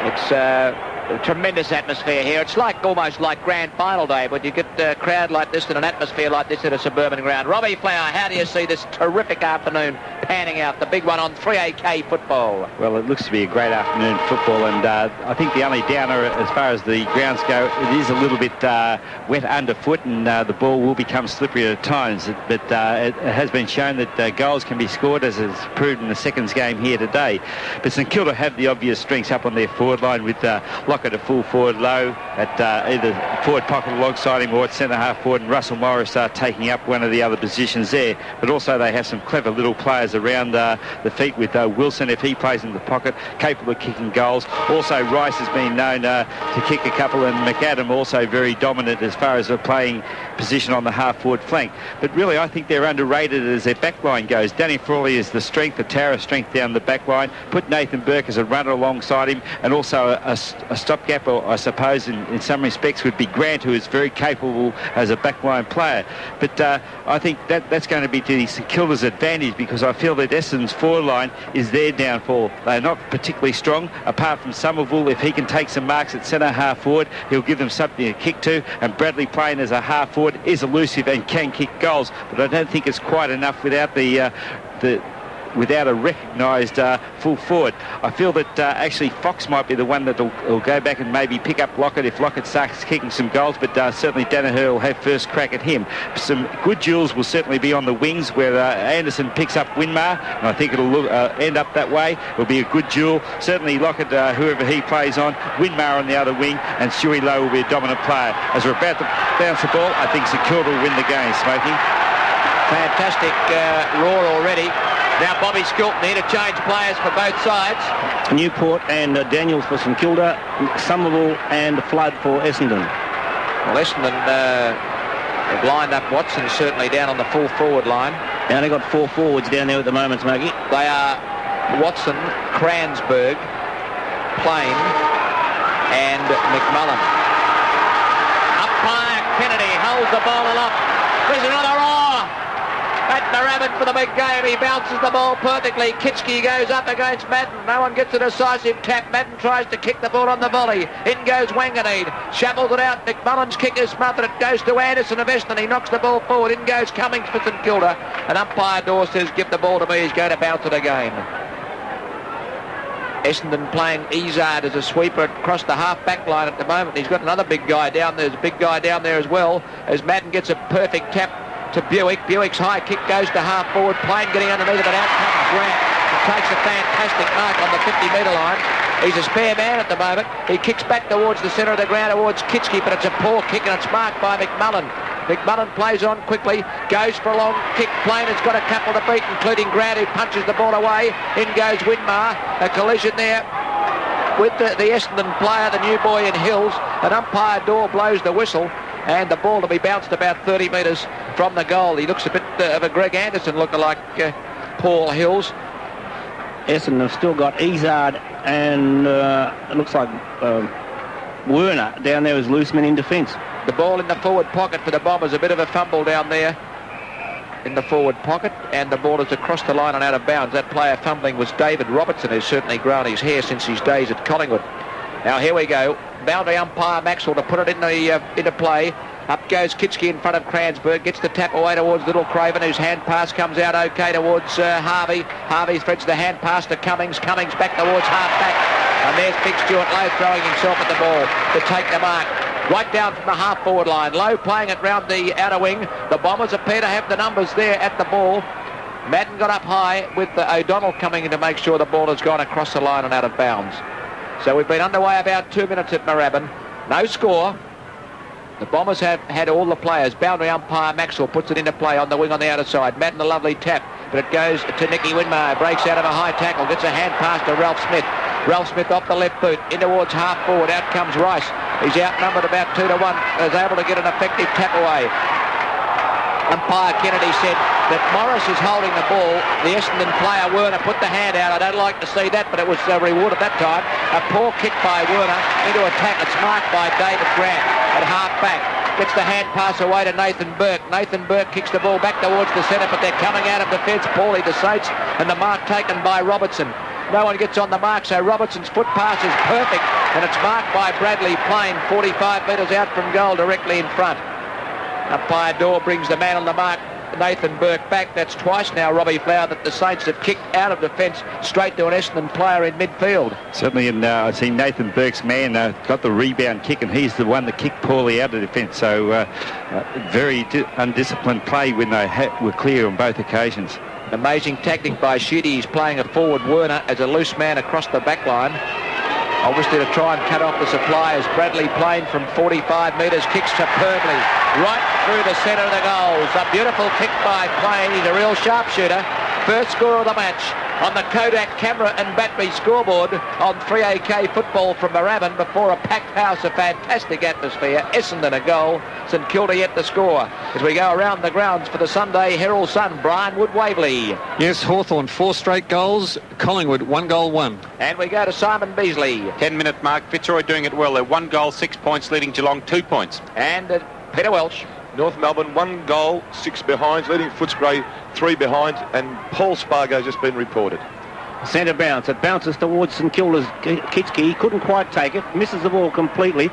It's a tremendous atmosphere here. It's like almost like grand final day, but you get a crowd like this and an atmosphere like this at a suburban ground. Robbie Flower, how do you see this terrific afternoon panning out? The big one on 3AK football. Well, it looks to be a great afternoon football, and I think the only downer as far as the grounds go, it is a little bit wet underfoot, and the ball will become slippery at times. But it has been shown that goals can be scored, as is proved in the seconds game here today. But St Kilda have the obvious strengths up on their forward line with Lockett a full forward low at either forward pocket alongside him or at centre half forward, and Russell Morris taking up one of the other positions there. But also they have some clever little players around the feet with Wilson, if he plays in the pocket, capable of kicking goals. Also Rice has been known to kick a couple, and McAdam also very dominant as far as a playing position on the half forward flank. But really I think they're underrated as their back line goes. Danny Frawley is the strength, the tower of strength down the back line. Put Nathan Burke as a runner alongside him, and also a stopgap, or I suppose in some respects, would be Grant, who is very capable as a backline player. But I think that's going to be to St Kilda's advantage, because I feel that Essendon's forward line is their downfall. They're not particularly strong, apart from Somerville. If he can take some marks at centre half forward, he'll give them something to kick to, and Bradley playing as a half forward is elusive and can kick goals, but I don't think it's quite enough without without a recognised full forward. I feel that actually Fox might be the one that will go back and maybe pick up Lockett if Lockett starts kicking some goals, but certainly Danaher will have first crack at him. Some good duels will certainly be on the wings, where Anderson picks up Winmar, and I think it'll end up that way. It'll be a good duel. Certainly Lockett, whoever he plays on, Winmar on the other wing, and Stewie Lowe will be a dominant player. As we're about to bounce the ball, I think St Kilda will win the game, Smoky. Fantastic roar already. Now Bobby Skilton here to change players for both sides. Newport and Daniels for St Kilda, Somerville and Flood for Essendon. Well, Essendon have lined up Watson certainly down on the full forward line. Now they've got 4 forwards down there at the moment, Smoky. They are Watson, Cransberg, Plain and McMullen. Umpire Kennedy holds the ball aloft. There's another roar at Moorabbin for the big game. He bounces the ball perfectly. Kitschke goes up against Madden. No one gets a decisive tap. Madden tries to kick the ball on the volley. In goes Wanganede. Shovels it out. McMullen's kick is smothered. It goes to Anderson of Essendon. He knocks the ball forward. In goes Cummings for St Kilda. And umpire Dawr says, give the ball to me. He's going to bounce it again. Essendon playing Izard as a sweeper across the half-back line at the moment. He's got another big guy down there. There's a big guy down there as well, as Madden gets a perfect tap to Buick. Buick's high kick goes to half-forward. Plain getting underneath it, but out comes Grant. He takes a fantastic mark on the 50-metre line. He's a spare man at the moment. He kicks back towards the centre of the ground towards Kitschke, but it's a poor kick and it's marked by McMullen. McMullen plays on quickly, goes for a long kick. Plain has got a couple to beat, including Grant, who punches the ball away. In goes Winmar. A collision there with the Essendon player, the new boy in Hills. An umpire Dawr blows the whistle, and the ball to be bounced about 30 metres from the goal. He looks a bit of a Greg Anderson lookalike, Paul Hills. Essendon have still got Izard and it looks like Werner down there as loose men in defence. The ball in the forward pocket for the Bombers. A bit of a fumble down there in the forward pocket, and the ball is across the line and out of bounds. That player fumbling was David Robertson, who's certainly grown his hair since his days at Collingwood. Now here we go. Boundary umpire Maxwell to put it into play. Up goes Kitschke in front of Cransberg. Gets the tap away towards Little Craven, whose hand pass comes out okay towards Harvey. Harvey threads the hand pass to Cummings. Cummings back towards half-back. And there's Big Stuart Lowe throwing himself at the ball to take the mark. Right down from the half-forward line. Lowe playing it round the outer wing. The Bombers appear to have the numbers there at the ball. Madden got up high with O'Donnell coming in to make sure the ball has gone across the line and out of bounds. So we've been underway about 2 minutes at Moorabbin. No score. The Bombers have had all the players. Boundary umpire Maxwell puts it into play on the wing on the outer side. Madden a lovely tap, but it goes to Nicky Winmar. Breaks out of a high tackle. Gets a hand pass to Ralph Smith. Ralph Smith off the left boot. In towards half forward. Out comes Rice. He's outnumbered about 2-1. Is able to get an effective tap away. Umpire Kennedy said that Morris is holding the ball. The Essendon player Werner put the hand out. I don't like to see that, but it was rewarded that time. A poor kick by Werner into attack. It's marked by David Grant at half-back. Gets the hand pass away to Nathan Burke. Nathan Burke kicks the ball back towards the centre, but they're coming out of defence poorly to Saints, and the mark taken by Robertson. No one gets on the mark, so Robertson's foot pass is perfect, and it's marked by Bradley Plain, 45 metres out from goal, directly in front. Umpire Dorr brings the man on the mark, Nathan Burke, back. That's twice now, Robbie Flower, that the Saints have kicked out of defence straight to an Essendon player in midfield. Certainly, and I see Nathan Burke's man got the rebound kick, and he's the one that kicked poorly out of defence. So very undisciplined play when they were clear on both occasions. Amazing tactic by Sheedy. He's playing a forward Werner as a loose man across the back line. Obviously to try and cut off the supply as Bradley Plain from 45 metres kicks superbly right through the centre of the goals. A beautiful kick by Plain. He's a real sharpshooter. First score of the match on the Kodak camera and battery scoreboard on 3AK football from Moorabbin before a packed house, a fantastic atmosphere. Essendon a goal, St Kilda yet to score. As we go around the grounds for the Sunday Herald Sun, Brian Wood-Waverley. Yes, Hawthorn 4 straight goals, Collingwood 1 goal 1. And we go to Simon Beasley. 10-minute mark, Fitzroy doing it well. They're 1 goal, 6 points, leading Geelong 2 points. And Peter Welch. North Melbourne 1 goal, 6 behinds, leading Footscray 3 behind, and Paul Spargo's just been reported. Centre bounce. It bounces towards St Kilda's Kitski. He couldn't quite take it. Misses the ball completely.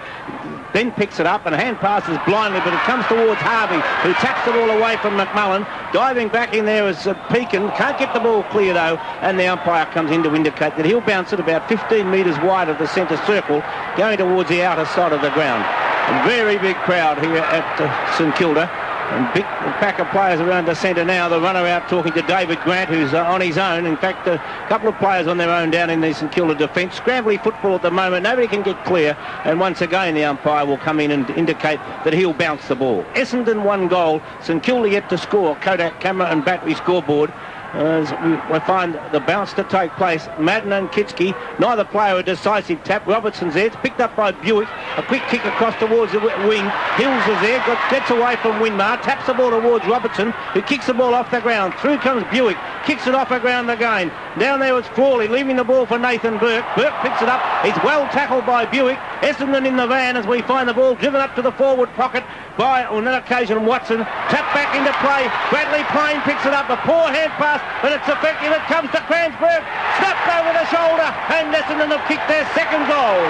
Then picks it up and hand passes blindly, but it comes towards Harvey, who taps the ball away from McMullen. Diving back in there is Pekin. Can't get the ball clear though, and the umpire comes in to indicate that he'll bounce it about 15 metres wide of the centre circle, going towards the outer side of the ground. A very big crowd here at St Kilda. And big pack of players around the centre now. The runner out talking to David Grant, who's on his own. In fact, a couple of players on their own down in the St Kilda defence. Scrambly football at the moment. Nobody can get clear. And once again, the umpire will come in and indicate that he'll bounce the ball. Essendon 1 goal. St Kilda yet to score. Kodak camera and battery scoreboard. As we find the bounce to take place. Madden and Kitski, neither player a decisive tap. Robertson's there. It's picked up by Buick. A quick kick across towards the wing. Hills is there. Gets away from Winmar. Taps the ball towards Robertson, who kicks the ball off the ground. Through comes Buick. Kicks it off the ground again. Down there was Frawley, leaving the ball for Nathan Burke. Burke picks it up. He's well tackled by Buick. Essendon in the van as we find the ball driven up to the forward pocket by, on that occasion, Watson. Tapped back into play. Bradley Plain picks it up. A poor hand pass, but it's effective. It comes to Cransburg. Snapped over the shoulder, and Essendon have kicked their 2nd goal.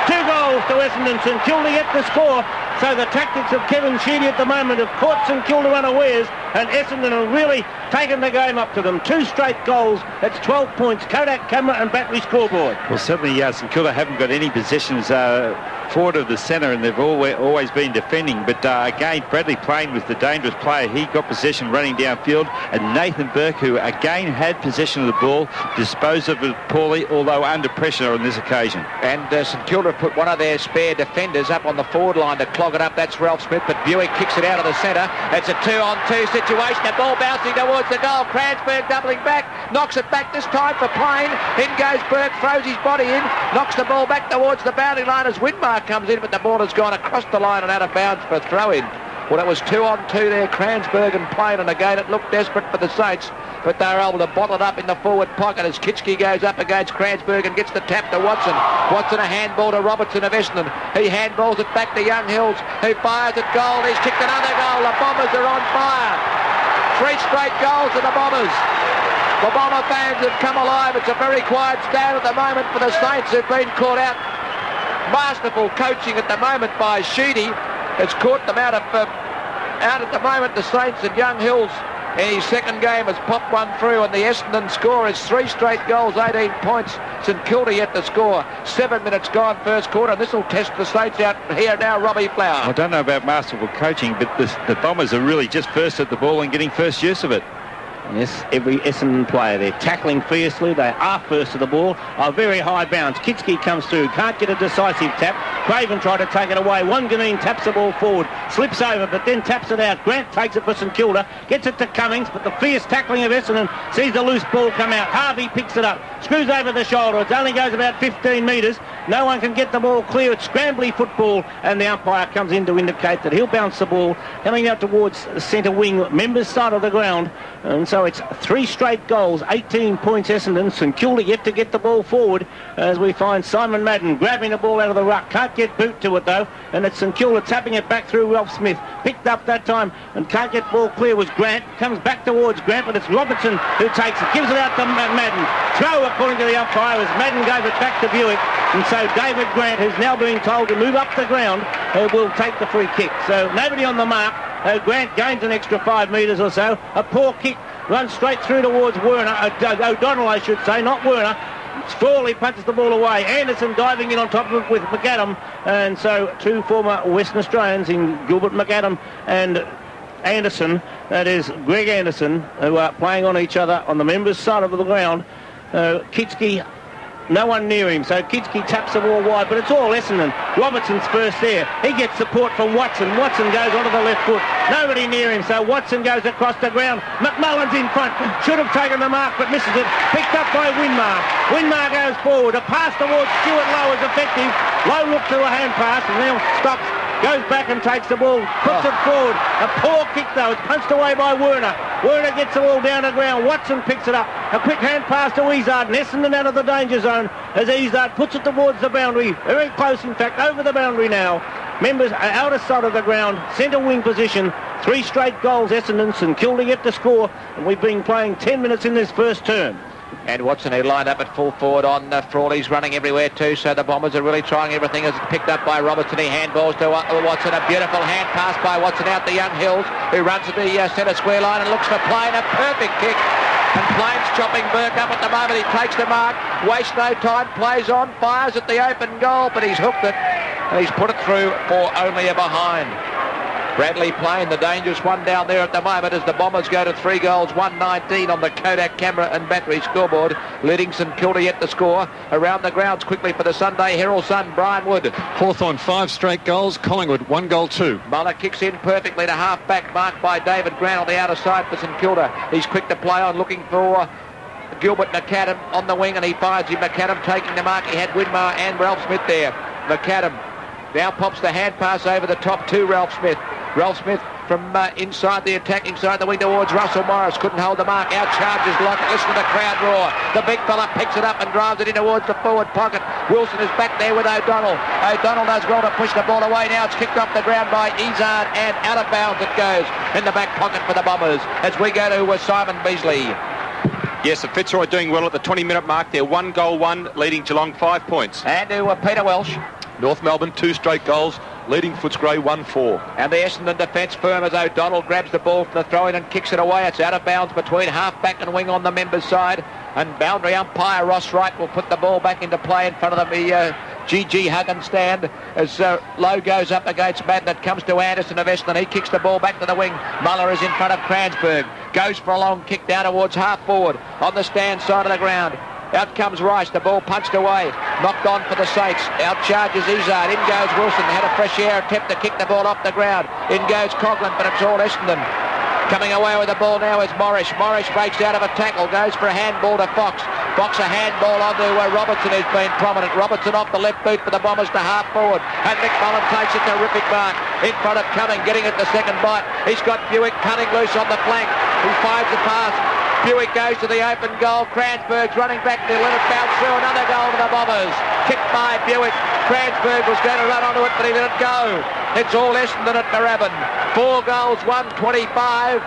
2 goals to Essendon. St Kilda yet to score. So the tactics of Kevin Sheedy at the moment have caught St Kilda unawares, and Essendon have really taken the game up to them. 2 straight goals. That's 12 points. Kodak camera and battery scoreboard. Well, certainly St Kilda haven't got any possessions forward of the centre, and they've always been defending. But again, Bradley Plain was the dangerous player. He got possession running downfield, and Nathan Burke, who again had possession of the ball, disposed of it poorly, although under pressure on this occasion. And St Kilda put one of their spare defenders up on the forward line to clog it up. That's Ralph Smith, but Buick kicks it out of the centre. It's a 2-on-2 situation. The ball bouncing towards the goal. Cransburg doubling back, knocks it back this time for Plain. In goes Burke, throws his body in, knocks the ball back towards the boundary line as Winmar comes in, but the ball has gone across the line and out of bounds for a throw-in. Well, it was 2-on-2 there, Cransburg and Plain, and again it looked desperate for the Saints, but they were able to bottle it up in the forward pocket as Kitski goes up against Cransburg and gets the tap to Watson. Watson a handball to Robertson of Essendon. He handballs it back to Young Hills, who fires at goal. He's kicked another goal. The Bombers are on fire. 3 straight goals to the Bombers. The Bomber fans have come alive. It's a very quiet stand at the moment for the Saints, who've been caught out. Masterful coaching at the moment by Sheedy. It's caught them out at the moment. The Saints and Young Hills in his 2nd game has popped one through, and the Essendon score is 3 straight goals, 18 points. St Kilda yet to score. 7 minutes gone first quarter. This will test the Saints out here now, Robbie Flower. I don't know about masterful coaching, but the Bombers are really just first at the ball and getting first use of it. Yes, every Essendon player, they're tackling fiercely. They are first to the ball. A very high bounce. Kitski comes through. Can't get a decisive tap. Craven tried to take it away. Wanganeen taps the ball forward. Slips over, but then taps it out. Grant takes it for St Kilda. Gets it to Cummings, but the fierce tackling of Essendon sees the loose ball come out. Harvey picks it up. Screws over the shoulder. It only goes about 15 metres. No one can get the ball clear. It's scrambly football, and the umpire comes in to indicate that he'll bounce the ball coming out towards the centre wing, members' side of the ground. And so it's 3 straight goals, 18 points Essendon. St Kilda yet to get the ball forward as we find Simon Madden grabbing the ball out of the ruck. Can't get boot to it though, and it's St Kilda tapping it back through Ralph Smith. Picked up that time and can't get ball clear was Grant. Comes back towards Grant, but it's Robertson who takes it. Gives it out to Madden. Throw according to the umpire as Madden gave it back to Buick. And so David Grant, who's now being told to move up the ground, will take the free kick. So nobody on the mark. Grant gains an extra 5 metres or so. A poor kick runs straight through towards Werner. O'Donnell, I should say, not Werner. Frawley punches the ball away. Anderson diving in on top of it with McAdam. And so 2 former Western Australians in Gilbert McAdam and Anderson, that is Greg Anderson, who are playing on each other on the members' side of the ground. Kitski, no one near him, so Kitski taps the ball wide, but it's all Essendon. Robertson's first there. He gets support from Watson. Watson goes onto the left foot. Nobody near him, so Watson goes across the ground. McMullen's in front. Should have taken the mark, but misses it. Picked up by Winmar. Winmar goes forward. A pass towards Stuart Lowe is effective. Lowe looks to a hand pass and now stops. Goes back and takes the ball, puts it forward. A poor kick though, it's punched away by Werner. Werner gets the ball down the ground, Watson picks it up. A quick hand pass to Izzard, and Essendon out of the danger zone as Izzard puts it towards the boundary. Very close in fact, over the boundary now. Members are outer side of the ground, centre wing position. 3 straight goals Essendon, St Kilda yet to score, and we've been playing 10 minutes in this first term. And Watson, who lined up at full forward on Frawley's running everywhere too, so the Bombers are really trying everything as it's picked up by Robertson. He handballs to Watson. A beautiful hand pass by Watson out to Young Hills, who runs to the centre square line and looks for Plain. A perfect kick. And Plain's chopping Burke up at the moment. He takes the mark, wastes no time, plays on, fires at the open goal, but he's hooked it and he's put it through for only a behind. Bradley Plain, the dangerous one down there at the moment as the Bombers go to 3 goals, 119 on the Kodak camera and battery scoreboard, leading St Kilda yet to score. Around the grounds quickly for the Sunday Herald Sun, Brian Wood. Hawthorn 5 straight goals, Collingwood 1 goal 2. Muller kicks in perfectly to half-back, marked by David Grant on the outer side for St Kilda. He's quick to play on, looking for Gilbert McAdam on the wing, and he finds him. McAdam taking the mark. He had Winmar and Ralph Smith there. McAdam now pops the hand pass over the top to Ralph Smith. Ralph Smith from inside the attacking side of the wing towards Russell Morris. Couldn't hold the mark. Out charges Lockett. Listen to the crowd roar. The big fella picks it up and drives it in towards the forward pocket. Wilson is back there with O'Donnell. O'Donnell does well to push the ball away. Now it's kicked off the ground by Izzard and out of bounds it goes in the back pocket for the Bombers as we go to Simon Beasley. Yes, the Fitzroy doing well at the 20-minute mark. They're 1 goal 1, leading Geelong 5 points. And to Peter Welsh. North Melbourne 2 straight goals, leading Footscray 1-4. And the Essendon defence firm as O'Donnell grabs the ball from the throw-in and kicks it away. It's out of bounds between half-back and wing on the members' side. And boundary umpire Ross Wright will put the ball back into play in front of the GG Huggins stand as Lowe goes up against Madden. It comes to Anderson of Essendon. He kicks the ball back to the wing. Muller is in front of Cransberg. Goes for a long kick down towards half forward on the stand side of the ground. Out comes Rice, the ball punched away, knocked on for the Saints. Out charges Izzard, in goes Wilson, had a fresh air attempt to kick the ball off the ground. In goes Coughlin, but it's all Essendon. Coming away with the ball now is Morris. Morris breaks out of a tackle, goes for a handball to Fox. Fox a handball onto Robertson, who's been prominent. Robertson off the left boot for the Bombers to half forward. And McMullen takes a terrific mark. In front of Cumming, getting it the second bite. He's got Buick cutting loose on the flank. He fires the pass. Buick goes to the open goal. Cransberg's running back to let it bounce through. Another goal to the Bombers. Kicked by Buick. Cransberg was going to run onto it, but he let it go. It's all Essendon at Moorabbin. 4 goals, 125.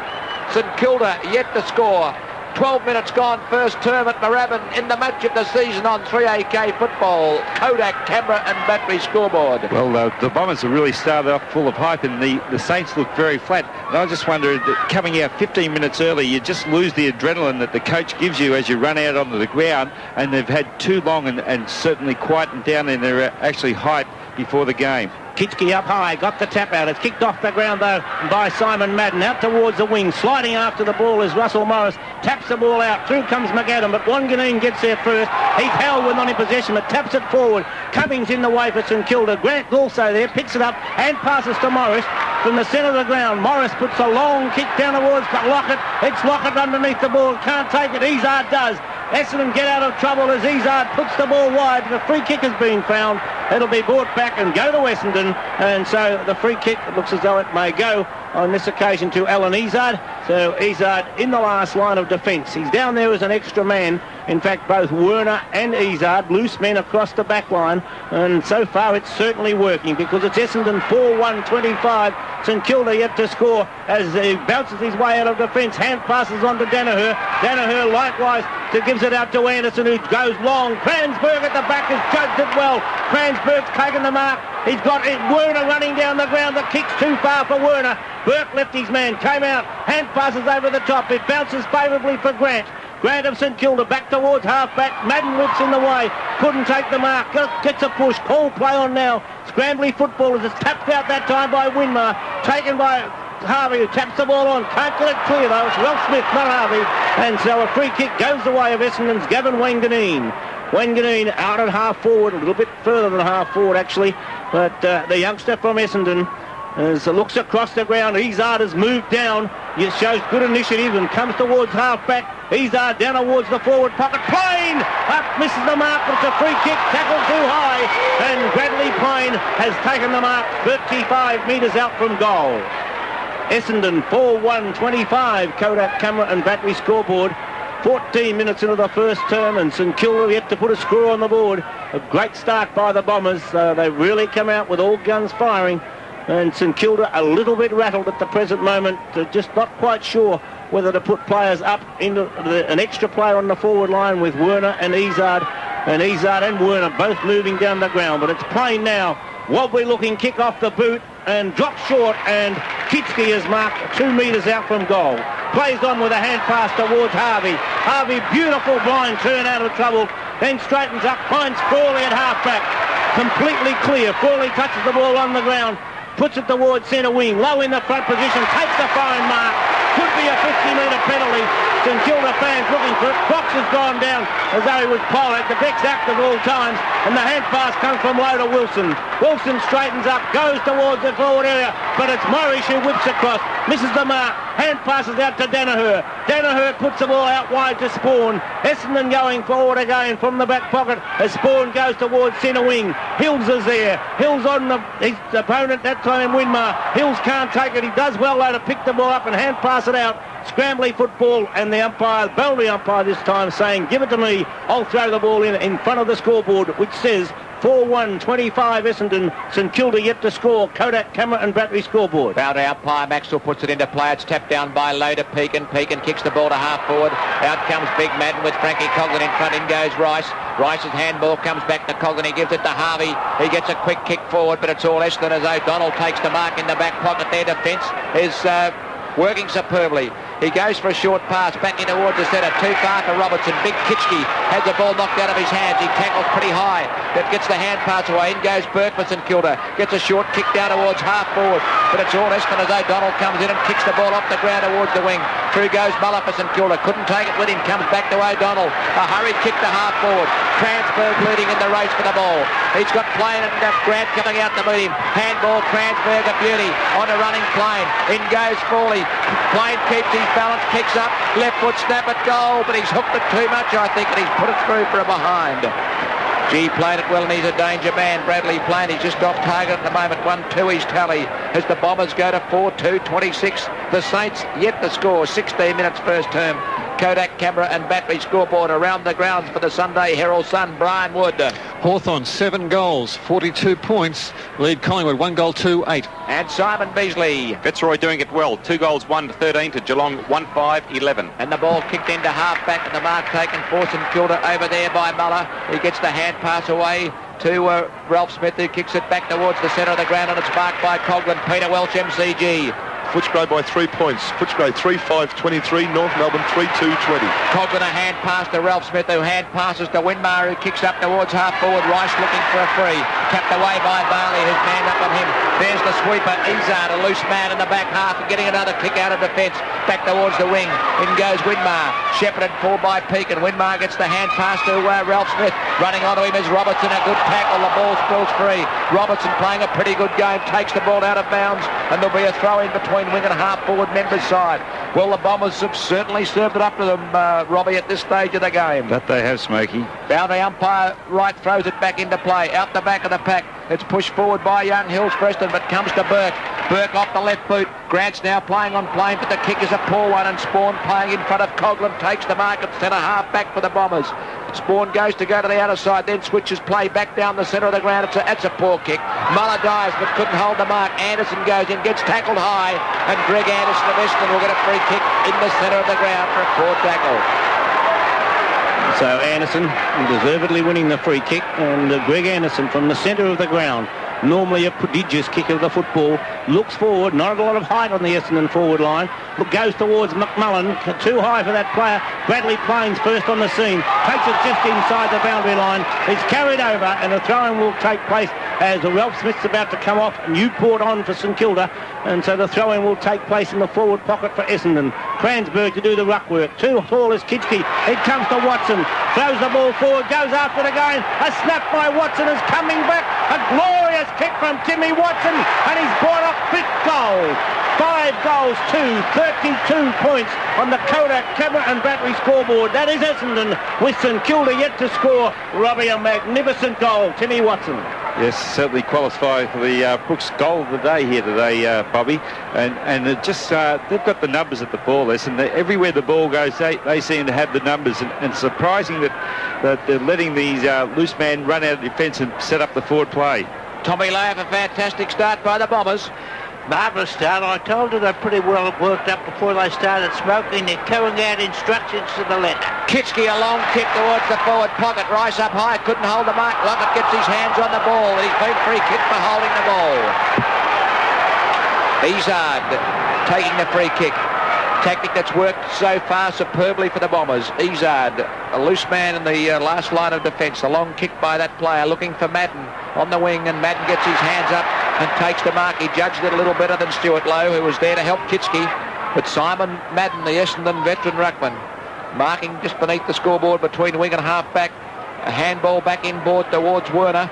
St Kilda yet to score. 12 minutes gone, first term at Moorabbin in the match of the season on 3AK football. Kodak camera and battery scoreboard. Well, the Bombers have really started off full of hype, and the Saints look very flat. And I just wonder that coming out 15 minutes early, you just lose the adrenaline that the coach gives you as you run out onto the ground. And they've had too long and certainly quietened down, and they're actually hyped before the game. Kitski up high, got the tap out. It's kicked off the ground though by Simon Madden. Out towards the wing, sliding after the ball is Russell Morris. Taps the ball out. Through comes McAdam, but Wanganeen gets there first. Heath Howell with not in possession, but taps it forward. Cummings in the way for St Kilda. Grant also there, picks it up and passes to Morris from the centre of the ground. Morris puts a long kick down towards Lockett. It's Lockett underneath the ball. Can't take it. Izzard does. Essendon get out of trouble as Izzard puts the ball wide. The free kick has been found. It'll be brought back and go to Essendon, and so the free kick looks as though it may go on this occasion to Alan Izzard. So Izzard in the last line of defence. He's down there as an extra man. In fact, both Werner and Izzard, loose men across the back line, and so far it's certainly working because it's Essendon 4-1-25. St Kilda yet to score as he bounces his way out of defence. Hand passes on to Danaher. Danaher likewise gives it out to Anderson, who goes long. Kranzberg at the back has judged it well. Kranzberg's taken the mark. He's got Werner running down the ground. The kick's too far for Werner. Burke left his man, came out. Hand passes over the top. It bounces favourably for Grant. Grant of St Kilda back towards half-back. Madden whips in the way. Couldn't take the mark. Gets a push. Call play on now. Scrambly footballers. It's tapped out that time by Winmar. Taken by Harvey, who taps the ball on. Can't get it clear though. It's Ralph Smith, not Harvey. And so a free kick goes the way of Essendon's Gavin Wanganeen. Wanganeen out at half forward, a little bit further than half forward actually. But the youngster from Essendon looks across the ground. Izzard has moved down. It shows good initiative and comes towards half-back. Izzard down towards the forward pocket. Plain! Up, misses the mark. It's a free kick. Tackled too high. And Bradley Plain has taken the mark 35 metres out from goal. Essendon 4-1-25. Kodak camera and battery scoreboard. 14 minutes into the first term, and St Kilda yet to put a score on the board. A great start by the Bombers. They really come out with all guns firing. And St Kilda a little bit rattled at the present moment. Just not quite sure whether to put players up into an extra player on the forward line with Werner and Izzard. And Izzard and Werner both moving down the ground. But it's plain now. Wobbly looking kick off the boot and drops short, and Kitski is marked 2 metres out from goal. Plays on with a hand pass towards Harvey. Harvey, beautiful blind turn out of trouble, then straightens up, finds Frawley at half-back. Completely clear. Frawley touches the ball on the ground, puts it towards centre wing, low in the front position, takes the fine mark. Could be a 50-metre penalty. St Kilda fans looking for it. Fox has gone down as though he was Pollard, the best act of all times, and the hand pass comes from low to Wilson. Wilson straightens up, goes towards the forward area, but it's Morris who whips across, misses the mark. Hand passes out to Danaher. Danaher puts the ball out wide to Spawn. Essendon going forward again from the back pocket as Spawn goes towards centre wing. Hills is there. Hills on his opponent that time in Winmar. Hills can't take it. He does well though to pick the ball up and hand pass it out. Scrambly football, and the umpire, boundary umpire this time, saying, give it to me. I'll throw the ball in front of the scoreboard, which says 4-1-25 Essendon. St Kilda yet to score. Kodak camera and battery scoreboard. Boundary umpire Maxwell puts it into play. It's tapped down by low to Pekin. Pekin kicks the ball to half forward. Out comes Big Madden with Frankie Coglan in front. In goes Rice. Rice's handball comes back to Coglan. He gives it to Harvey. He gets a quick kick forward, but it's all Essendon as O'Donnell takes the mark in the back pocket. Their defence is working superbly. He goes for a short pass back in towards the centre. Too far for Robertson. Big Kitschke has the ball knocked out of his hands. He tackles pretty high. That gets the hand pass away. In goes Burke for St Kilda. Gets a short kick down towards half forward. But it's all Essendon as O'Donnell comes in and kicks the ball off the ground towards the wing. Through goes Muller for St Kilda. Couldn't take it with him. Comes back to O'Donnell. A hurried kick to half forward. Kranzberg leading in the race for the ball. He's got Plain and Grant coming out to meet him. Handball, Kranzberg, a beauty. On a running Plain. In goes Frawley. Plain keeps his balance, kicks up, left foot snap at goal, but he's hooked it too much, I think, and he's put it through for a behind. G played it well, and he's a danger man. Bradley Plain, he's just off target at the moment. 1-2 his tally as the Bombers go to 4-2-26. The Saints yet to score. 16 minutes first term. Kodak camera and battery scoreboard around the grounds for the Sunday Herald Sun. Brian Wood. Hawthorn 7 goals, 42 points. Lead Collingwood 1 goal 2-8. And Simon Beasley. Fitzroy doing it well. 2 goals 1-13 to Geelong 1-5-11. And the ball kicked into half-back, and the mark taken for St Kilda over there by Muller. He gets the hand pass away to Ralph Smith, who kicks it back towards the centre of the ground, and it's marked by Coglan. Peter Welch, MCG. Footscray by 3 points. Footscray 3-5-23, North Melbourne 3-2-20. Coglan a hand pass to Ralph Smith, who hand passes to Winmar, who kicks up towards half forward. Rice looking for a free. Tapped away by Bailey, who's manned up on him. There's the sweeper. Izzard, a loose man in the back half, and getting another kick out of defence. Back towards the wing. In goes Winmar. Shepherded for by Pekin. Winmar gets the hand pass to Ralph Smith. Running onto him is Robertson. A good tackle. The ball spills free. Robertson playing a pretty good game. Takes the ball out of bounds. and there'll be a throw in between wing and half-forward members' side. Well, the Bombers have certainly served it up to them, Robbie, at this stage of the game. That they have, Smoky. Boundary umpire right throws it back into play. Out the back of the pack. It's pushed forward by Young Hills Preston, but comes to Burke. Burke off the left boot. Grant's now playing on plane, but the kick is a poor one, and Spawn playing in front of Coghlan takes the mark at centre half back for the Bombers. Spawn goes to go to the outer side, then switches play back down the centre of the ground. It's a poor kick. Muller dives but couldn't hold the mark. Anderson goes in, gets tackled high, and Greg Anderson of Essendon will get a free kick in the centre of the ground for a poor tackle. So Anderson deservedly winning the free kick, and Greg Anderson from the centre of the ground, normally a prodigious kicker of the football, looks forward, not a lot of height on the Essendon forward line, but goes towards McMullen, too high for that player. Bradley Plains first on the scene, takes it just inside the boundary line, is carried over, and a throw-in will take place as Ralph Smith's about to come off. Newport on for St Kilda, and so the throw-in will take place in the forward pocket for Essendon. Kransberg to do the ruck work. Too tall is Kitschke. It comes to Watson, throws the ball forward, goes after it again. A snap by Watson is coming back. A glorious kick from Timmy Watson, and he's brought up 5th goal. 5 goals to 32 points on the Kodak camera and battery scoreboard. That is Essendon, with St Kilda yet to score. Robbie, a magnificent goal. Timmy Watson. Yes, certainly qualify for the Brooks goal of the day here today, Bobby. And it just they've got the numbers at the ball, and everywhere the ball goes, they seem to have the numbers. And surprising that they're letting these loose man run out of defence and set up the forward play. Tommy Laugh, a fantastic start by the Bombers. Marvellous start. I told her they're pretty well worked up before they started smoking. They're carrying out instructions to the letter. Kitschke, a long kick towards the forward pocket. Rice up high, couldn't hold the mark. Lockett gets his hands on the ball. He's been free kicked for holding the ball. Izard taking the free kick. Tactic that's worked so far superbly for the Bombers. Izard, a loose man in the last line of defence. A long kick by that player, looking for Madden on the wing, and Madden gets his hands up and takes the mark. He judged it a little better than Stuart Lowe, who was there to help Kitschke. But Simon Madden, the Essendon veteran ruckman, marking just beneath the scoreboard between wing and half-back. A handball back inboard towards Werner,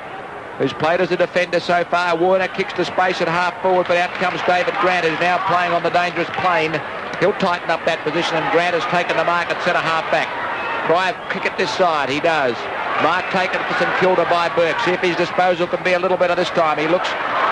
who's played as a defender so far. Werner kicks to space at half-forward, but out comes David Grant, who's now playing on the dangerous plane. He'll tighten up that position, and Grant has taken the mark at centre half-back. Try a kick at this side. He does. Mark taken for St Kilda by Burke. See if his disposal can be a little better this time. He looks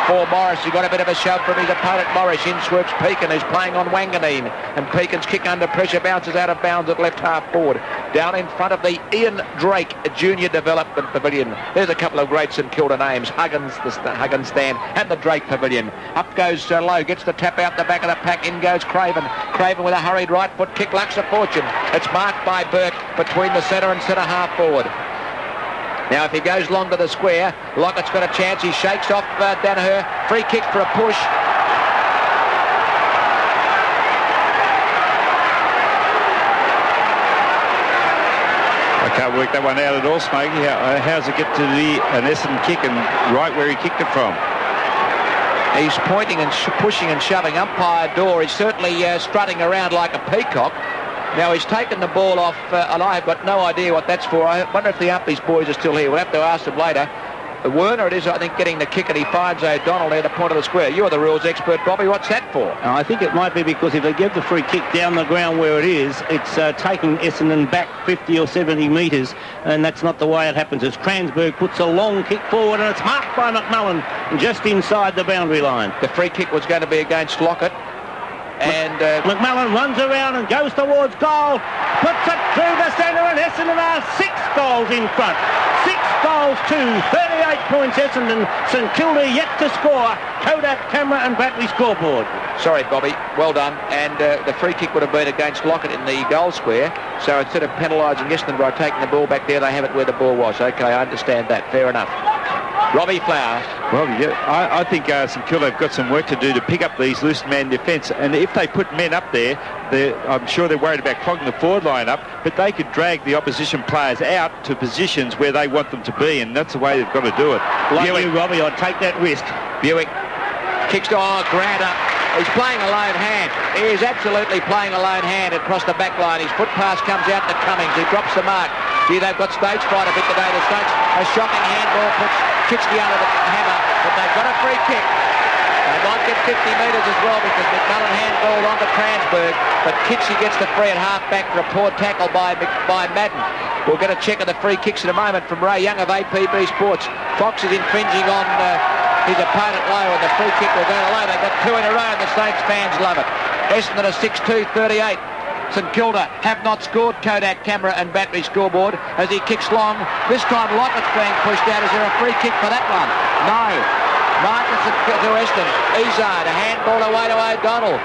for Morris. He got a bit of a shove from his opponent Morris. In swoops Pekin, who's playing on Wanganeen, and Pekin's kick under pressure bounces out of bounds at left half forward. Down in front of the Ian Drake Junior Development Pavilion. There's a couple of great St Kilda names. Huggins, the Huggins stand, and the Drake Pavilion. Up goes Lowe, gets the tap out the back of the pack. In goes Craven. Craven with a hurried right foot kick, lucks a fortune. It's marked by Burke between the centre and centre half forward. Now, if he goes long to the square, Lockett's got a chance. He shakes off Danaher. Free kick for a push. I can't work that one out at all, Smoky. How's it get to an Essendon kick and right where he kicked it from? He's pointing and pushing and shoving. Umpire Dorr is certainly strutting around like a peacock. Now, he's taken the ball off, and I've got no idea what that's for. I wonder if the Umpies boys are still here. We'll have to ask them later. Werner, it is, I think, getting the kick, and he finds O'Donnell near the point of the square. You're the rules expert, Bobby. What's that for? I think it might be because if they give the free kick down the ground where it is, it's taking Essendon back 50 or 70 metres, and that's not the way it happens. As Kransberg puts a long kick forward, and it's marked by McMullen just inside the boundary line. The free kick was going to be against Lockett. And McMullen runs around and goes towards goal, puts it through the centre, and Essendon are 6 goals in front. 6 goals to 38 points Essendon. St Kilda yet to score. Kodak camera and battery scoreboard. Sorry, Bobby. Well done. And the free kick would have been against Lockett in the goal square. So instead of penalising Essendon by taking the ball back there, they have it where the ball was. OK, I understand that. Fair enough. Robbie Flower. Well, yeah, I think St Kilda have got some work to do to pick up these loose man defence. And if they put men up there, I'm sure they're worried about clogging the forward line up, but they could drag the opposition players out to positions where they want them to be, and that's the way they've got to do it. Like you, Robbie, I'd take that risk. Buick kicks to Grant up. He's playing a lone hand. He is absolutely playing a lone hand across the back line. His foot pass comes out to Cummings. He drops the mark. Gee, they've got stage fright a bit today. The Saints, a shocking handball puts Kitschke under the hammer, but they've got a free kick. They might get 50 metres as well because McMullen handballed on to Transberg, but Kitchie gets the free at half-back for a poor tackle by Madden. We'll get a check of the free kicks in a moment from Ray Young of APB Sports. Fox is infringing on his opponent low, and the free kick will go to low. They've got 2 in a row, and the Saints fans love it. Essendon are 6-2-38. St Kilda have not scored. Kodak camera and battery scoreboard as he kicks long. This time Lockett's being pushed out. Is there a free kick for that one? No. Marcus to Essendon. Izzard, a handball away to O'Donnell.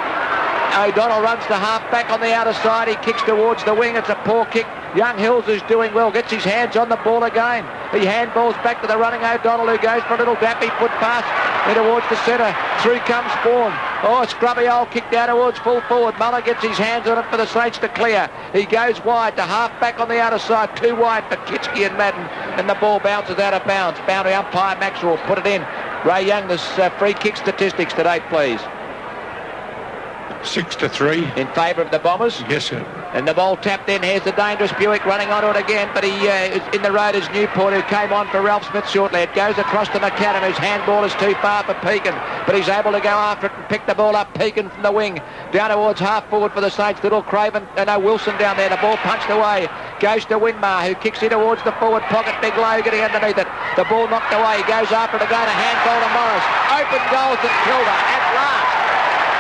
O'Donnell runs to half-back on the outer side. He kicks towards the wing. It's a poor kick. Young Hills is doing well. Gets his hands on the ball again. He handballs back to the running O'Donnell, who goes for a little dappy foot pass in towards the centre. Through comes Spawn. Oh, scrubby old kick down towards full forward. Muller gets his hands on it for the Saints to clear. He goes wide to half-back on the outer side. Too wide for Kitchie and Madden. And the ball bounces out of bounds. Boundary umpire Maxwell put it in. Ray Young, this free kick statistics today, please. 6-3. In favour of the Bombers? Yes, sir. And the ball tapped in. Here's the dangerous Buick running onto it again, but he is in the road is Newport, who came on for Ralph Smith shortly. It goes across to McAdam, whose handball is too far for Pekin, but he's able to go after it and pick the ball up. Pekin from the wing, down towards half forward for the Saints. Little Craven, Wilson down there. The ball punched away. Goes to Winmar, who kicks in towards the forward pocket. Big Low getting underneath it. The ball knocked away. He goes after it again. A handball to Morris. Open goal to Kilda at last.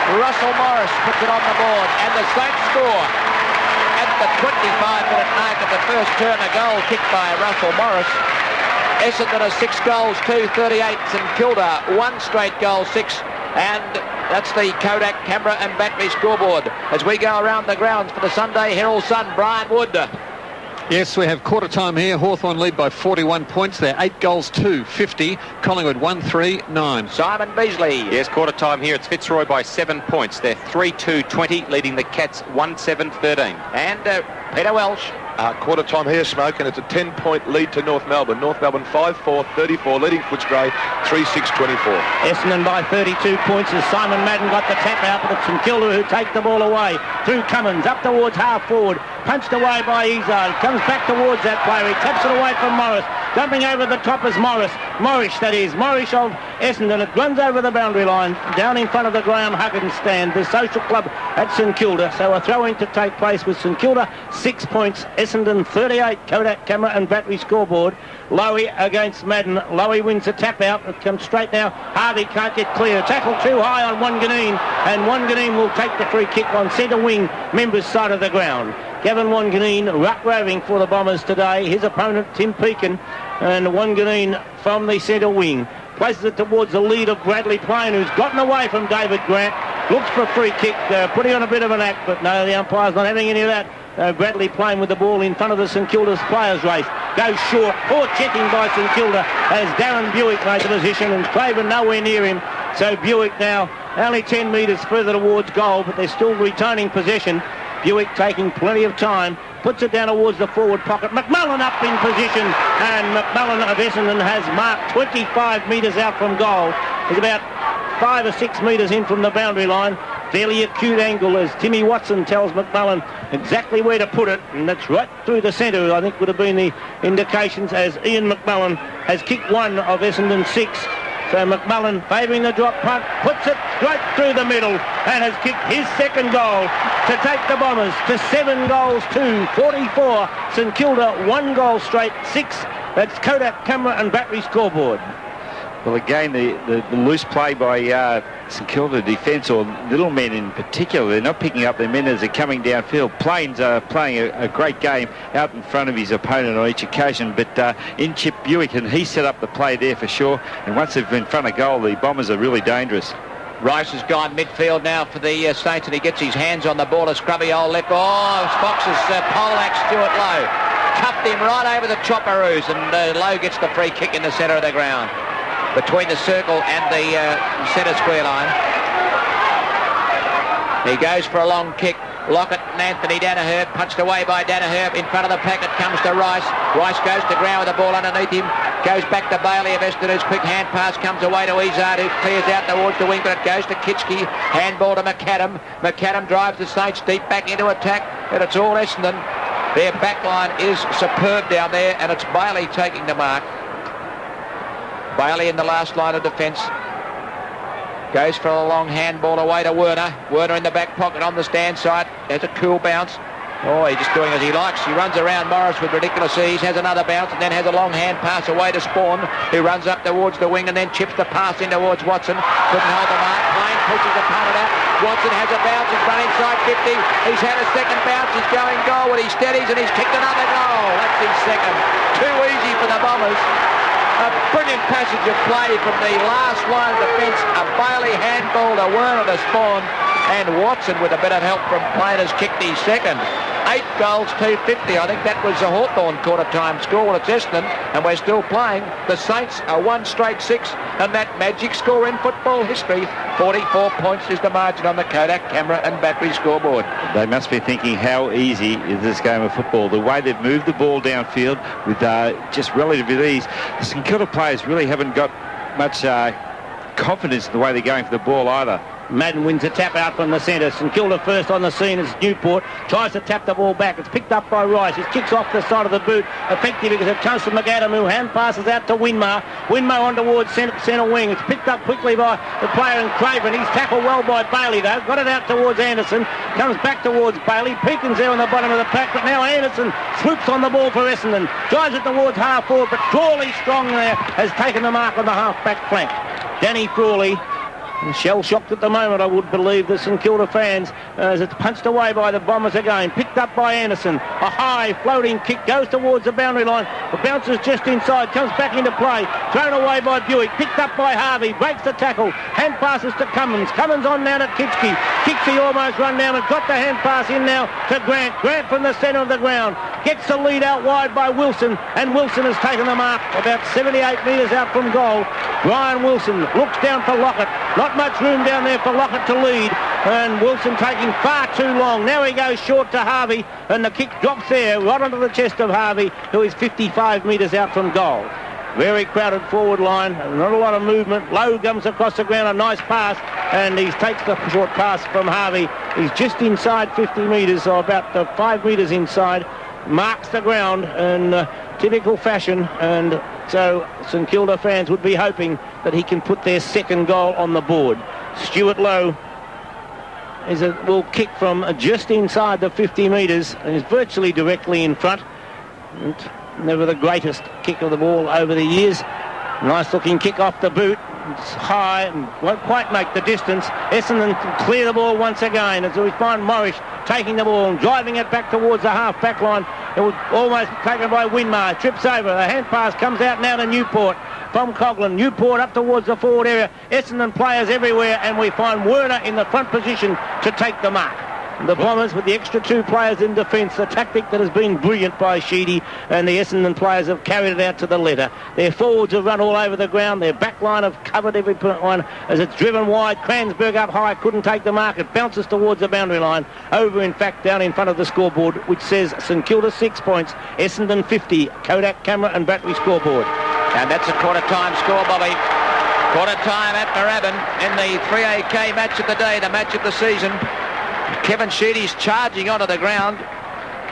Russell Morris puts it on the board, and the Saints score at the 25-minute mark of the first turn. A goal kicked by Russell Morris. Essendon are 6 goals, 2-38. St Kilda 1 straight goal, 6. And that's the Kodak camera and battery scoreboard as we go around the grounds for the Sunday Herald Sun. Brian Wood. Yes, we have quarter time here. Hawthorn lead by 41 points. They're 8 goals to 50. Collingwood 1-3-9. Simon Beasley. Yes, quarter time here. It's Fitzroy by 7 points. They're 3-2-20, leading the Cats 1-7-13. And Peter Welsh. Quarter time here, Smoke, and it's a 10-point lead to North Melbourne. North Melbourne 5-4-34, leading Footscray 3-6-24. Essendon by 32 points as Simon Madden got the tap out, but it's St Kilda who take the ball away. Through Cummins, up towards half forward, punched away by Izzard, comes back towards that player, he taps it away from Morris. Dumping over the top is Morris of Essendon. It runs over the boundary line, down in front of the Graham Huggins stand, the social club at St Kilda. So a throw-in to take place with St Kilda, 6 points, Essendon 38, Kodak camera and battery scoreboard. Lowy against Madden. Lowy wins the tap out. It comes straight now. Harvey can't get clear. Tackle too high on Wanganeen, and Wanganeen will take the free kick on centre wing, members' side of the ground. Gavin Wanganeen ruck-roving for the Bombers today. His opponent, Tim Pekin, and Wanganeen from the centre wing. Places it towards the lead of Bradley Plain, who's gotten away from David Grant. Looks for a free kick, putting on a bit of an act, but no, the umpire's not having any of that. Bradley playing with the ball in front of the St Kilda's players race. Goes short. Poor checking by St Kilda as Darren Buick made the position and Craven nowhere near him. So Buick now only 10 metres further towards goal, but they're still retaining possession. Buick taking plenty of time. Puts it down towards the forward pocket. McMullen up in position, and McMullen of Essendon has marked 25 metres out from goal. He's about 5 or 6 metres in from the boundary line. Fairly acute angle as Timmy Watson tells McMullen exactly where to put it, and that's right through the centre, I think would have been the indications, as Ian McMullen has kicked 1 of Essendon's 6. So McMullen favouring the drop punt, puts it straight through the middle and has kicked his second goal to take the Bombers to 7 goals to 44. St Kilda 1 goal straight, 6. That's Kodak camera and battery scoreboard. Well, again, the loose play by St Kilda defence, or little men in particular, they're not picking up their men as they're coming downfield. Plains are playing a great game out in front of his opponent on each occasion, but in Chip Buick, and he set up the play there for sure. And once they've been in front of goal, the Bombers are really dangerous. Rice has gone midfield now for the Saints, and he gets his hands on the ball. A scrubby old left. Oh, Fox's Polak Stuart Lowe cuffed him right over the chopperoos, and Lowe gets the free kick in the centre of the ground, between the circle and the centre square line. He goes for a long kick. Lockett and Anthony Danaher, punched away by Danaher. In front of the packet comes to Rice. Rice goes to ground with the ball underneath him. Goes back to Bailey of Essendon, whose quick hand pass comes away to Izzard, who clears out towards the wing, but it goes to Kitchke. Handball to McAdam. McAdam drives the Saints deep back into attack, and it's all Essendon. Their back line is superb down there, and it's Bailey taking the mark. Bailey in the last line of defence. Goes for a long handball away to Werner. Werner in the back pocket on the stand side. There's a cool bounce. Oh, he's just doing as he likes. He runs around Morris with ridiculous ease, has another bounce, and then has a long hand pass away to Spawn, who runs up towards the wing and then chips the pass in towards Watson. Couldn't hold the mark. Plain pushes the opponent out. Watson has a bounce. He's run inside 50. He's had a second bounce. He's going goal, and he steadies, and he's kicked another goal. That's his second. Too easy for the Bombers. A brilliant passage of play from the last line of defence. A Bailey handball to Werner to Spawn, and Watson, with a bit of help from Plain, has kicked his second. 8 goals, 250. I think that was the Hawthorn quarter-time score. Well, it's Essendon, and we're still playing. The Saints are 1 straight 6, and that magic score in football history. 44 points is the margin on the Kodak camera and battery scoreboard. They must be thinking, how easy is this game of football? The way they've moved the ball downfield with just relative ease. The St Kilda players really haven't got much confidence in the way they're going for the ball either. Madden wins a tap out from the centre. St Kilda first on the scene as Newport tries to tap the ball back. It's picked up by Rice. It kicks off the side of the boot. Effective because it comes from McAdam, who hand passes out to Winmar. Winmar on towards centre wing. It's picked up quickly by the player in Craven. He's tackled well by Bailey though. Got it out towards Anderson. Comes back towards Bailey. Peekins there on the bottom of the pack, but now Anderson swoops on the ball for Essendon. Drives it towards half forward, but Crawley strong there has taken the mark on the half back flank. Danny Crawley. Shell-shocked at the moment, I would believe, the St Kilda fans, as it's punched away by the Bombers again. Picked up by Anderson. A high floating kick goes towards the boundary line. The bounces just inside, comes back into play. Thrown away by Buick. Picked up by Harvey. Breaks the tackle. Hand passes to Cummins. Cummins on now to Kitschke. Kitschke almost run down and got the hand pass in now to Grant. Grant from the centre of the ground. Gets the lead out wide by Wilson, and Wilson has taken the mark about 78 metres out from goal. Brian Wilson looks down for Lockett. Not much room down there for Lockett to lead, and Wilson taking far too long. Now he goes short to Harvey, and the kick drops there right onto the chest of Harvey, who is 55 metres out from goal. Very crowded forward line, not a lot of movement. Lowe comes across the ground, a nice pass, and he takes the short pass from Harvey. He's just inside 50 metres, or about 5 metres inside, marks the ground in typical fashion, and so St Kilda fans would be hoping that he can put their second goal on the board. Stuart Lowe will kick from just inside the 50 metres and is virtually directly in front. And never the greatest kick of the ball over the years. Nice looking kick off the boot. It's high and won't quite make the distance. Essendon clear the ball once again as we find Morris taking the ball and driving it back towards the half back line. It was almost taken by Winmar. Trips over. The hand pass comes out now to Newport from Coghlan. Newport up towards the forward area. Essendon players everywhere, and we find Werner in the front position to take the mark. The Bombers with the extra 2 players in defence, a tactic that has been brilliant by Sheedy, and the Essendon players have carried it out to the letter. Their forwards have run all over the ground. Their back line have covered every one as it's driven wide. Kransberg up high, couldn't take the mark. It bounces towards the boundary line. Over, in fact, down in front of the scoreboard, which says St Kilda 6 points, Essendon 50, Kodak camera and battery scoreboard. And that's a quarter-time score, Bobby. Quarter-time at Moorabbin in the 3AK match of the day, the match of the season. Kevin Sheedy's charging onto the ground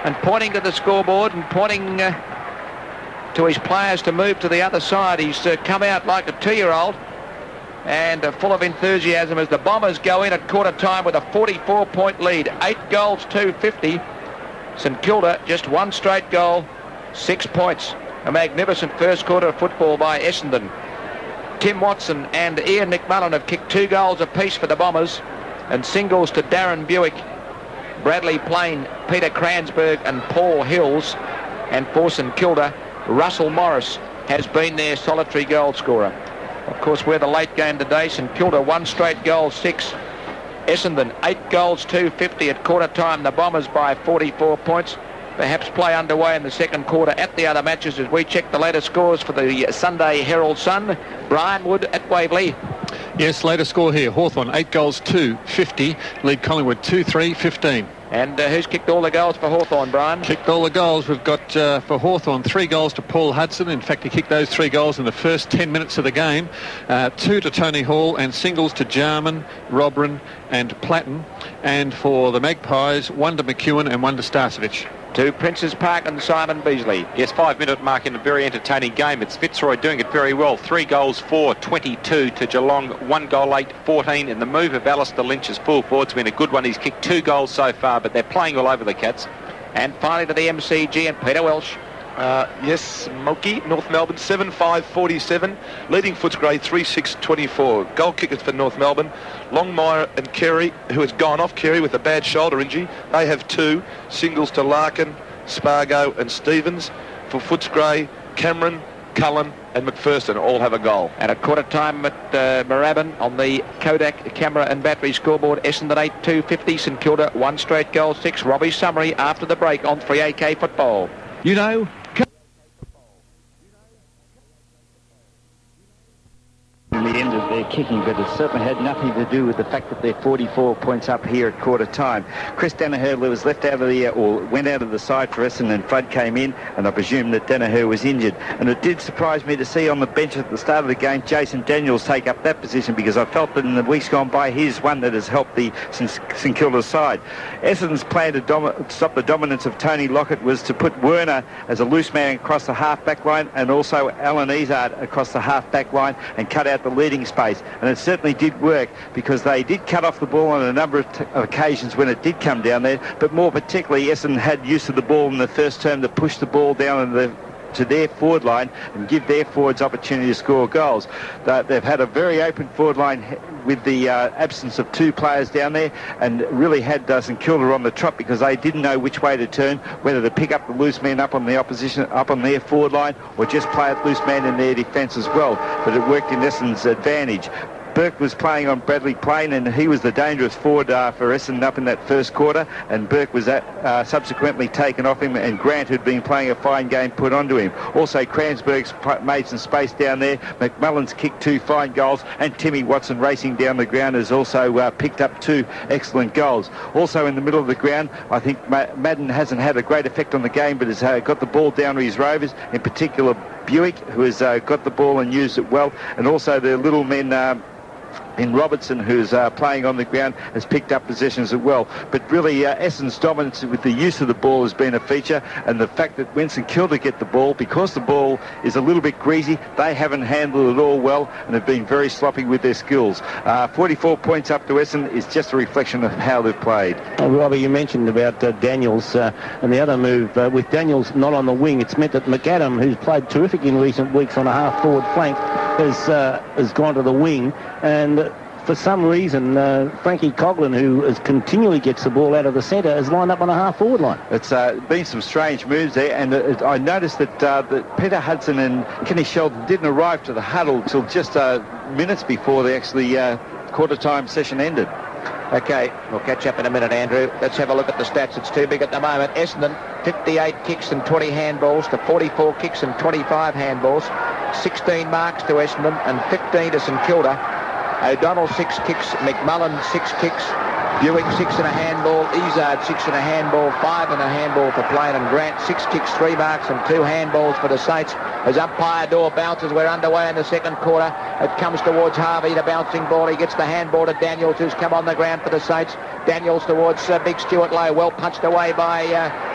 and pointing to the scoreboard and pointing to his players to move to the other side. He's come out like a 2-year-old and full of enthusiasm as the Bombers go in at quarter time with a 44-point lead. 8 goals, 250. St Kilda just 1 straight goal, 6 points. A magnificent first quarter of football by Essendon. Tim Watson and Ian McMullen have kicked 2 goals apiece for the Bombers, and singles to Darren Buick, Bradley Plain, Peter Kransberg and Paul Hills. And for St Kilda, Russell Morris has been their solitary goal scorer. Of course, we're the late game today. St Kilda 1 straight goal, 6. Essendon 8 goals, 250 at quarter time. The Bombers by 44 points. Perhaps play underway in the second quarter at the other matches as we check the latest scores for the Sunday Herald Sun. Brian Wood at Waverley. Yes, latest score here. Hawthorn 8 goals, 250. Lead Collingwood 2-3-15. And who's kicked all the goals for Hawthorn, Brian? Kicked all the goals. We've got for Hawthorn 3 goals to Paul Hudson. In fact, he kicked those 3 goals in the first 10 minutes of the game. 2 to Tony Hall, and singles to Jarman, Robran and Platten. And for the Magpies, 1 to McEwen and 1 to Starcevich. to Princes Park and Simon Beasley. Yes, 5-minute mark in a very entertaining game. It's Fitzroy doing it very well. 3 goals, 4-22 to Geelong. 1 goal, 8-14. And the move of Alistair Lynch's full forward's been a good one. He's kicked 2 goals so far, but they're playing all over the Cats. And finally to the MCG and Peter Welsh. Yes, Smoky, North Melbourne, 7-5-47. Leading Footscray, 3-6-24. Goal kickers for North Melbourne, Longmire and Carey, who has gone off, Carey, with a bad shoulder injury. They have 2. Singles to Larkin, Spargo and Stevens. For Footscray, Cameron, Cullen and McPherson all have a goal. And at quarter time at Moorabbin on the Kodak camera and battery scoreboard, Essendon 8-2-50, St Kilda 1 straight goal 6. Robbie summary after the break on 3AK Football. You know, the end of their kicking, but it certainly had nothing to do with the fact that they're 44 points up here at quarter time. Chris Danaher was left out of the, or went out of the side for Essendon, and Flood came in, and I presume that Danaher was injured. And it did surprise me to see on the bench at the start of the game Jason Daniels take up that position, because I felt that in the weeks gone by he's one that has helped the St Kilda side. Essendon's plan to stop the dominance of Tony Lockett was to put Werner as a loose man across the half-back line, and also Alan Izard across the half-back line, and cut out the leading space. And it certainly did work, because they did cut off the ball on a number of occasions when it did come down there, but more particularly Essendon had use of the ball in the first term to push the ball down to their forward line and give their forwards opportunity to score goals. They've had a very open forward line with the absence of 2 players down there, and really had St Kilda on the trot, because they didn't know which way to turn, whether to pick up the loose man up on the opposition, up on their forward line, or just play it loose man in their defence as well. But it worked in Essendon's advantage. Burke was playing on Bradley Plain, and he was the dangerous forward for Essendon up in that first quarter, and Burke was subsequently taken off him, and Grant, who'd been playing a fine game, put onto him. Also, Cransberg's made some space down there. McMullen's kicked 2 fine goals, and Timmy Watson racing down the ground has also picked up 2 excellent goals. Also in the middle of the ground, I think Madden hasn't had a great effect on the game, but has got the ball down to his Rovers, in particular Buick, who has got the ball and used it well, and also the little men in Robertson, who's playing on the ground, has picked up possessions as well. But really, Essendon's dominance with the use of the ball has been a feature, and the fact that when St Kilda get the ball, because the ball is a little bit greasy, they haven't handled it all well and have been very sloppy with their skills. 44 points up to Essendon is just a reflection of how they've played. Robbie, you mentioned about Daniels and the other move. With Daniels not on the wing, it's meant that McAdam, who's played terrific in recent weeks on a half-forward flank, has gone to the wing, and for some reason Frankie Coughlin, who continually gets the ball out of the centre, has lined up on a half-forward line. It's been some strange moves there, and I noticed that Peter Hudson and Kenny Sheldon didn't arrive to the huddle till just minutes before the actually quarter-time session ended. Okay, we'll catch up in a minute, Andrew. Let's have a look at the stats. It's too big at the moment. Essendon, 58 kicks and 20 handballs to 44 kicks and 25 handballs. 16 marks to Essendon and 15 to St Kilda. O'Donnell 6 kicks, McMullen 6 kicks, Buick 6 and a handball, Izard 6 and a handball, 5 and a handball for Plain, and Grant 6 kicks, 3 marks and 2 handballs for the Saints. As umpire door bounces, we're underway in the second quarter. It comes towards Harvey, the bouncing ball. He gets the handball to Daniels, who's come on the ground for the Saints. Daniels towards Big Stuart Lowe, well punched away by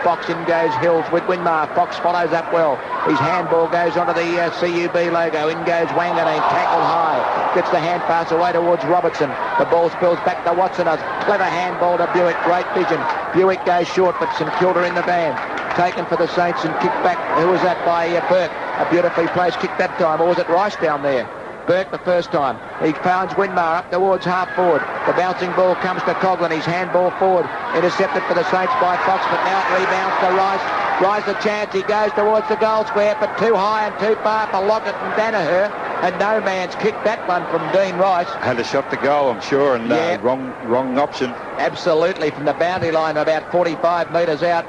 Fox. In goes Hills with Winmar. Fox follows up well. His handball goes onto the CUB logo. In goes Wanganeen, tackled high. Gets the hand pass away towards Robertson. The ball spills back to Watson. A clever handball to Buick. Great vision. Buick goes short, but St Kilda in the van. Taken for the Saints and kicked back. Who was that by Burke? A beautifully placed kick that time. Or was it Rice down there? Burke the first time. He finds Winmar up towards half forward. The bouncing ball comes to Coughlin. His handball forward. Intercepted for the Saints by Fox, but now it rebounds to Rice. Rice a chance. He goes towards the goal square, but too high and too far for Lockett and Danaher. And no man's kicked that one from Dean Rice. Had a shot to goal, I'm sure, and wrong option. Absolutely, from the boundary line about 45 metres out.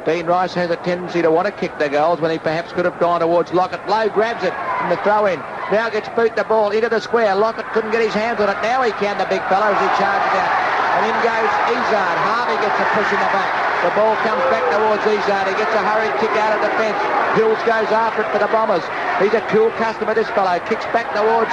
Dean Rice has a tendency to want to kick the goals when he perhaps could have gone towards Lockett. Lowe grabs it from the throw-in. Now gets boot the ball into the square. Lockett couldn't get his hands on it. Now he can, the big fellow, as he charges out. And in goes Izard. Harvey gets a push in the back. The ball comes back towards Izard. He gets a hurried kick out of defence. Hills goes after it for the Bombers. He's a cool customer, this fellow. Kicks back towards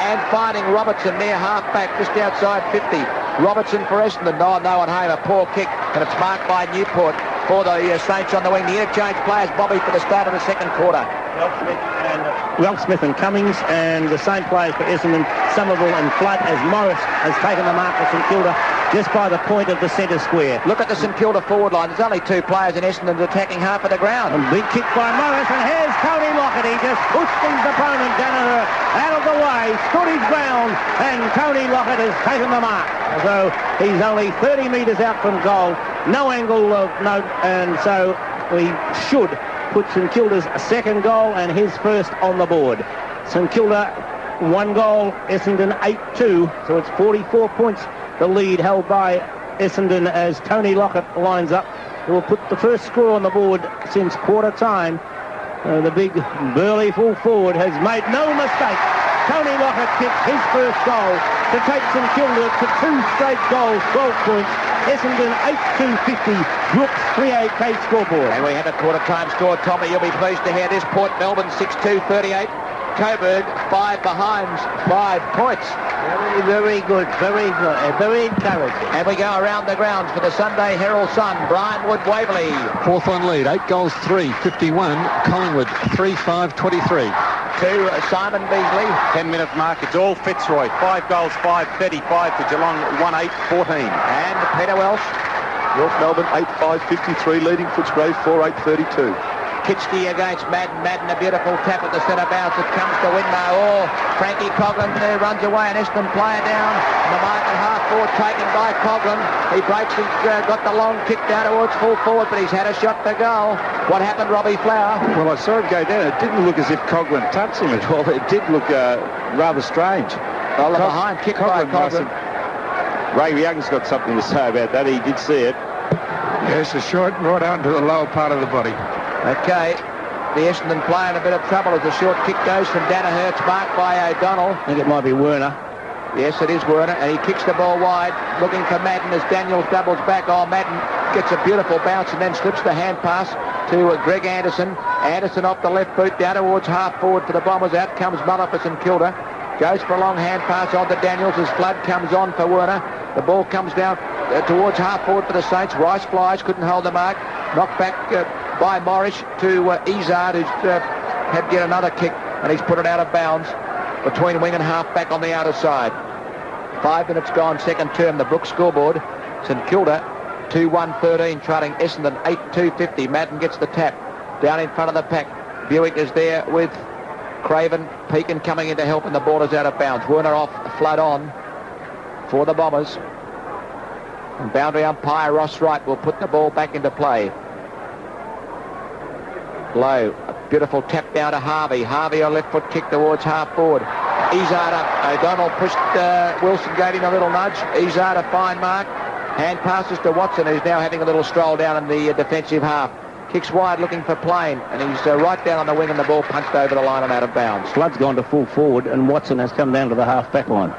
and finding Robertson near half-back, just outside 50. Robertson for Essendon. No one home. A poor kick, and it's marked by Newport. for the Saints on the wing. The interchange players, Bobby, for the start of the second quarter. Ralph Smith and Cummings, and the same players for Essendon, Somerville and Flood, as Morris has taken the mark for St Kilda just by the point of the centre square. Look at the St Kilda forward line. There's only two players in Essendon attacking half of the ground. And big kick by Morris, and here's Tony Lockett. He just pushed his opponent down out of the way, stood his ground, and Tony Lockett has taken the mark. So he's only 30 metres out from goal, no angle of note, and so we should put St Kilda's second goal and his first on the board. St Kilda 1 goal, Essendon 8-2, so it's 44 points, the lead held by Essendon as Tony Lockett lines up. He will put the first score on the board since quarter time. The big burly full forward has made no mistake. Tony Lockett kicks his first goal to take St Kilda to 2 straight goals, 12 points. Essendon 8-2-50, Brooks 3-8K scoreboard. And we have a quarter time score. Tommy, you'll be pleased to hear this. Port Melbourne 6-2-38. Coburg 5 behinds, 5 points. Very good, very encouraging. And we go around the grounds for the Sunday Herald Sun. Brian Wood Waverley. Hawthorn lead, 8 goals, 3, 51. Collingwood 3-5, 23. To Simon Beasley. 10-minute mark. It's all Fitzroy. 5 goals, 5-35 to Geelong 1-8-14. And Peter Welsh. North Melbourne 8-5-53, leading Footscray 4-8-32. Kitschke against Madden. Madden, a beautiful tap at the centre bounce. It comes to Winmo. Oh, Frankie Coghlan runs away. An Essendon player down. And the mark at half forward taken by Coghlan. He breaks. He's got the long kick down towards full forward, but he's had a shot to goal. What happened, Robbie Flower? Well, I saw him go down. It didn't look as if Coghlan touched him at all. It did look rather strange. Oh, the behind kick by Coghlan. Ray Young's got something to say about that. He did see it. Yes, a short brought out to the lower part of the body. Okay, the Essendon player in a bit of trouble as the short kick goes from Danahertz, marked by O'Donnell. I think it might be Werner. Yes, it is Werner, and he kicks the ball wide, looking for Madden as Daniels doubles back. Oh, Madden gets a beautiful bounce and then slips the hand pass to Greg Anderson. Anderson off the left boot, down towards half forward for the Bombers. Out comes Muller for St Kilda. Goes for a long hand pass on to Daniels as Flood comes on for Werner. The ball comes down towards half forward for the Saints. Rice flies, couldn't hold the mark. Knocked back by Morris to Izard, who's had yet another kick, and he's put it out of bounds between wing and half back on the outer side. 5 minutes gone, second term, the Brooks scoreboard. St Kilda 2-1-13, trailing Essendon 8-2-50. Madden gets the tap down in front of the pack. Buick is there with Craven. Pekin coming in to help, and the ball is out of bounds. Werner off, Flood on for the Bombers. And boundary umpire Ross Wright will put the ball back into play. Low, a beautiful tap down to Harvey. Harvey a left foot kick towards half forward. Izard up. O'Donnell pushed, Wilson gave him a little nudge. Izard a fine mark. Hand passes to Watson, who's now having a little stroll down in the defensive half. Kicks wide looking for Plain, and he's right down on the wing, and the ball punched over the line and out of bounds. Flood's gone to full forward, and Watson has come down to the half back line.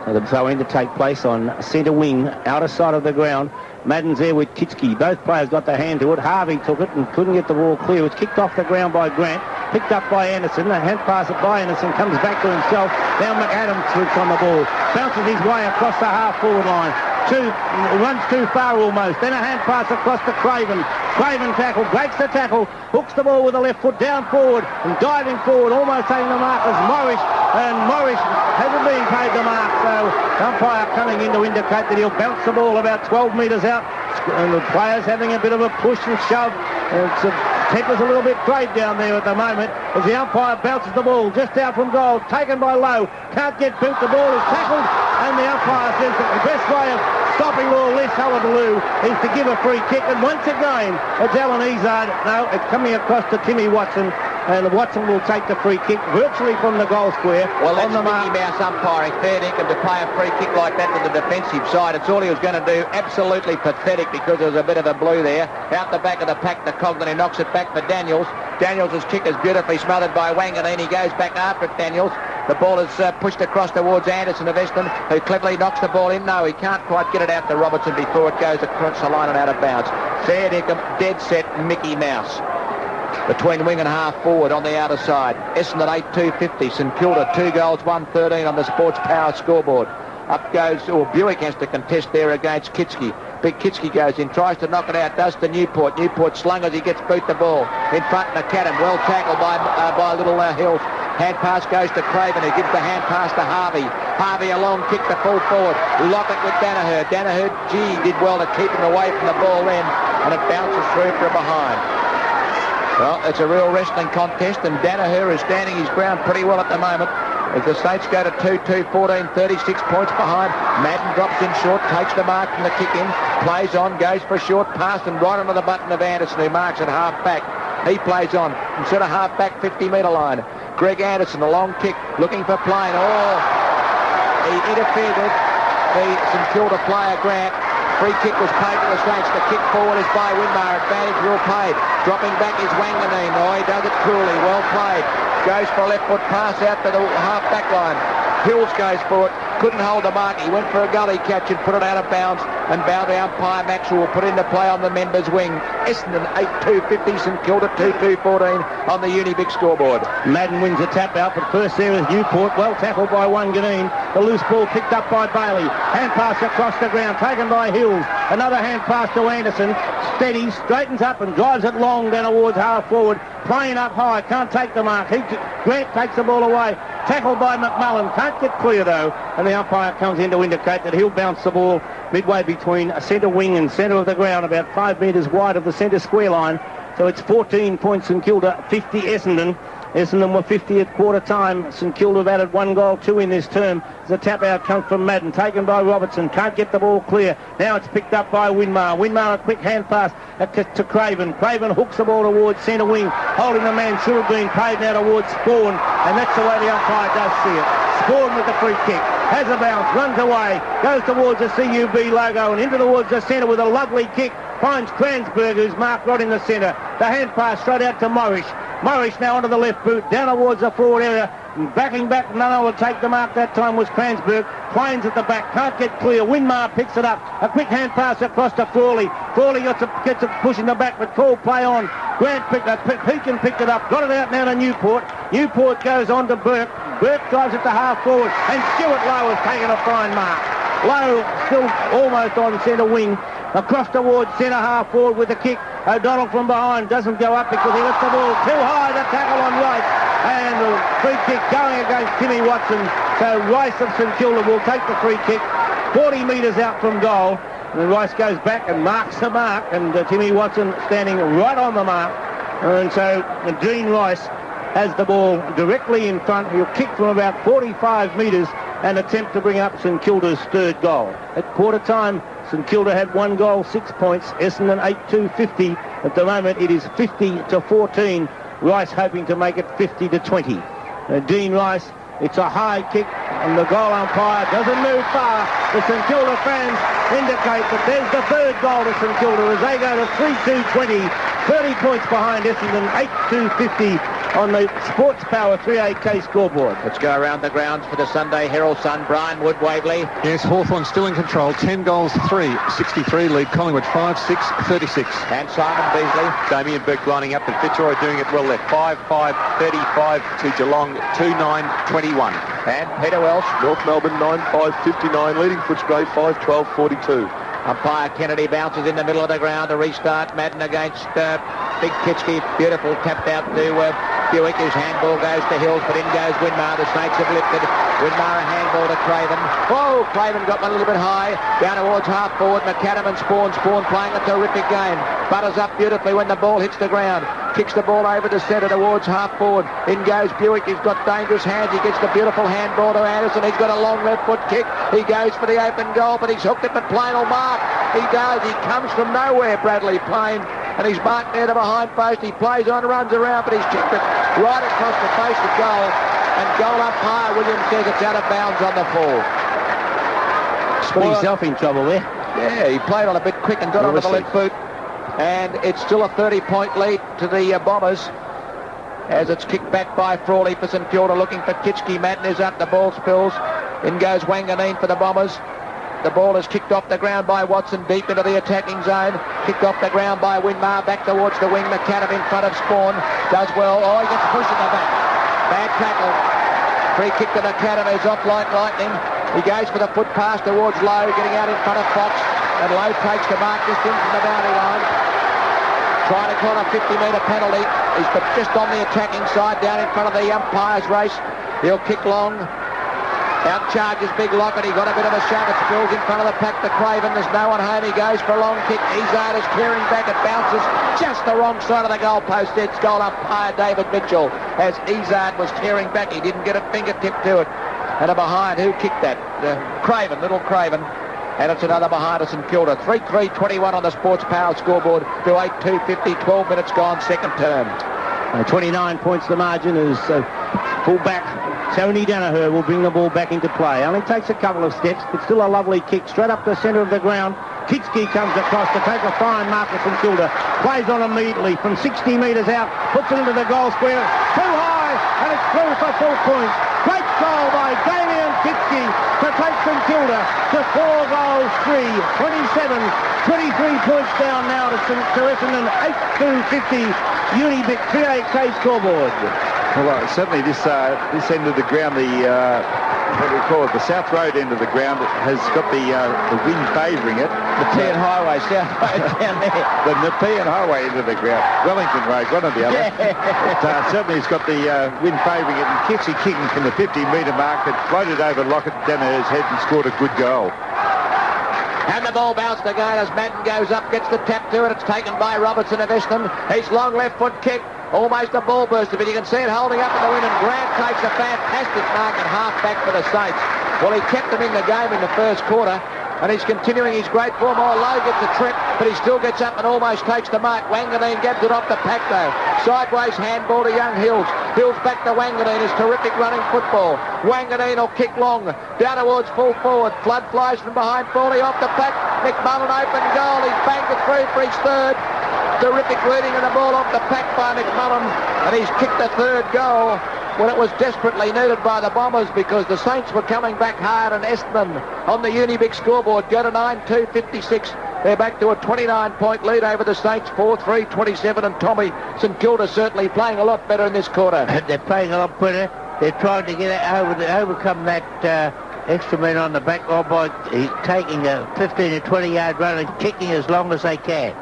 So the throwing to take place on centre wing, outer side of the ground. Madden's there with Kitschke. Both players got their hand to it. Harvey took it and couldn't get the ball clear. It's kicked off the ground by Grant. Picked up by Anderson. A hand pass it by Anderson. Comes back to himself. Now McAdams swoops on the ball. Bounces his way across the half-forward line. Runs too far almost. Then a hand pass across to Craven. Craven tackle. Breaks the tackle. Hooks the ball with the left foot down forward. And diving forward. Almost taking the mark was Morris. And Morris hasn't been paid the mark. So umpire coming in to indicate that he'll bounce the ball about 12 metres out. And the players having a bit of a push and shove. And temper's a little bit frayed down there at the moment as the umpire bounces the ball just out from goal. Taken by Lowe. Can't get built. The ball is tackled. And the umpire says that the best way of stopping all this hullabaloo is to give a free kick. And once again, it's Alan Izard. No, it's coming across to Timmy Watson. And Watson will take the free kick virtually from the goal square. Well, that's Mickey Mouse umpiring. Fair dinkum to play a free kick like that to the defensive side. It's all he was going to do. Absolutely pathetic because there's a bit of a blue there. Out the back of the pack, the Coghlan, who knocks it back for Daniels. Daniels' kick is beautifully smothered by Wanganeen. He goes back after it, Daniels. The ball is pushed across towards Anderson of Essendon, who cleverly knocks the ball in. No, he can't quite get it out to Robertson before it goes across the line and out of bounds. Fair dinkum, dead set Mickey Mouse. Between wing and half forward on the outer side. Essendon 8-2-50. St Kilda 2 goals, 1-13 on the Sports Power scoreboard. Up goes, Buick has to contest there against Kitschke. Big Kitski goes in, tries to knock it out, does to Newport. Newport slung as he gets boot the ball. In front, McAdam, well tackled by little Hills. Hand pass goes to Craven, who gives the hand pass to Harvey. Harvey a long kick to full forward. Lockett with Danaher. Danaher, did well to keep him away from the ball then, and it bounces through for a behind. Well, it's a real wrestling contest, and Danaher is standing his ground pretty well at the moment. As the Saints go to 2-2, 14, 36 points behind. Madden drops in short, takes the mark from the kick in, plays on, goes for a short pass, and right onto the button of Anderson, who marks at half back. He plays on instead of half back 50-metre line. Greg Anderson, a long kick, looking for Plain. Oh, he interfered with the St Kilda player Grant. Free kick was paid to the Saints. The kick forward is by Winmar. Advantage well played. Dropping back is Wanganeen. Oh, he does it coolly. Well played. Goes for a left foot pass out to the half back line. Hills goes for it. Couldn't hold the mark. He went for a gully catch and put it out of bounds. And boundary umpire Maxwell will put into play on the members' wing. Essendon 8-2-50, St Kilda 2-2-14 on the Unibig scoreboard. Madden wins a tap out, but first there is Newport. Well tackled by Wanganeen. The loose ball picked up by Bailey. Hand pass across the ground, taken by Hills. Another hand pass to Anderson. Steady, straightens up and drives it long down towards half forward. Playing up high, can't take the mark. Grant takes the ball away. Tackled by McMullen. Can't get clear though. And the umpire comes in to indicate that he'll bounce the ball midway between a centre wing and centre of the ground, about 5 metres wide of the centre square line. So it's 14 points St Kilda, 50 Essendon. Essendon were 50 at quarter time. St Kilda have added 1 goal, 2 in this term. The tap out comes from Madden, taken by Robertson. Can't get the ball clear. Now it's picked up by Winmar. Winmar a quick hand pass to Craven. Craven hooks the ball towards centre wing, holding the man should have been paid now towards Spawn, and that's the way the umpire does see it. Spawn with the free kick. Has a bounce, runs away, goes towards the CUB logo and into towards the centre with a lovely kick. Finds Kransberg, who's marked right in the centre. The hand pass straight out to Morris. Morris now onto the left boot, down towards the forward area. Backing back, none will take the mark that time was Kransberg. Plains at the back, can't get clear. Winmar picks it up. A quick hand pass across to Frawley. Frawley gets a push in the back, but call play on. Grant Pekin picked it up, got it out now to Newport. Newport goes on to Burke. Burke drives it to half forward, and Stuart Lowe has taken a fine mark. Lowe still almost on centre wing. Across towards centre half forward with the kick. O'Donnell from behind doesn't go up because he lets the ball too high. The tackle on Rice. And the free kick going against Timmy Watson. So Rice of St Kilda will take the free kick 40 metres out from goal. And Rice goes back and marks the mark. And Timmy Watson standing right on the mark. And so Dean Rice has the ball directly in front. He'll kick from about 45 metres and attempt to bring up St Kilda's third goal. At quarter time, St Kilda had 1 goal, 6 points. Essendon 8-2-50. At the moment, it is 50-14. Rice hoping to make it 50-20. Dean Rice, it's a high kick, and the goal umpire doesn't move far. The St Kilda fans indicate that there's the third goal to St Kilda as they go to 3-2-20. 30 points behind Essendon, 8-2-50 on the Sports Power 3AK scoreboard. Let's go around the grounds for the Sunday Herald Sun. Brian Wood, Waverley. Yes, Hawthorn still in control. 10 goals, 3, 63 lead. Collingwood 5-6, 36. And Simon Beasley. Damien Burke lining up and Fitzroy doing it well there. 5-5, 35 to Geelong, 2-9, 21. And Peter Welsh. North Melbourne 9-5, 59, leading Footscray 5-12, 42. Umpire Kennedy bounces in the middle of the ground to restart. Madden against Big Kitski. Beautiful tapped out to Buick. His handball goes to Hills, but in goes Winmar. The Saints have lifted. Winmar a handball to Craven. Whoa, Craven got one a little bit high. Down towards half forward. McAdam and Spawn. Spawn playing a terrific game. Butters up beautifully when the ball hits the ground. Kicks the ball over to centre towards half forward. In goes Buick. He's got dangerous hands. He gets the beautiful handball to Anderson. He's got a long left foot kick. He goes for the open goal, but he's hooked it, but Plain will mark. He does. He comes from nowhere, Bradley Plain, and he's marked there to behind post. He plays on, runs around, but he's kicked it right across the face of goal. And goal umpire Williams says it's out of bounds on the fall. Put himself in trouble there. Yeah, he played on a bit quick and got onto the left boot. And it's still a 30-point lead to the Bombers as it's kicked back by Frawley for St Kilda, looking for Kitski. Madden is up, the ball spills. In goes Wanganeen for the Bombers. The ball is kicked off the ground by Watson deep into the attacking zone. Kicked off the ground by Winmar, back towards the wing. McAdam in front of Spawn. Does well. Oh, he gets pushed in the back. Bad tackle. Free kick to McAdam, who's off like lightning. He goes for the foot pass towards Lowe, getting out in front of Fox. and Lowe takes the mark just in from the boundary line. Trying to call a 50-metre penalty. He's just on the attacking side, down in front of the umpire's race. He'll kick long. Out charges Big Lockett. He got a bit of a shove. It spills in front of the pack to Craven. There's no one home. He goes for a long kick. Izzard is tearing back. It bounces just the wrong side of the goalpost. It's goal umpire David Mitchell as Izzard was tearing back. He didn't get a fingertip to it. And a behind. Who kicked that? Craven, little Craven. And it's another behind us in St Kilda. 3-3-21 on the Sports Power scoreboard to 8-2-50. 12 minutes gone, second term. 29 points the margin as full-back Tony Danaher will bring the ball back into play. Only takes a couple of steps, but still a lovely kick straight up the centre of the ground. Kitski comes across to take a fine marker from Kilda. Plays on immediately from 60 metres out. Puts it into the goal square. Too high, and it's through for full points. Great goal by Damien Kitski to take St Kilda to 4 goals 3. 27, 23 points down now to Essendon. 8-2-50. Unibic 3AK scoreboard. Well, certainly this end of the ground, what do we call it, the South Road end of the ground has got the wind favouring it. Nepean Highway, South Road down there. The Nepean Highway end of the ground. Wellington Road, one or the other. Yeah. But, certainly it's got the wind favouring it, and Kitsi kicking from the 50-metre mark. It floated over Lockett Danaher's head and scored a good goal. And the ball bounced again as Madden goes up, gets the tap to it. It's taken by Robertson of Essendon. His long left foot kick. Almost a ball burster, but you can see it holding up in the wind, and Grant takes a fantastic mark at half-back for the Saints. Well, he kept them in the game in the first quarter, and he's continuing his great form. Lowe gets a trip, but he still gets up and almost takes the mark. Wanganeen gets it off the pack, though. Sideways handball to young Hills. Hills back to Wanganeen. His terrific running football. Wanganeen will kick long. Down towards full forward. Flood flies from behind, Fawley off the pack. McMullen open goal. He's banged it through for his third. Terrific reading of the ball off the pack by McMullen, and he's kicked the third goal when it was desperately needed by the Bombers because the Saints were coming back hard, and Essendon on the Unibic scoreboard go to 9-2-56. They're back to a 29-point lead over the Saints, 4-3-27, and Tommy, St Kilda certainly playing a lot better in this quarter. They're playing a lot better. They're trying to get overcome that extra man on the back line by taking a 15 to 20 yard run and kicking as long as they can.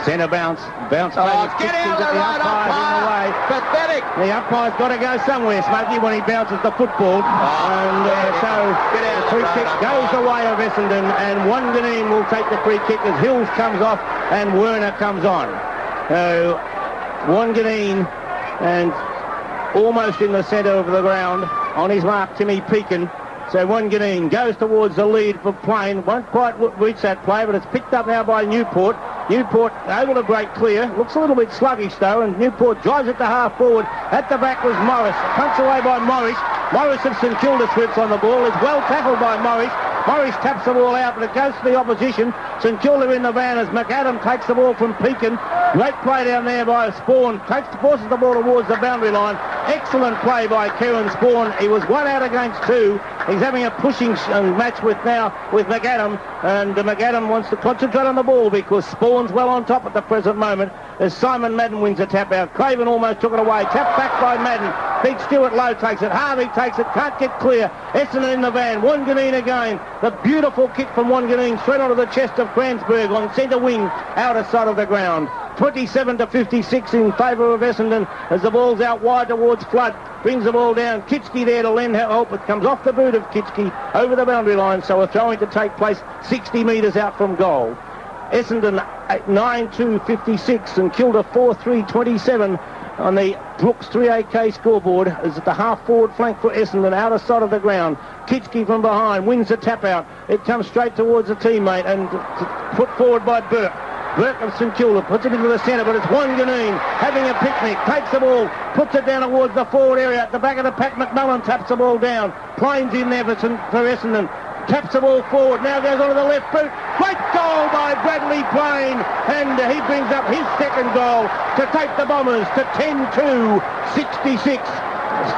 Centre bounce. Get out of the right umpire. Pathetic. The umpire's got to go somewhere, Smoky, when he bounces the football. So the free kick goes the way of Essendon, and Wanganeen will take the free kick as Hills comes off and Werner comes on. Wanganeen, and almost in the centre of the ground, on his mark, Timmy Pekin. So Wanganeen goes towards the lead for Plain. Won't quite reach that play, but it's picked up now by Newport. Newport able to break clear. Looks a little bit sluggish, though, and Newport drives it to half forward. At the back was Morris. Punched away by Morris. Morris of St Kilda sweeps on the ball. It's well tackled by Morris. Morris taps the ball out, but it goes to the opposition. St Kilda in the van as McAdam takes the ball from Pekin. Great play down there by Spawn. Forces the ball towards the boundary line. Excellent play by Kieran Spawn. He was 1 out against 2. He's having a pushing match with McAdam, and McAdam wants to concentrate on the ball because Spawn's well on top at the present moment as Simon Madden wins a tap out. Craven almost took it away. Tap back by Madden. Big Stewart Lowe takes it. Harvey takes it. Can't get clear. Essendon in the van. Wanganeen again. The beautiful kick from Wanganeen straight onto the chest of Kranzberg on centre wing, outer side of the ground. 27-56 in favour of Essendon as the ball's out wide towards Flood. Brings the ball down. Kitski there to lend help. It comes off the boot of Kitski over the boundary line, so a throwing to take place 60 metres out from goal. Essendon 9-2-56 and Kilda 4-3-27 on the Brooks 3AK scoreboard is at the half-forward flank for Essendon, outer side of the ground. Kitski from behind wins the tap out. It comes straight towards a teammate and put forward by Burke. Burke of St Kilda puts it into the centre, but it's Wanganeen having a picnic. Takes the ball, puts it down towards the forward area. At the back of the pack, McMullen taps the ball down. Plains in there for Essendon. Taps the ball forward, now goes onto the left boot. Great goal by Bradley Plain, and he brings up his second goal to take the Bombers to 10-2-66.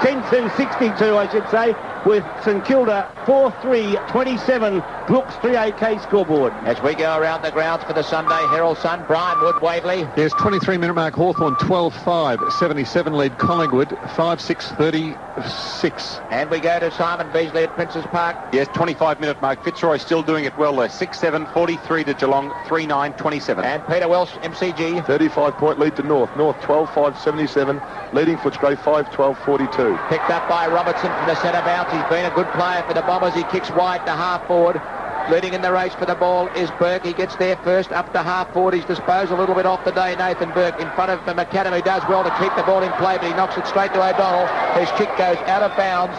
10-2-62, I should say. with St Kilda 4-3-27, Brooks 3AK scoreboard. As we go around the grounds for the Sunday Herald Sun, Brian Wood, Waverley. Yes, 23-minute mark, Hawthorn 12-5, 77 lead Collingwood, 5-6-36. And we go to Simon Beasley at Princes Park. Yes, 25-minute mark. Fitzroy still doing it well there. 6-7, 43 to Geelong, 3-9, 27. And Peter Welsh, MCG. 35-point lead to North. North 12-5, 77. Leading Footscray 5-12, 42. Picked up by Robertson from the centre bounce. He's been a good player for the Bombers. He kicks wide to half forward. Leading in the race for the ball is Burke. He gets there first up to half forward. He's disposed a little bit off the day, Nathan Burke. In front of McAdam, who does well to keep the ball in play, but he knocks it straight to O'Donnell. His kick goes out of bounds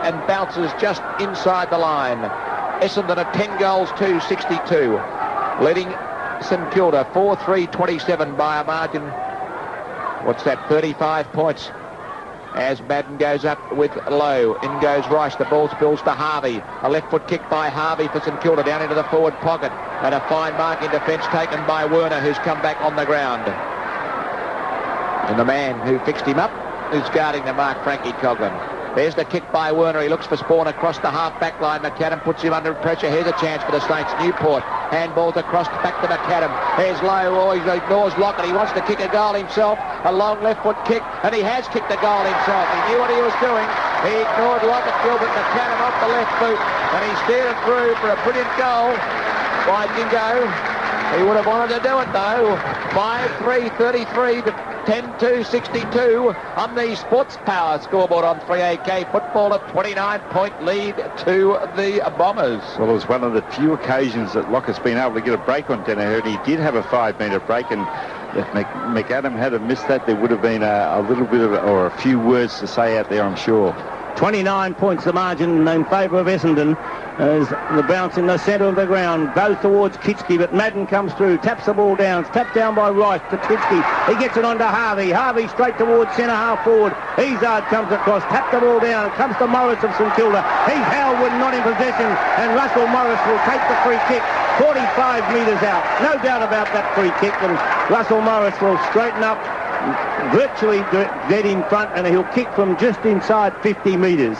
and bounces just inside the line. Essendon at 10 goals to 62. Leading St Kilda 4-3-27 by a margin. What's that? 35 points. As Madden goes up with Lowe. In goes Rice. The ball spills to Harvey. A left foot kick by Harvey for St Kilda down into the forward pocket. And a fine mark in defence taken by Werner, who's come back on the ground. And the man who fixed him up is guarding the mark, Frankie Coghlan. There's the kick by Werner. He looks for Spawn across the half-back line. McAdam puts him under pressure. Here's a chance for the Saints. Newport. Handballs across back to McAdam. Here's Lowe. Oh, he ignores Lockett. He wants to kick a goal himself. A long left foot kick. And he has kicked a goal himself. He knew what he was doing. He ignored Lockett, Gilbert, McAdam off the left boot. And he steered it through for a brilliant goal by Dingo. He would have wanted to do it, though. 5-3-33 to 10-2-62 on the Sports Power scoreboard on 3AK football. A 29-point lead to the Bombers. Well, it was one of the few occasions that Lockett's been able to get a break on Danaher, and he did have a 5-metre break, and if McAdam had missed that, there would have been a little bit of, or a few words to say out there, I'm sure. 29 points the margin in favour of Essendon as the bounce in the centre of the ground goes towards Kitski, but Madden comes through, taps the ball down, it's tapped down by Rice to Kitski. He gets it on to Harvey. Harvey straight towards centre half forward. Izard comes across, tapped the ball down, it comes to Morris of St Kilda. He's held when not in possession, and Russell Morris will take the free kick 45 metres out. No doubt about that free kick, and Russell Morris will straighten up virtually dead in front, and he'll kick from just inside 50 metres.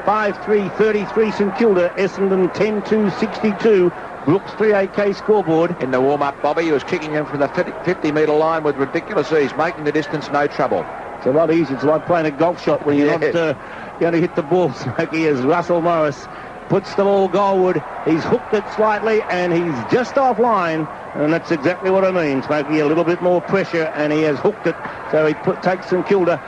5-3-33 St Kilda, Essendon 10-2-62, Brooks 3AK scoreboard. In the warm-up, Bobby, he was kicking him from the 50-metre line with ridiculous ease, making the distance no trouble. It's a lot easier. It's like playing a golf shot when you're not going to hit the ball, Smoky, as Russell Morris puts the ball goalward. He's hooked it slightly, and he's just offline. And that's exactly what I mean, Smoky. A little bit more pressure, and he has hooked it. So he takes St Kilda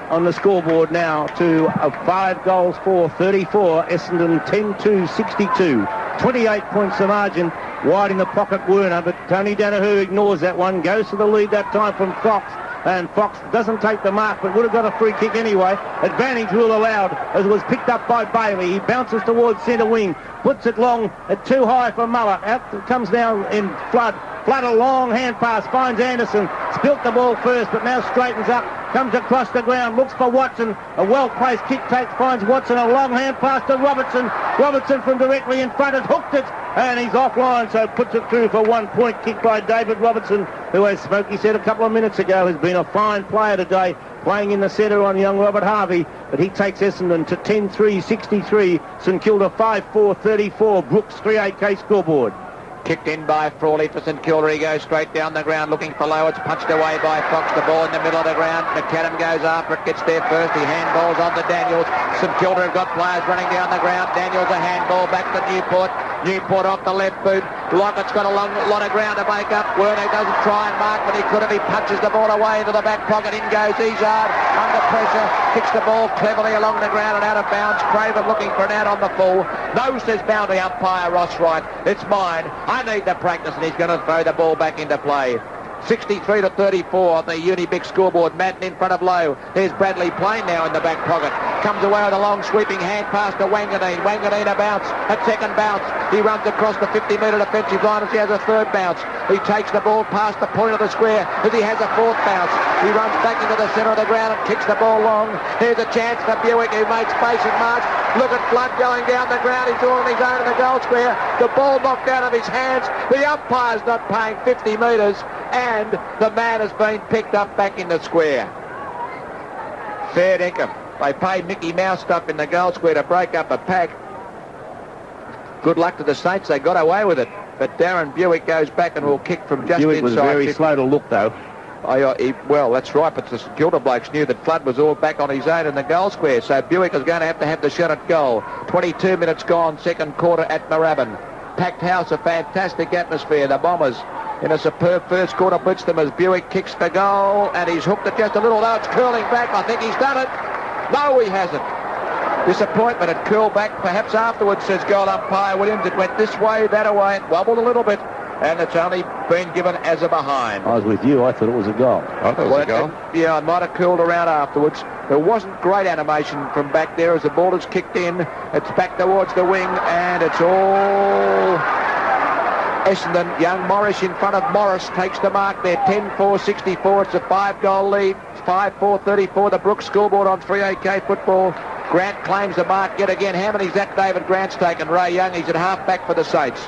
on the scoreboard now to 5 goals for 34. Essendon 10-2-62. 28 points the margin. Wide in the pocket, Werner, but Tony Danaher ignores that one. Goes to the lead that time from Fox. And Fox doesn't take the mark, but would have got a free kick anyway. Advantage rule allowed, as was picked up by Bailey. He bounces towards centre wing, puts it long, too high for Muller. Out comes down in Flood. Flood, a long hand pass, finds Anderson. Spilt the ball first, but now straightens up. Comes across the ground, looks for Watson. A well-placed kick finds Watson. A long hand pass to Robertson. Robertson from directly in front has hooked it, and he's offline, so puts it through for 1 point. Kick by David Robertson, who, as Smoky said a couple of minutes ago, has been a fine player today, playing in the centre on young Robert Harvey. But he takes Essendon to 10-3-63. St Kilda 5-4-34. Brooks 3AK scoreboard. Kicked in by Frawley for St Kilda. He goes straight down the ground looking for Lowe. It's punched away by Fox. The ball in the middle of the ground. McAdam goes after it, gets there first. He handballs on to Daniels. St Kilda have got players running down the ground. Daniels a handball back to Newport. Newport off the left boot. Lockett's got a lot of ground to make up. Werner doesn't try and mark, but he could have. He punches the ball away into the back pocket. In goes Izard under pressure. Kicks the ball cleverly along the ground and out of bounds. Craven looking for an out on the full. No, says boundary umpire Ross Wright. It's mine. I need the practice, and he's going to throw the ball back into play. 63-34 on the Unibic scoreboard. Madden in front of Lowe. There's Bradley Plain now in the back pocket. Comes away with a long sweeping hand pass to Wanganeen. Wanganeen a bounce. A second bounce. He runs across the 50-metre defensive line as he has a third bounce. He takes the ball past the point of the square as he has a fourth bounce. He runs back into the centre of the ground and kicks the ball long. Here's a chance for Buick, who made space and marks. Look at Flood going down the ground. He's all on his own in the goal square. The ball knocked out of his hands. The umpire's not paying 50 metres. And the man has been picked up back in the square. Fair dinkum. They paid Mickey Mouse stuff in the goal square to break up a pack. Good luck to the Saints. They got away with it. But Darren Buick goes back and will kick from just Buick inside. was very slow to look, though. Well, that's right, but the St Kilda blokes knew that Flood was all back on his own in the goal square, so Buick is going to have the shot at goal. 22 minutes gone, second quarter at Moorabbin. Packed house, a fantastic atmosphere. The Bombers in a superb first quarter blitz them as Buick kicks for goal, and he's hooked it just a little, though it's curling back. I think he's done it. No, he hasn't. Disappointment, it curled back. Perhaps afterwards, says goal umpire Williams. It went this way, that away. It wobbled a little bit, and it's only been given as a behind. I was with you. I thought it was a goal. I thought it was a goal. Yeah, I might have curled around afterwards. There wasn't great animation from back there as the ball is kicked in. It's back towards the wing, and it's all Essendon. Young Morris in front of Morris takes the mark there. 10-4-64. It's a 5-goal lead. 5-4-34. The Brooks scoreboard on 3AK football. Grant claims the mark yet again. How many's that David Grant's taken? Ray Young, he's at half-back for the Saints.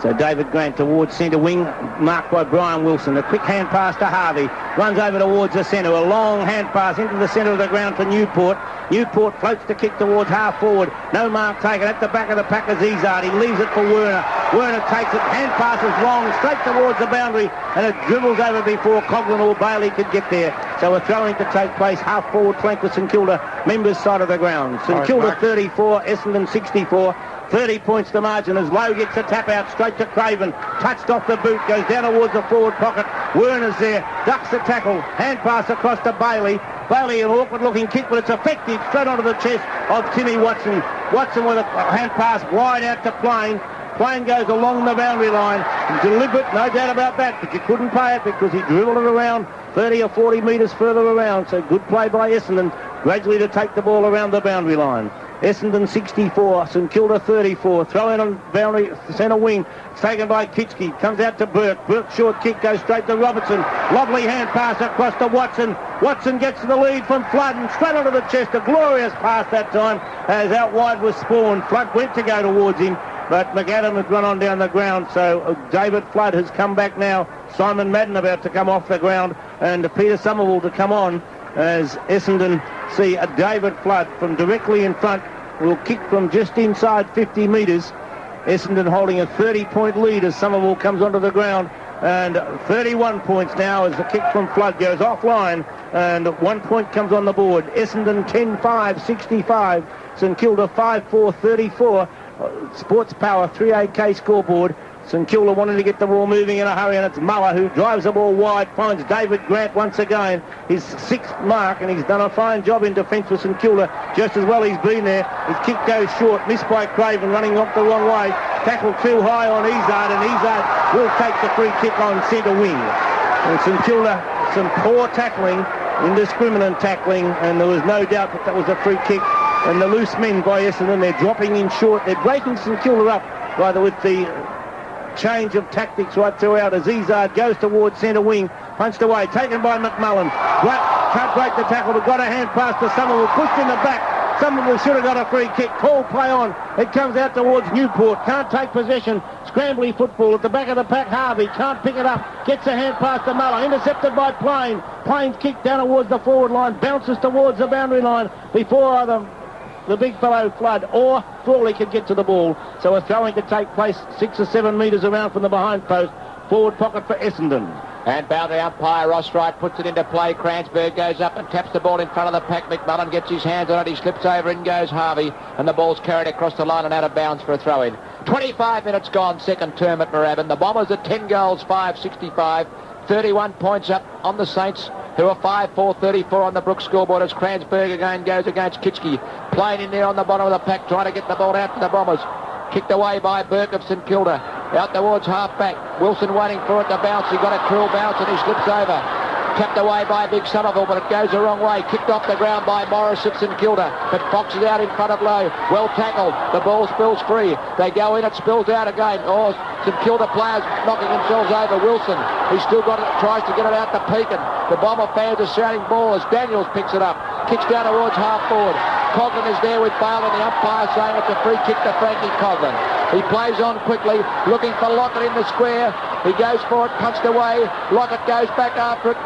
So David Grant towards centre wing, marked by Brian Wilson. A quick hand pass to Harvey. Runs over towards the centre. A long hand pass into the centre of the ground for Newport. Newport floats the kick towards half forward. No mark taken. At the back of the pack is Izard. He leaves it for Werner. Werner takes it. Hand passes long, straight towards the boundary, and it dribbles over before Coghlan or Bailey could get there. So a throwing to take place. Half forward flank with St Kilda. Members side of the ground. St Kilda 34, Essendon 64. 30 points to margin as Lowe gets a tap out straight to Craven. Touched off the boot, goes down towards the forward pocket. Werner's there, ducks the tackle. Hand pass across to Bailey. Bailey, an awkward looking kick, but it's effective. Straight onto the chest of Timmy Watson. Watson with a hand pass wide out to Plain. Plain goes along the boundary line. Deliberate, no doubt about that, but you couldn't pay it because he dribbled it around 30 or 40 metres further around. So good play by Essendon, gradually to take the ball around the boundary line. Essendon 64, St Kilda 34. Throw in on boundary, centre wing. It's taken by Kitschke. Comes out to Burke. Burke short kick goes straight to Robertson. Lovely hand pass across to Watson. Watson gets the lead from Flood and straight onto the chest. A glorious pass that time as out wide was Spawn. Flood went to go towards him, but McAdam had run on down the ground. So David Flood has come back now. Simon Madden about to come off the ground, and Peter Somerville to come on as Essendon see a David Flood from directly in front. Will kick from just inside 50 metres. Essendon holding a 30-point lead as Somerville comes onto the ground, and 31 points now as the kick from Flood goes offline, and 1 point comes on the board. Essendon 10-5-65, St Kilda 5-4-34. Sports Power 3AK scoreboard. St Kilda wanting to get the ball moving in a hurry, and it's Muller who drives the ball wide, finds David Grant once again, his sixth mark, and he's done a fine job in defence for St Kilda, just as well he's been there. His kick goes short, missed by Craven, running off the wrong way, tackled too high on Izard, and Izard will take the free kick on centre wing. And St Kilda, some poor tackling, indiscriminate tackling, and there was no doubt that was a free kick. And the loose men by Essendon, they're dropping in short, they're breaking St Kilda up, rather with the change of tactics right throughout as Izard goes towards centre wing, punched away, taken by McMullen. Can't break the tackle, but got a hand pass to Somerville, pushed in the back. Somerville should have got a free kick. Call play on. It comes out towards Newport. Can't take possession. Scrambly football at the back of the pack. Harvey can't pick it up. Gets a hand pass to Muller. Intercepted by Plain. Plain's kick down towards the forward line. Bounces towards the boundary line before either the big fellow Flood or Frawley could get to the ball. So a throwing to take place 6 or 7 metres around from the behind post. Forward pocket for Essendon. And boundary umpire Ross Wright puts it into play. Kranzberg goes up and taps the ball in front of the pack. McMullen gets his hands on it. He slips over and goes Harvey. And the ball's carried across the line and out of bounds for a throw-in. 25 minutes gone, second term at Moorabbin. The Bombers are 10 goals, 5-65. 31 points up on the Saints, who are 5-4-34 on the Brooks scoreboard as Kranzberg again goes against Kitschke. Playing in there on the bottom of the pack, trying to get the ball out to the Bombers. Kicked away by Burke of St Kilda. Out towards half-back. Wilson waiting for it to bounce. He got a cruel bounce and he slips over. Tapped away by Big Somerville, but it goes the wrong way. Kicked off the ground by Morris at St Kilda. But Fox is out in front of Lowe. Well tackled. The ball spills free. They go in, it spills out again. Oh, St Kilda players knocking themselves over. Wilson, he's still got it, tries to get it out to Pekin. The Bomber fans are shouting ball as Daniels picks it up. Kicks down towards half forward. Coghlan is there with Bale and the umpire saying it's a free kick to Frankie Coghlan. He plays on quickly, looking for Lockett in the square. He goes for it, punched away. Lockett goes back after it.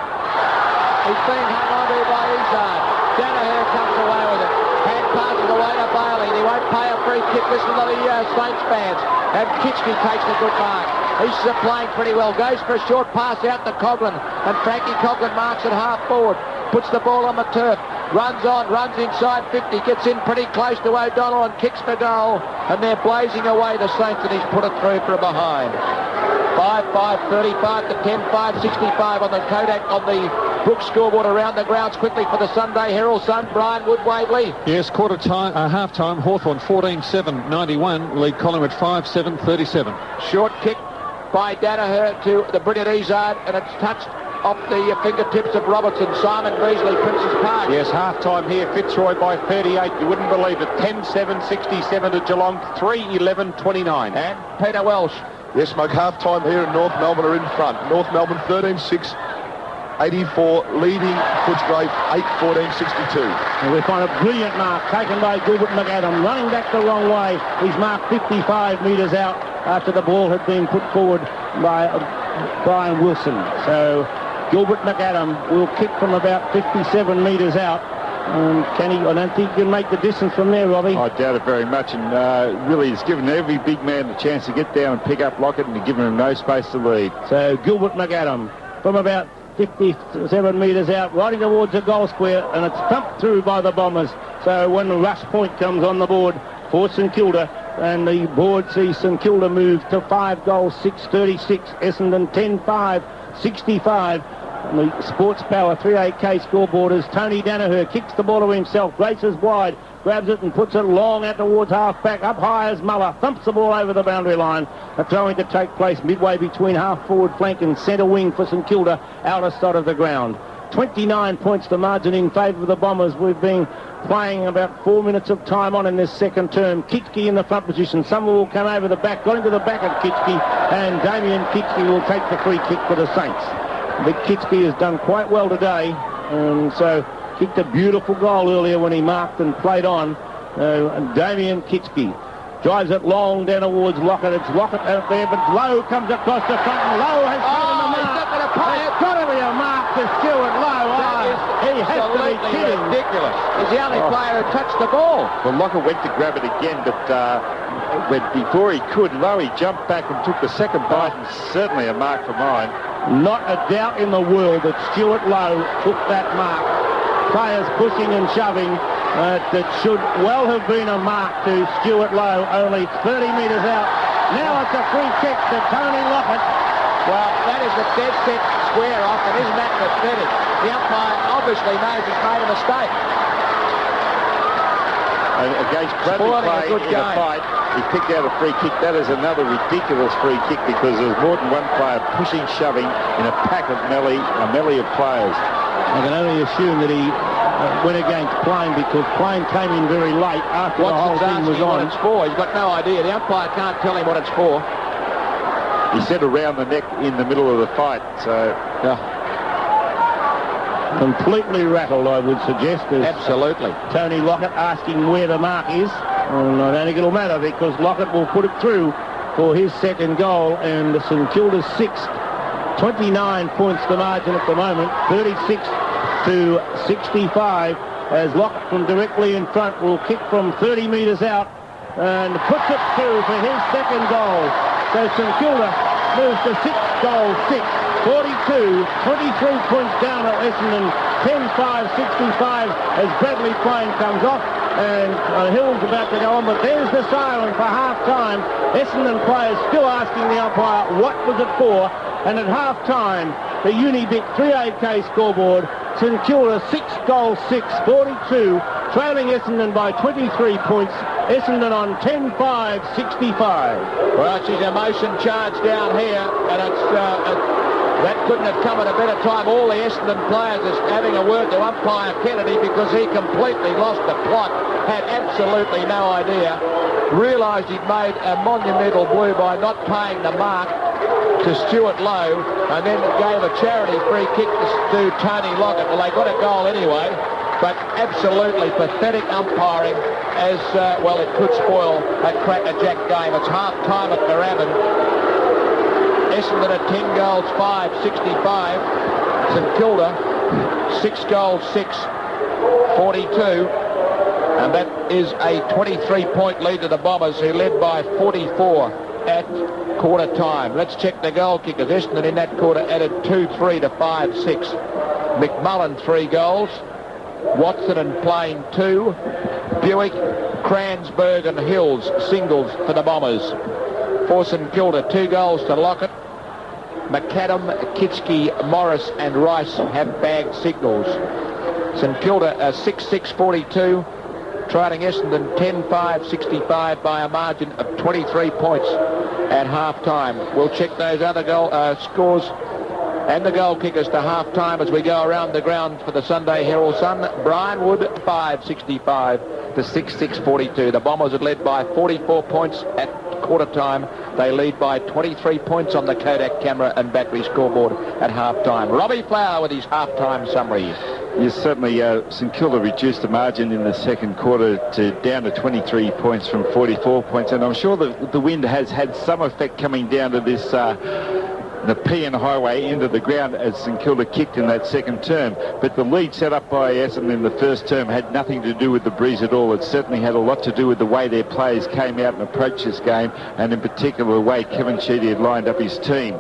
He's being hung onto by Izard. Danaher comes away with it. Hand passes away to Bailey. He won't pay a free kick. Listen to the Saints fans. And Kitschke takes a good mark. He's playing pretty well. Goes for a short pass out to Coughlin. And Frankie Coughlin marks it half forward. Puts the ball on the turf. Runs on, runs inside 50. Gets in pretty close to O'Donnell and kicks for goal. And they're blazing away the Saints, and he's put it through for a behind. 5-5, 35 to 10-5, 65 on the Kodak, on the Brooks scoreboard. Around the grounds quickly for the Sunday Herald Sun. Brian Wood-Waverley. Yes, quarter time, half time. Hawthorn 14-7, 91. Lead Collingwood 5-7, 37. Short kick by Danaher to the brilliant Izzard, and it's touched off the fingertips of Robertson. Simon Beasley, Prince's Park. Yes, half-time here. Fitzroy by 38. You wouldn't believe it. 10-7, 67 to Geelong. 3-11, 29. And Peter Welsh. Yes, Smoke, half-time here in North Melbourne are in front. North Melbourne 13-6, 84, leading Footscray 8-14, 62. And we find a brilliant mark taken by Gilbert McAdam, running back the wrong way. He's marked 55 metres out after the ball had been put forward by Brian Wilson. So Gilbert McAdam will kick from about 57 metres out. Can he? I don't think he can make the distance from there, Robbie. I doubt it very much, and really he's given every big man the chance to get down and pick up Lockett, and given him no space to lead. So Gilbert McAdam from about 57 metres out, riding towards the goal square, and it's thumped through by the Bombers. So when the rush point comes on the board for St Kilda, and the board sees St Kilda move to 5 goals, 6-36, Essendon 10-5, 65. And the Sports Power 3-8K scoreboard as Tony Danaher kicks the ball to himself, races wide, grabs it and puts it long out towards half-back, up high as Muller, thumps the ball over the boundary line. A throwing to take place midway between half-forward flank and centre wing for St Kilda, outer side of the ground. 29 points the margin in favour of the Bombers. We've been playing about 4 minutes of time on in this second term. Kitschke in the front position. Someone will come over the back, got into the back of Kitschke, and Damien Kitschke will take the free kick for the Saints. Big Kitschke has done quite well today, and so kicked a beautiful goal earlier when he marked and played on. Damien Kitschke drives it long down towards Lockett. It's Lockett out there, but Lowe comes across the front, and Lowe has taken the mark. It's got to be a mark to Stuart Lowe. He has to be kidding. Ridiculous. He's the only player who touched the ball. Well, Lockett went to grab it again, but before he could, Lowe jumped back and took the second bite, and certainly a mark for mine. Not a doubt in the world that Stuart Lowe took that mark. Players pushing and shoving. That should well have been a mark to Stuart Lowe, only 30 metres out. Now it's a free kick to Tony Lockett. Well, that is a dead set square off, and isn't that pathetic? The umpire obviously knows he's made a mistake. Against Bradley Clay in a fight, he picked out a free kick. That is another ridiculous free kick because there's more than one player pushing, shoving in a pack of a melee of players. I can only assume that he went against Plain because Plain came in very late after the whole thing was on. What it's for. He's got no idea. The umpire can't tell him what it's for. He said around the neck in the middle of the fight, so... Yeah. Completely rattled, I would suggest. Absolutely. Tony Lockett asking where the mark is. And I don't think it'll matter because Lockett will put it through for his second goal, and St Kilda's sixth. 29 points the margin at the moment, 36 to 65, as Lockett from directly in front will kick from 30 metres out and puts it through for his second goal. So St Kilda moves to 6 goals, 6. 42, 23 points down at Essendon, 10-5, 65 as Bradley Plain comes off, and Hill's about to go on, but there's the siren for half-time. Essendon players still asking the umpire what was it for, and at half-time, the Unibic 3-8K scoreboard, St Kilda 6 goals, 6, 42, trailing Essendon by 23 points. Essendon on 10-5, 65. Well, she's emotion charged down here, and it's... that couldn't have come at a better time. All the Essendon players is having a word to umpire Kennedy because he completely lost the plot, had absolutely no idea, realised he'd made a monumental blue by not paying the mark to Stuart Lowe, and then gave a charity free kick to Tony Lockett. Well, they got a goal anyway, but absolutely pathetic umpiring as, well, it could spoil a crackerjack game. It's half-time at Moorabbin. Essendon at 10 goals, 5, 65. St Kilda, 6 goals, 6, 42. And that is a 23-point lead to the Bombers, who led by 44 at quarter time. Let's check the goal kickers. Essendon in that quarter added 2-3 to 5-6. McMullen 3 goals. Watson and Plain 2. Buick, Cransberg and Hills singles for the Bombers. For St Kilda, 2 goals to Lockett. McAdam, Kitski, Morris and Rice have bagged signals. St Kilda 6-6-42, trailing Essendon 10-5-65 by a margin of 23 points at half-time. We'll check those other goal scores and the goal kickers to half-time as we go around the ground for the Sunday Herald Sun. Brian Wood 5-65 to 6-6-42. The Bombers had led by 44 points at quarter time. They lead by 23 points on the Kodak camera and battery scoreboard at half-time. Robbie Flower with his half-time summary. Yes, certainly St Kilda reduced the margin in the second quarter down to 23 points from 44 points, and I'm sure that the wind has had some effect coming down to this the Pean Highway end of the ground as St Kilda kicked in that second term. But the lead set up by Essendon in the first term had nothing to do with the breeze at all. It certainly had a lot to do with the way their players came out and approached this game, and in particular the way Kevin Sheedy had lined up his team.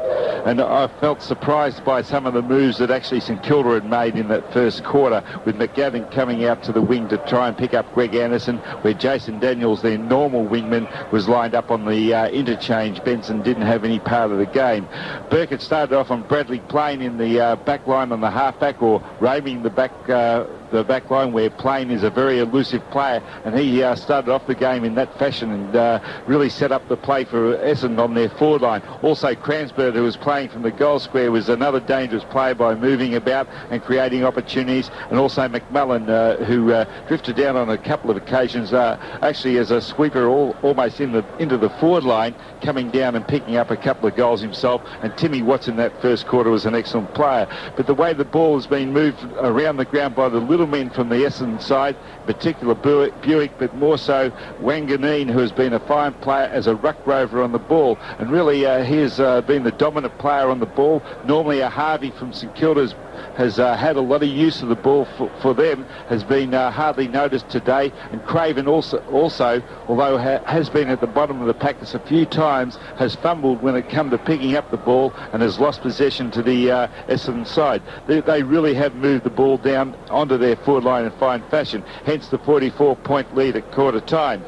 And I felt surprised by some of the moves that actually St Kilda had made in that first quarter, with McGavin coming out to the wing to try and pick up Greg Anderson, where Jason Daniels, their normal wingman, was lined up on the interchange. Benson didn't have any part of the game. Burkett started off on Bradley Plain in the back line on the half-back, or roaming the back line, where Plain is a very elusive player, and he started off the game in that fashion and really set up the play for Essendon on their forward line. Also, Cransberg, who was playing from the goal square, was another dangerous player by moving about and creating opportunities, and also McMullen, who drifted down on a couple of occasions, actually as a sweeper almost into the forward line, coming down and picking up a couple of goals himself. And Timmy Watson that first quarter was an excellent player. But the way the ball has been moved around the ground by the little men from the Essendon side, in particular Buick, but more so Wanganeen, who has been a fine player as a ruck rover on the ball. And really he has been the dominant player on the ball. Normally a Harvey from St Kilda has had a lot of use of the ball for them, has been hardly noticed today. And Craven also although has been at the bottom of the pack a few times, has fumbled when it come to picking up the ball and has lost possession to the Essendon side. They really have moved the ball down onto their forward line in fine fashion, hence the 44-point lead at quarter time.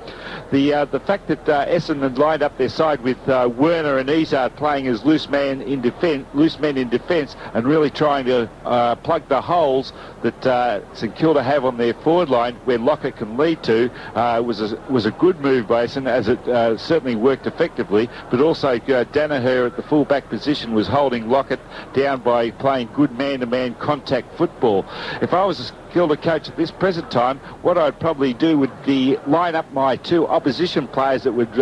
The fact that Essendon lined up their side with Werner and Izard playing as loose men in defence, and really trying to plug the holes that St Kilda have on their forward line, where Lockett can lead to, was a good move by Essendon, as it certainly worked effectively. But also Danaher at the full-back position was holding Lockett down by playing good man-to-man contact football. If I was a Kilda coach at this present time, what I'd probably do would be line up my two opposition players that would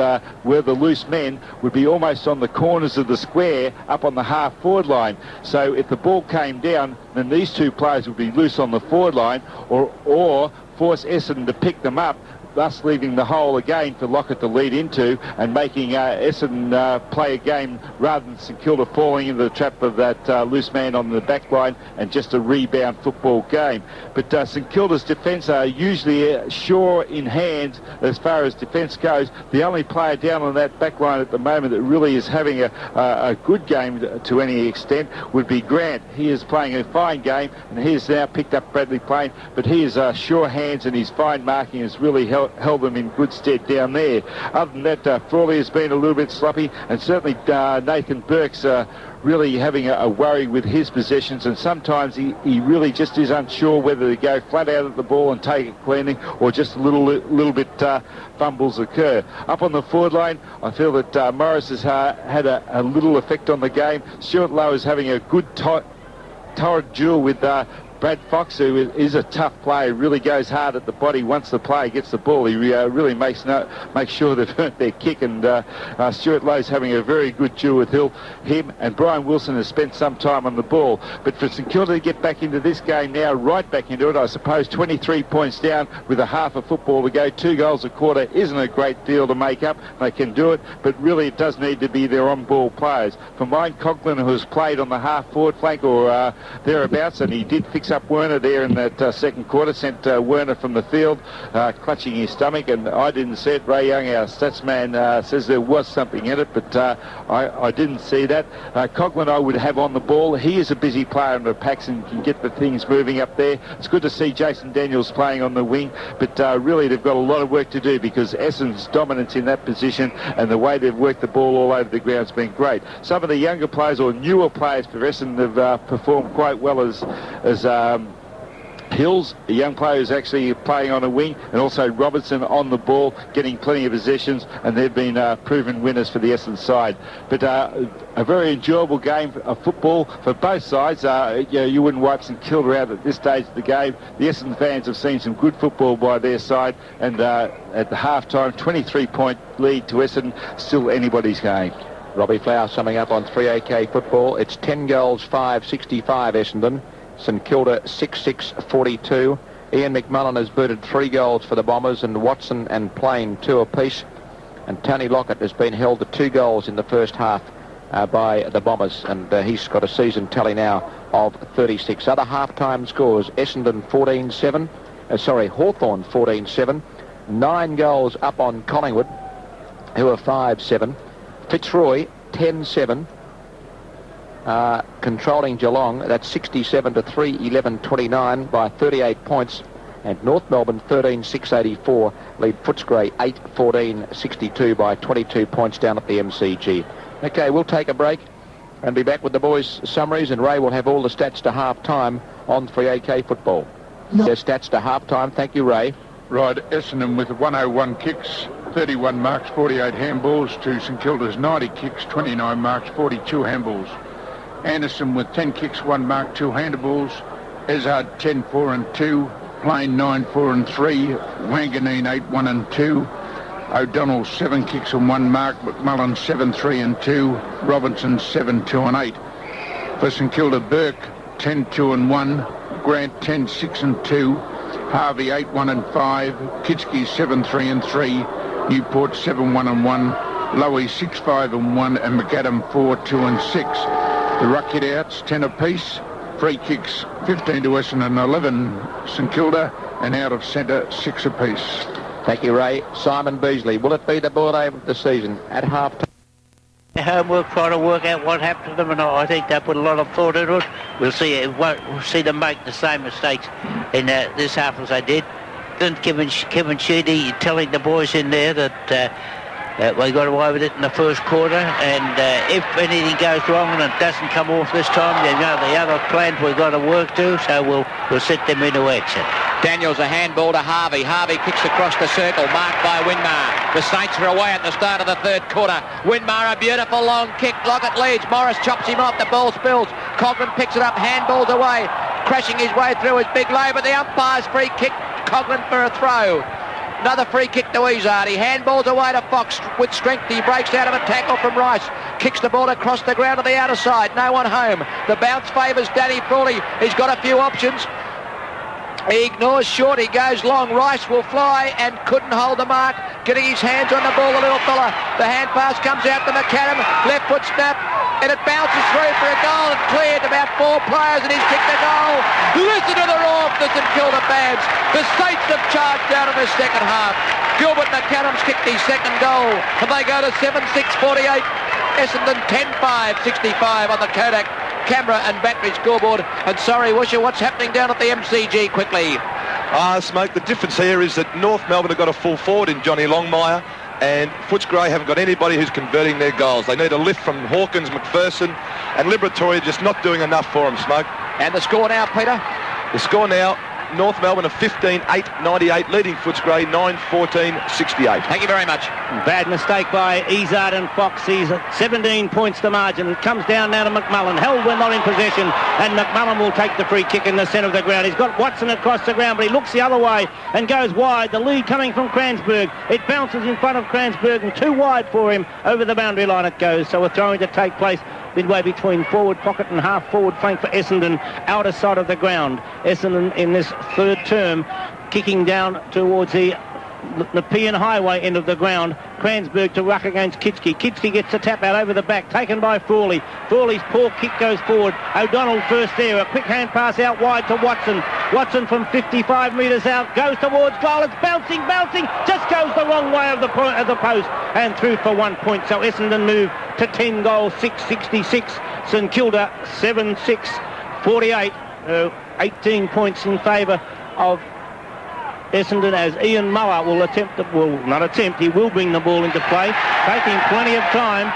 were the loose men, would be almost on the corners of the square up on the half forward line. So if the ball came down, then these two players would be loose on the forward line, or force Essendon to pick them up, thus leaving the hole again for Lockett to lead into, and making Essendon play a game rather than St Kilda falling into the trap of that loose man on the back line and just a rebound football game. But St Kilda's defence are usually sure in hand as far as defence goes. The only player down on that back line at the moment that really is having a good game to any extent would be Grant. He is playing a fine game, and he has now picked up Bradley Plain, but he is sure hands, and his fine marking has really held them in good stead down there. Other than that, Frawley has been a little bit sloppy, and certainly Nathan Burke's really having a worry with his possessions, and sometimes he really just is unsure whether to go flat out at the ball and take it cleanly, or just a little bit fumbles occur. Up on the forward line, I feel that Morris has had a little effect on the game. Stuart Lowe is having a good torrid duel with Brad Fox, who is a tough player, really goes hard at the body once the player gets the ball. He really makes sure they've earned their kick, and Stuart Lowe's having a very good duel with him, and Brian Wilson has spent some time on the ball. But for St Kilda to get back into this game now, right back into it, I suppose 23 points down with a half of football to go, 2 goals a quarter isn't a great deal to make up. They can do it, but really it does need to be their on-ball players. For mine, Conklin, who has played on the half-forward flank or thereabouts, and he did fix up Werner there in that second quarter, sent Werner from the field, clutching his stomach, and I didn't see it. Ray Young, our stats man, says there was something in it, but I didn't see that. Coughlin I would have on the ball. He is a busy player under packs and can get the things moving up there. It's good to see Jason Daniels playing on the wing, but really they've got a lot of work to do because Essendon's dominance in that position and the way they've worked the ball all over the ground has been great. Some of the younger players or newer players for Essendon have performed quite well as Hills, a young player who's actually playing on a wing, and also Robertson on the ball, getting plenty of possessions, and they've been proven winners for the Essendon side. But a very enjoyable game of football for both sides. You wouldn't wipe St Kilda out at this stage of the game. The Essendon fans have seen some good football by their side, and at the half-time, 23-point lead to Essendon, still anybody's game. Robbie Flower summing up on 3AK football. It's 10 goals, 5-65 Essendon. St Kilda 6-6-42. Ian McMullen has booted 3 goals for the Bombers, and Watson and Plain 2 apiece. And Tony Lockett has been held to 2 goals in the first half by the Bombers, and he's got a season tally now of 36. Other half-time scores: Essendon 14-7. Hawthorn 14-7. 9 goals up on Collingwood, who are 5-7. Fitzroy 10-7. Controlling Geelong, that's 67-3, 11-29 by 38 points. And North Melbourne 13-6-84 lead Footscray 8-14-62 by 22 points down at the MCG. Okay, we'll take a break and be back with the boys' summaries, and Ray will have all the stats to half-time on 3AK football. Their stats to half-time. Thank you, Ray. Right, Essendon with 101 kicks, 31 marks, 48 handballs, to St Kilda's 90 kicks, 29 marks, 42 handballs. Anderson with 10 kicks, 1 mark, 2 handballs. Ezard 10-4-2. Plain 9-4-3. Wanganeen 8-1-2. O'Donnell 7 kicks and 1 mark. McMullen 7-3-2. Robinson 7-2-8. For St Kilda, Burke 10-2-1. Grant 10-6-2. Harvey 8-1-5. Kitski 7-3-3. Newport 7-1-1. Lowy 6-5-1, and McAdam 4-2-6. The ruck hit-outs 10 apiece. Free kicks 15 to Essendon, 11 St Kilda, and out of centre 6 apiece. Thank you, Ray. Simon Beasley, will it be the ball aim of the season at half-time? Homework, trying to work out what happened to them, and I think they put a lot of thought into it. We'll see them make the same mistakes in this half as they did. Then Kevin Sheedy telling the boys in there that we got away with it in the first quarter, and if anything goes wrong and it doesn't come off this time, you know the other plans we've got to work to, so we'll set them into action. Daniels a handball to Harvey. Harvey kicks across the circle, marked by Winmar. The Saints are away at the start of the third quarter. Winmar, a beautiful long kick. Lockett leads. Morris chops him off. The ball spills. Coghlan picks it up. Handballs away. Crashing his way through his big low, but the umpire's free kick. Coghlan for a throw. Another free kick to Izard. He handballs away to Fox with strength. He breaks out of a tackle from Rice. Kicks the ball across the ground to the outer side. No one home. The bounce favours Danny Frawley. He's got a few options. He ignores short. He goes long. Rice will fly and couldn't hold the mark. Getting his hands on the ball, the little fella. The hand pass comes out to McAdam. Left foot snap. And it bounces through for a goal and cleared about 4 players, and he's kicked a goal. Listen to the roar of the St Kilda fans. The Saints have charged out in the second half. Gilbert McAdam's kicked his second goal, and they go to 7-6-48. Essendon 10-5-65 on the Kodak camera and battery scoreboard. And sorry, Woosha, what's happening down at the MCG quickly? Smoke, the difference here is that North Melbourne have got a full forward in Johnny Longmire, and Footscray haven't got anybody who's converting their goals. They need a lift from Hawkins, McPherson, and Liberatory just not doing enough for them, Smoke. And the score now, Peter? The score now, North Melbourne are 15-8-98, leading Footscray 9-14-68. Thank you very much. Bad mistake by Izard and Fox. He's at 17 points the margin. It comes down now to McMullen. Held when not in possession, and McMullen will take the free kick in the centre of the ground. He's got Watson across the ground, but he looks the other way and goes wide. The lead coming from Cransburg. It bounces in front of Cransburg, and too wide for him. Over the boundary line it goes, so a throwing to take place midway between forward pocket and half forward flank for Essendon, outer side of the ground. Essendon in this third term kicking down towards the Nepean Highway end of the ground. Cransburg to ruck against Kitski. Kitski gets the tap out over the back, taken by Frawley. Frawley's poor kick goes forward. O'Donnell first there. A quick hand pass out wide to Watson. Watson from 55 metres out goes towards goal. It's bouncing, just goes the wrong way of the post and through for 1 point. So Essendon move to 10 goals, 666. St Kilda 7-6, 48. 18 points in favour of Essendon, as Ian Muller will he will bring the ball into play, taking plenty of time,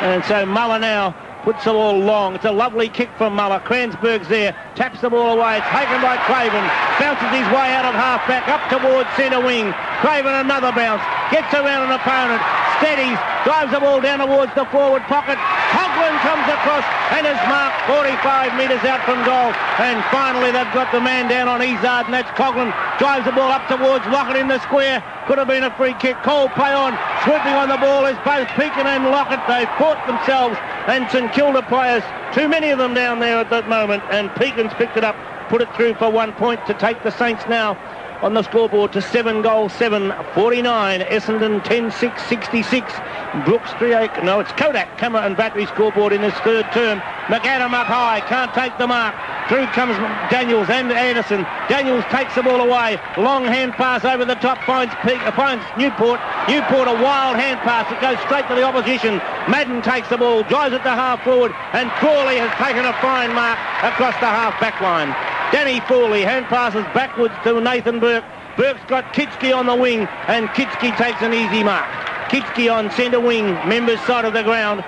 and so Muller now puts the ball long. It's a lovely kick from Muller. Cransburg's there, taps the ball away, it's taken by Craven, bounces his way out of half-back up towards centre wing. Craven another bounce, gets around an opponent, steadies, drives the ball down towards the forward pocket. Coughlin comes across and is marked 45 metres out from goal. And finally they've got the man down on Izard, and that's Coughlin. Drives the ball up towards Lockett in the square. Could have been a free kick. Cole play on. Swooping on the ball is both Pekin and Lockett. They've fought themselves, and St Kilda players, too many of them down there at that moment, and Pekin's picked it up, put it through for 1 point to take the Saints now on the scoreboard to 7 goals, 7-49. Essendon 10-6, 66. Brooks 3-8. No, it's Kodak, camera and battery scoreboard in this third term. McAdam up high, can't take the mark. Through comes Daniels and Anderson. Daniels takes the ball away. Long hand pass over the top, finds Newport. Newport, a wild hand pass. It goes straight to the opposition. Madden takes the ball, drives it to half forward, and Crawley has taken a fine mark across the half back line. Danny Frawley hand passes backwards to Nathan Burke. Burke's got Kitski on the wing, and Kitski takes an easy mark. Kitski on centre wing, members side of the ground.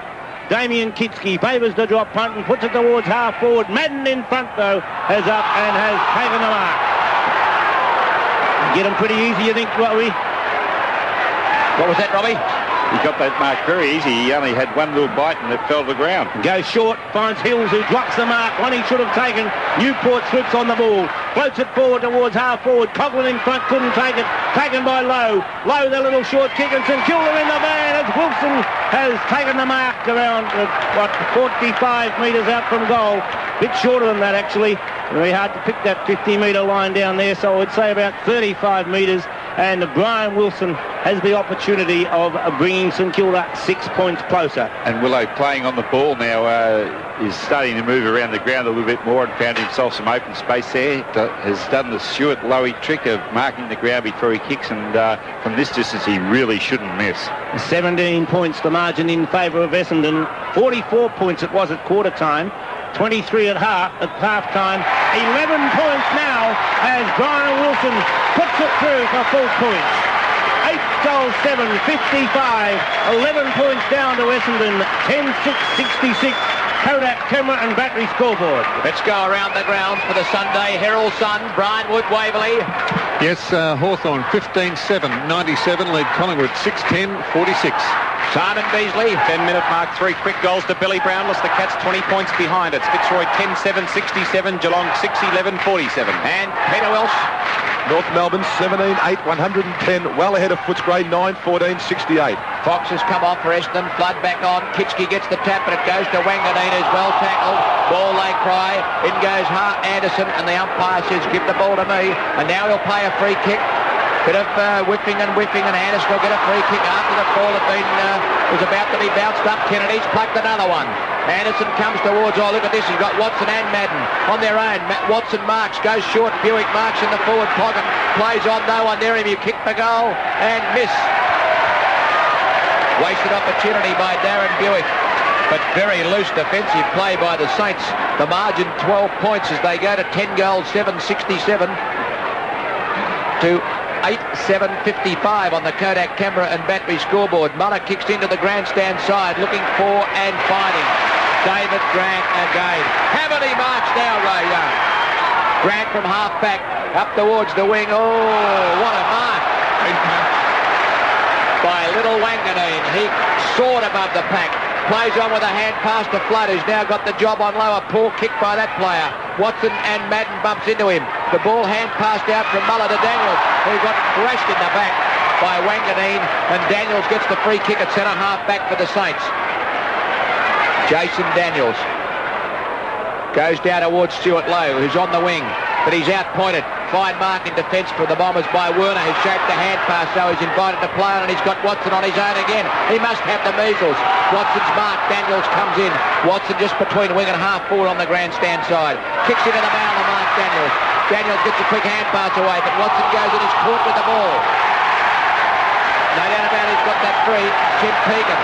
Damien Kitski favours the drop punt and puts it towards half forward. Madden in front though is up and has taken the mark. Get him pretty easy, you think, Robbie? What was that, Robbie? He got that mark very easy. He only had one little bite and it fell to the ground. Goes short, finds Hills, who drops the mark. One he should have taken. Newport swoops on the ball. Floats it forward towards half forward. Coughlin in front, couldn't take it. Taken by Lowe. Lowe, the little short kick, and St Kilda in the van as Wilson has taken the mark around, 45 metres out from goal. Bit shorter than that, actually. Very hard to pick that 50-metre line down there, so I would say about 35 metres. And Brian Wilson has the opportunity of bringing St Kilda 6 points closer. And Willow, playing on the ball now, is starting to move around the ground a little bit more and found himself some open space there. Has done the Stuart Lowy trick of marking the ground before he kicks, and from this distance he really shouldn't miss. 17 points the margin in favour of Essendon. 44 points it was at quarter time. 23 at half-time. 11 points now as Brian Wilson puts it through for full points. 8 goals, 7, 55. 11 points down to Essendon. 10-6, 66. Kodak, camera and battery scoreboard. Let's go around the ground for the Sunday Herald Sun. Brian Wood, Waverley. Yes, Hawthorn 15-7, 97, lead Collingwood 6-10, 46. Simon Beasley. 10-minute mark, 3 quick goals to Billy Brownless. The Cats 20 points behind. It's Fitzroy 10-7, 67. Geelong 6-11, 47. And Peter Welsh. North Melbourne 17-8, 110, well ahead of Footscray 9-14, 68. Fox has come off for Essendon. Flood back on. Kitski gets the tap, but it goes to Wanganeen, who's well tackled. Ball they cry. In goes Anderson, and the umpire says, give the ball to me. And now he'll play a free kick. Bit of whipping, and Anderson will get a free kick after the ball was about to be bounced up. Kennedy's plucked another one. Anderson comes towards, oh look at this, he's got Watson and Madden on their own. Watson marks, goes short, Buick marks in the forward pocket, plays on, no one near him, you kick the goal and miss. Wasted opportunity by Darren Buick, but very loose defensive play by the Saints. The margin 12 points as they go to 10 goals, 7-67 to 8-7-55 on the Kodak camera and battery scoreboard. Muller kicks into the grandstand side, looking for and finding David Grant again. How many marks now, Ray Young? Grant from half back up towards the wing. Oh, what a mark by little Wanganeen. He soared above the pack. Plays on with a hand pass to Flood, who's now got the job on lower. Poor kick by that player. Watson and Madden bumps into him. The ball hand passed out from Muller to Daniels, who got thrashed in the back by Wanganeen, and Daniels gets the free kick at centre half back for the Saints. Jason Daniels goes down towards Stuart Lowe, who's on the wing, but he's out-pointed. Fine mark in defence for the Bombers by Werner, who's shaped the hand pass, so he's invited to play on, and he's got Watson on his own again. He must have the measles. Watson's mark. Daniels comes in. Watson just between wing and half forward on the grandstand side. Kicks into the mail to Mark Daniels. Daniels gets a quick hand pass away, but Watson goes and is caught with the ball. No doubt about it, he's got that free. Jim Pegan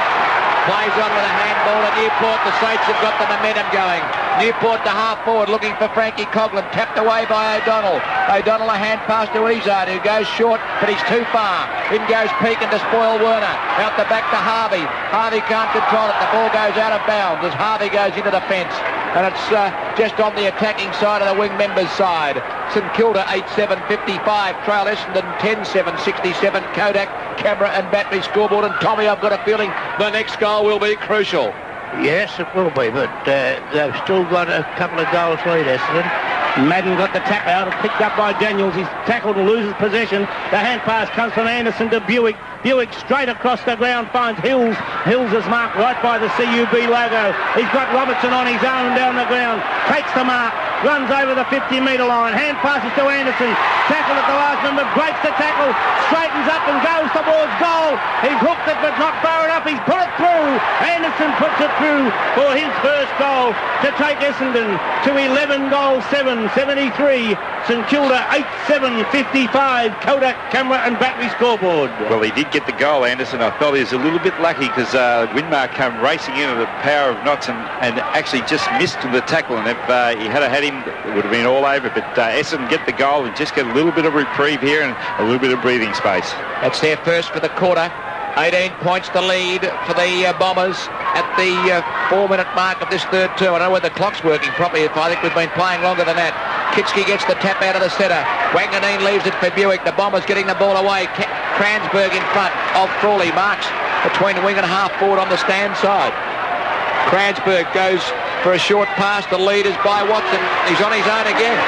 plays on with a handball at Newport. The Saints have got the momentum going. Newport to half forward looking for Frankie Coughlin. Tapped away by O'Donnell. O'Donnell a hand pass to Izzard, who goes short, but he's too far. In goes Pekin to spoil Werner. Out the back to Harvey. Harvey can't control it. The ball goes out of bounds as Harvey goes into the fence. And it's just on the attacking side of the wing members' side. St Kilda 8-7-55. Trail Essendon 10-7-67. Kodak, Camera and Battery scoreboard. And Tommy, I've got a feeling the next goal will be crucial. Yes, it will be, but they've still got a couple of goals lead, Essendon. Madden got the tap out, picked up by Daniels. He's tackled and loses possession. The hand pass comes from Anderson to Buick. Buick straight across the ground finds Hills. Hills is marked right by the CUB logo. He's got Robertson on his own down the ground. Takes the mark, runs over the 50-metre line. Hand passes to Anderson. Tackle at the last minute, breaks the tackle, straightens up and goes towards goal. He's hooked it but not far enough. He's put it through. Anderson puts it through for his first goal to take Essendon to 11 goals 7-73. St Kilda 8-7-55. Kodak, Camera and Battery scoreboard. Well, he did get the goal, Anderson. I felt he was a little bit lucky because Winmar came racing into the power of knots and actually just missed the tackle. And if he had him, it would have been all over. But Essendon get the goal and just get a little bit of reprieve here and a little bit of breathing space. That's their first for the quarter. 18 points to lead for the Bombers at the 4-minute mark of this third term. I don't know whether the clock's working properly. I think we've been playing longer than that. Kitski gets the tap out of the centre. Wanganeen leaves it for Buick. The Bombers getting the ball away. Kransberg in front of Frawley. Marks between wing and half forward on the stand side. Kransberg goes for a short pass. The lead is by Watson. He's on his own again.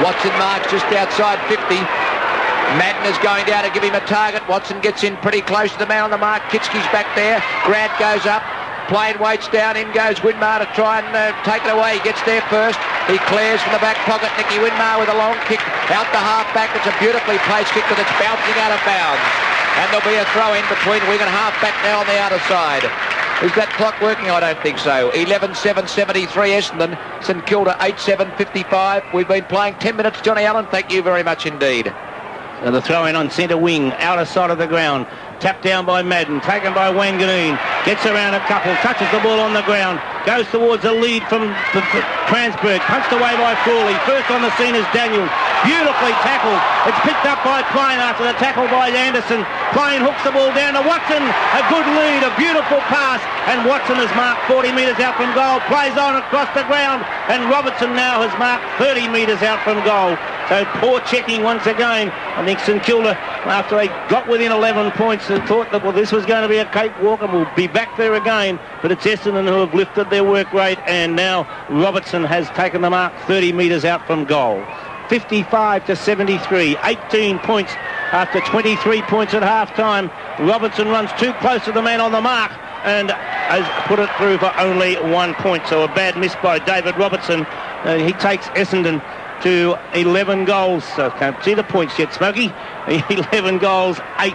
Watson marks just outside 50. Madden is going down to give him a target. Watson gets in pretty close to the man on the mark. Kitski's back there. Grant goes up. Plain waits down. In goes Winmar to try and take it away. He gets there first. He clears from the back pocket. Nicky Winmar with a long kick out the half back. It's a beautifully placed kick, but it's bouncing out of bounds. And there'll be a throw in between wing and half back now on the outer side. Is that clock working? I don't think so. 11-7-73 Essendon. St Kilda 8-7-55. We've been playing 10 minutes. Johnny Allen, thank you very much indeed. And the throw in on centre wing, outer side of the ground. Tapped down by Madden, taken by Wanganeen. Gets around a couple, touches the ball on the ground. Goes towards a lead from Kransberg. Punched away by Frawley. First on the scene is Daniels. Beautifully tackled. It's picked up by Plain after the tackle by Anderson. Plain hooks the ball down to Watson. A good lead, a beautiful pass. And Watson has marked 40 metres out from goal. Plays on across the ground. And Robertson now has marked 30 metres out from goal. So poor checking once again. I think St Kilda, after they got within 11 points, thought that, well, this was going to be a cakewalk and we'll be back there again. But it's Essendon who have lifted their work rate, and now Robertson has taken the mark 30 metres out from goal. 55-73, 18 points after 23 points at half-time. Robertson runs too close to the man on the mark and has put it through for only 1 point. So a bad miss by David Robertson. He takes Essendon to 11 goals. So can't see the points yet, Smoky. 11 goals, 8.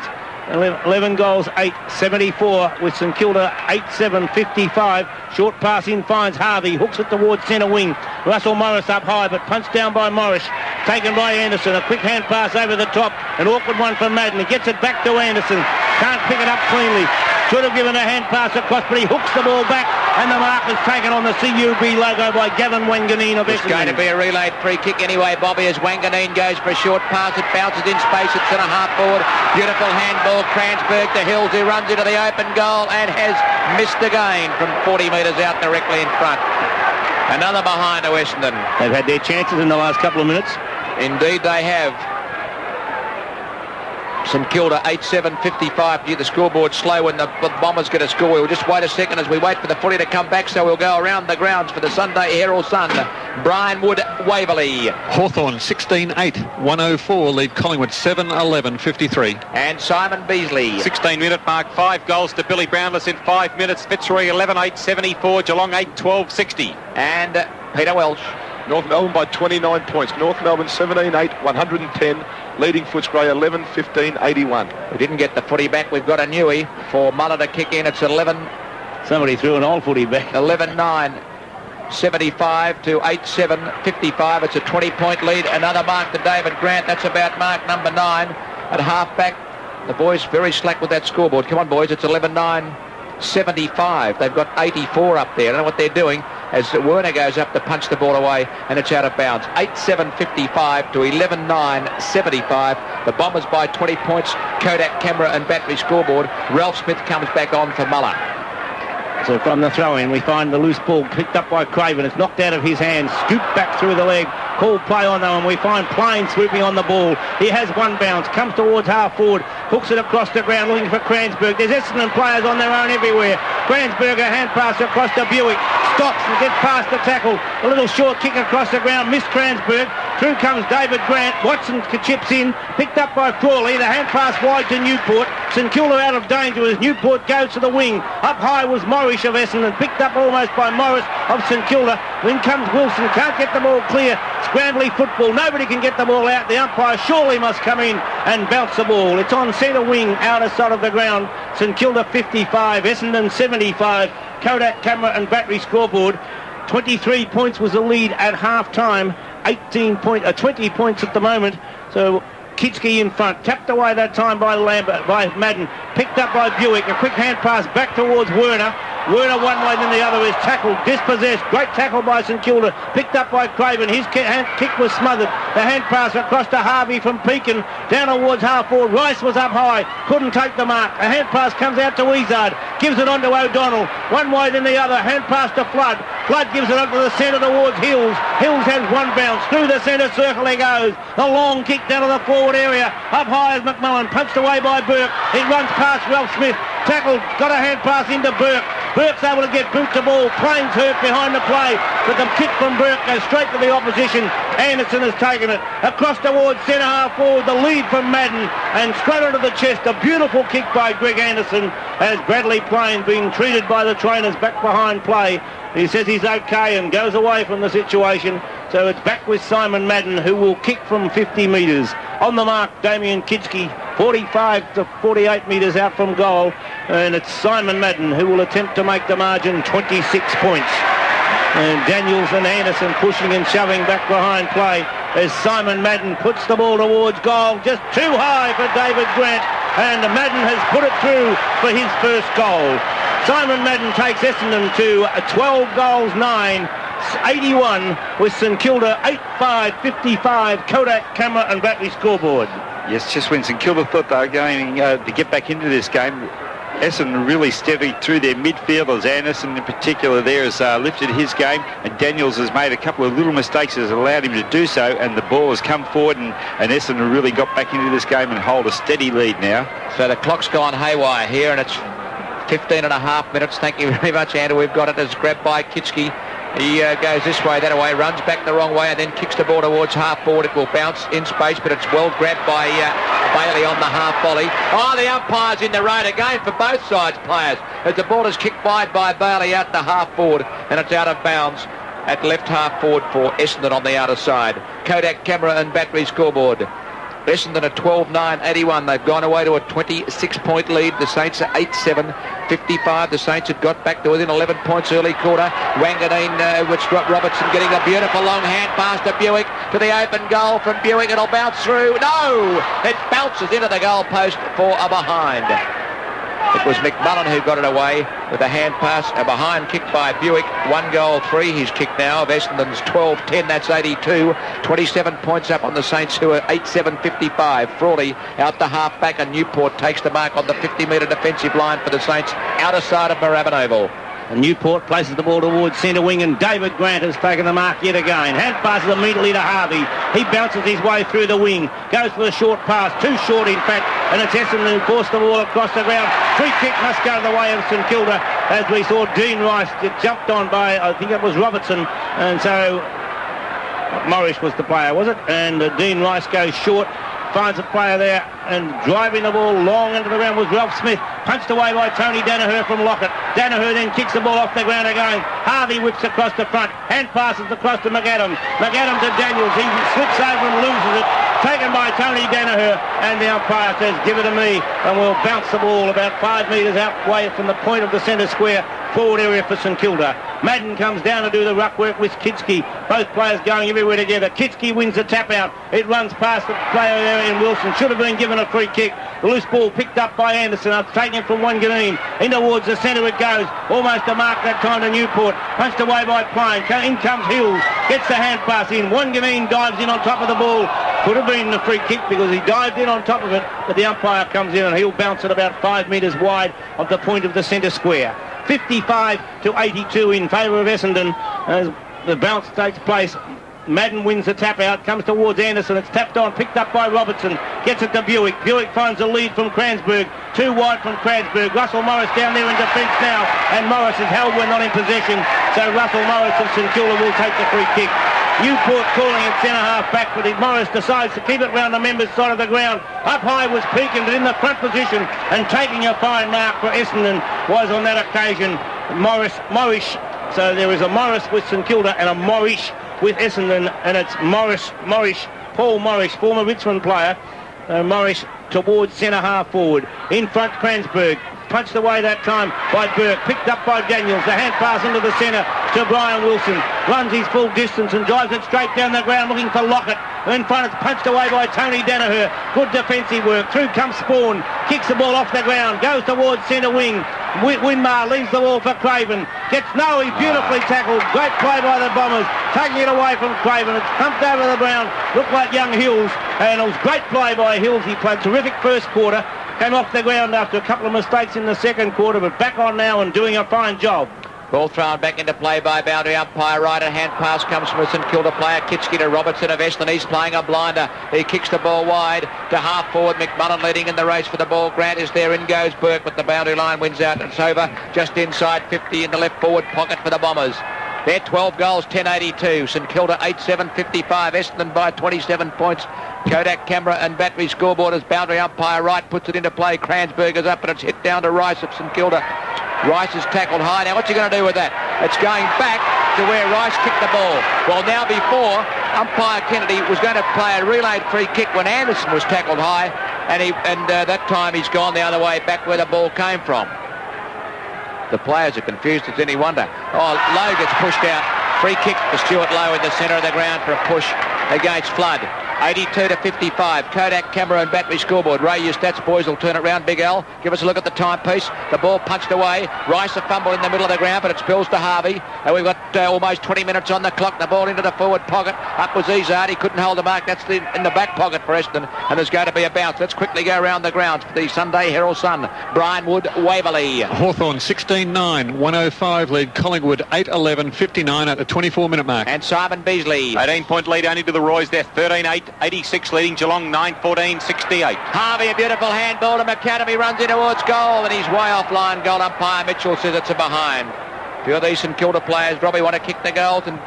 11 goals, 8-74 with St Kilda 8-7-55. Short pass in finds Harvey, hooks it towards centre wing. Russell Morris up high, but punched down by Morris. Taken by Anderson, a quick hand pass over the top. An awkward one from Madden. He gets it back to Anderson. Can't pick it up cleanly. Should have given a hand pass across, but he hooks the ball back, and the mark is taken on the CUB logo by Gavin Wanganeen of Essendon. It's going to be a relayed free kick anyway, Bobby, as Wanganeen goes for a short pass. It bounces in space at centre half forward. Beautiful handball. Kransberg to Hills, who runs into the open goal and has missed again from 40 metres out directly in front. Another behind to Essendon. They've had their chances in the last couple of minutes. Indeed they have. St Kilda 8-7-55. The scoreboard slow when the Bombers get a score. We'll just wait a second as we wait for the footy to come back, so we'll go around the grounds for the Sunday Herald Sun. Brian Wood, Waverley. Hawthorn 16-8, 104, lead Collingwood 7-11-53. And Simon Beasley. 16-minute mark, 5 goals to Billy Brownless in 5 minutes. Fitzroy 11-8-74, Geelong 8-12-60. And Peter Welsh. North Melbourne by 29 points. North Melbourne 17-8, 110. Leading Footscray 11-15, 81. We didn't get the footy back. We've got a newie for Muller to kick in. It's 11. Somebody threw an old footy back. 11-9. 75 to 8-7, 55. It's a 20-point lead. Another mark to David Grant. That's about mark number 9 at half-back. The boys very slack with that scoreboard. Come on, boys. It's 11-9, 75. They've got 84 up there. I don't know what they're doing as Werner goes up to punch the ball away, and it's out of bounds. 8-7, 55 to 11-9, 75. The Bombers by 20 points. Kodak camera and battery scoreboard. Ralph Smith comes back on for Muller. So from the throw-in, we find the loose ball picked up by Craven. It's knocked out of his hands, scooped back through the leg. Called play on though, and we find Plain swooping on the ball. He has one bounce, comes towards half forward, hooks it across the ground, looking for Cransburg. There's Essendon players on their own everywhere. Cransburg, a hand pass across to Buick. Stops and gets past the tackle. A little short kick across the ground, missed Cransburg. Through comes David Grant. Watson chips in, picked up by Crawley. The hand pass wide to Newport. St Kilda out of danger as Newport goes to the wing. Up high was Morris of Essendon, picked up almost by Morris of St Kilda. In comes Wilson, can't get the ball clear. Scrambly football, nobody can get the ball out. The umpire surely must come in and bounce the ball. It's on centre wing, outer side of the ground. St Kilda 55, Essendon 75. Kodak camera and battery scoreboard. 23 points was the lead at half-time. 20 points at the moment. So Kitski in front, tapped away that time by Madden, picked up by Buick. A quick hand pass back towards Werner. Werner one way then the other is tackled, dispossessed. Great tackle by St Kilda, picked up by Craven. His kick was smothered. The hand pass across to Harvey from Pekin, down towards half forward. Rice was up high, couldn't take the mark. A hand pass comes out to Izard, gives it on to O'Donnell. One way then the other, hand pass to Flood. Flood gives it up to the centre towards Hills. Hills has one bounce, through the centre circle he goes. A long kick down to the forward area, up high as McMullen, punched away by Burke. It runs past Ralph Smith, tackled, got a hand pass into Burke. Burke's able to get boot to ball. Plain's hurt behind the play, but the kick from Burke goes straight to the opposition. Anderson has taken it across towards centre half forward. The lead from Madden, and straight onto the chest. A beautiful kick by Greg Anderson as Bradley Plain being treated by the trainers back behind play. He says he's okay and goes away from the situation. So it's back with Simon Madden, who will kick from 50 metres. On the mark, Damien Kitski, 45 to 48 metres out from goal. And it's Simon Madden who will attempt to make the margin 26 points. And Daniels and Anderson pushing and shoving back behind play as Simon Madden puts the ball towards goal. Just too high for David Grant. And Madden has put it through for his first goal. Simon Madden takes Essendon to 12 goals, 9, 81 with St Kilda 8-5, 55, Kodak camera and battery scoreboard. Yes, just when St Kilda thought they were going to get back into this game, Essendon really steadied through their midfielders. Anderson in particular there has lifted his game, and Daniels has made a couple of little mistakes that has allowed him to do so, and the ball has come forward, and Essendon really got back into this game and hold a steady lead now. So the clock's gone haywire here, and it's 15 and a half minutes. Thank you very much, Andrew. We've got it as grabbed by Kitski. He goes this way, that way, runs back the wrong way, and then kicks the ball towards half forward. It will bounce in space, but it's well grabbed by Bailey on the half volley. Oh, the umpire's in the road again for both sides players as the ball is kicked wide by Bailey out the half forward, and it's out of bounds at left half forward for Essendon on the outer side. Kodak camera and battery scoreboard. Essendon at 12-9, 81. They've gone away to a 26-point lead. The Saints are 8-7, 55. The Saints had got back to within 11 points early quarter. Wanganeen with Robertson getting a beautiful long hand pass to Buick to the open goal from Buick. It'll bounce through. No! It bounces into the goal post for a behind. It was McMullen who got it away with a hand pass, a behind kick by Buick. 1 goal, 3 he's kicked now of Essendon's 12-10, that's 82. 27 points up on the Saints, who are 8-7, 55. Frawley out the half back, and Newport takes the mark on the 50-metre defensive line for the Saints, outer side of Moorabbin Oval. And Newport places the ball towards centre wing, and David Grant has taken the mark yet again. Hand passes immediately to Harvey. He bounces his way through the wing, goes for the short pass, too short in fact, and it's Essendon who forced the ball across the ground. Free kick must go the way of St Kilda, as we saw Dean Rice get jumped on by, I think it was Robertson, and so Morris was the player, was it? And Dean Rice goes short. finds a player there, and driving the ball long into the ground was Ralph Smith, punched away by Tony Danaher from Lockett. Danaher then kicks the ball off the ground again. Harvey whips across the front, hand passes across to McAdam. McAdam to Daniels, he slips over and loses it, taken by Tony Danaher, and the umpire says give it to me, and we'll bounce the ball about 5 metres away from the point of the centre square forward area for St Kilda. Madden comes down to do the ruck work with Kitsky. Both players going everywhere together. Kitsky wins the tap out. It runs past the player there in Wilson. Should have been given a free kick. The loose ball picked up by Anderson. Taking it from Wanganeen. In towards the centre it goes. Almost a mark that time to Newport. Punched away by Pine. In comes Hills. Gets the hand pass in. Wanganeen dives in on top of the ball. Could have been a free kick because he dived in on top of it. But the umpire comes in and he'll bounce it about 5 metres wide of the point of the centre square. 55-82 in favour of Essendon as the bounce takes place. Madden wins the tap out, comes towards Anderson. It's tapped on, picked up by Robertson. Gets it to Buick. Buick finds a lead from Cransburg. Too wide from Cransburg. Russell Morris down there in defence now. And Morris is held when not in possession. So Russell Morris of St Kilda will take the free kick. Newport calling it centre half back, but Morris decides to keep it round the members' side of the ground. Up high was Pekin, but in the front position and taking a fine mark for Essendon was on that occasion Morris. So there is a Morris with St Kilda and a Morris with Essendon, and it's Paul Morris, former Richmond player. Morris towards centre half forward. In front, Cransburg. Punched away that time by Burke. Picked up by Daniels. The hand pass into the centre to Brian Wilson. Runs his full distance and drives it straight down the ground looking for Lockett. In front, it's punched away by Tony Danaher. Good defensive work. Through comes Spawn. Kicks the ball off the ground. Goes towards centre wing. Winmar leaves the ball for Craven. Gets Noe beautifully tackled. Great play by the Bombers. Taking it away from Craven. It's pumped over the ground. Looked like young Hills. And it was great play by Hills. He played terrific first quarter. Came off the ground after a couple of mistakes in the second quarter, but back on now and doing a fine job. Ball thrown back into play by boundary umpire right. A hand pass comes from a St Kilda player. Kitsky to Robertson of Essendon. He's playing a blinder. He kicks the ball wide to half forward. McMullen leading in the race for the ball. Grant is there. In goes Burke, but the boundary line wins out. It's over just inside 50 in the left forward pocket for the Bombers. They're 12 goals, 10-82. St Kilda 8-7-55. Essendon by 27 points. Kodak camera and battery scoreboard as boundary umpire right puts it into play. Cransburg is up, but it's hit down to Rice of St Kilda. Rice is tackled high. Now what's he going to do with that? It's going back to where Rice kicked the ball. Well, now before, umpire Kennedy was going to play a relayed free kick when Anderson was tackled high, and that time he's gone the other way back where the ball came from. The players are confused. It's any wonder. Oh, Lowe gets pushed out. Free kick to Stuart Lowe in the centre of the ground for a push against Flood. 82-55. Kodak camera and battery scoreboard. Ray, your stats boys will turn it round. Big Al, give us a look at the timepiece. The ball punched away. Rice a fumble in the middle of the ground, but it spills to Harvey. And we've got almost 20 minutes on the clock. The ball into the forward pocket. Up was Izard. He couldn't hold the mark. That's in the back pocket for Essendon. And there's going to be a bounce. Let's quickly go around the grounds for the Sunday Herald Sun. Brian Wood, Waverley. Hawthorn 16-9, 105 lead. Collingwood 8-11, 59 at the 24-minute mark. And Simon Beasley. 18-point lead only to the Roys there. 13-8, 86 leading Geelong, 9-14, 68. Harvey, a beautiful handball to McAdam. He runs in towards goal, and he's way offline. Goal umpire Mitchell says it's a behind. A few of these St Kilda players probably want to kick the goals and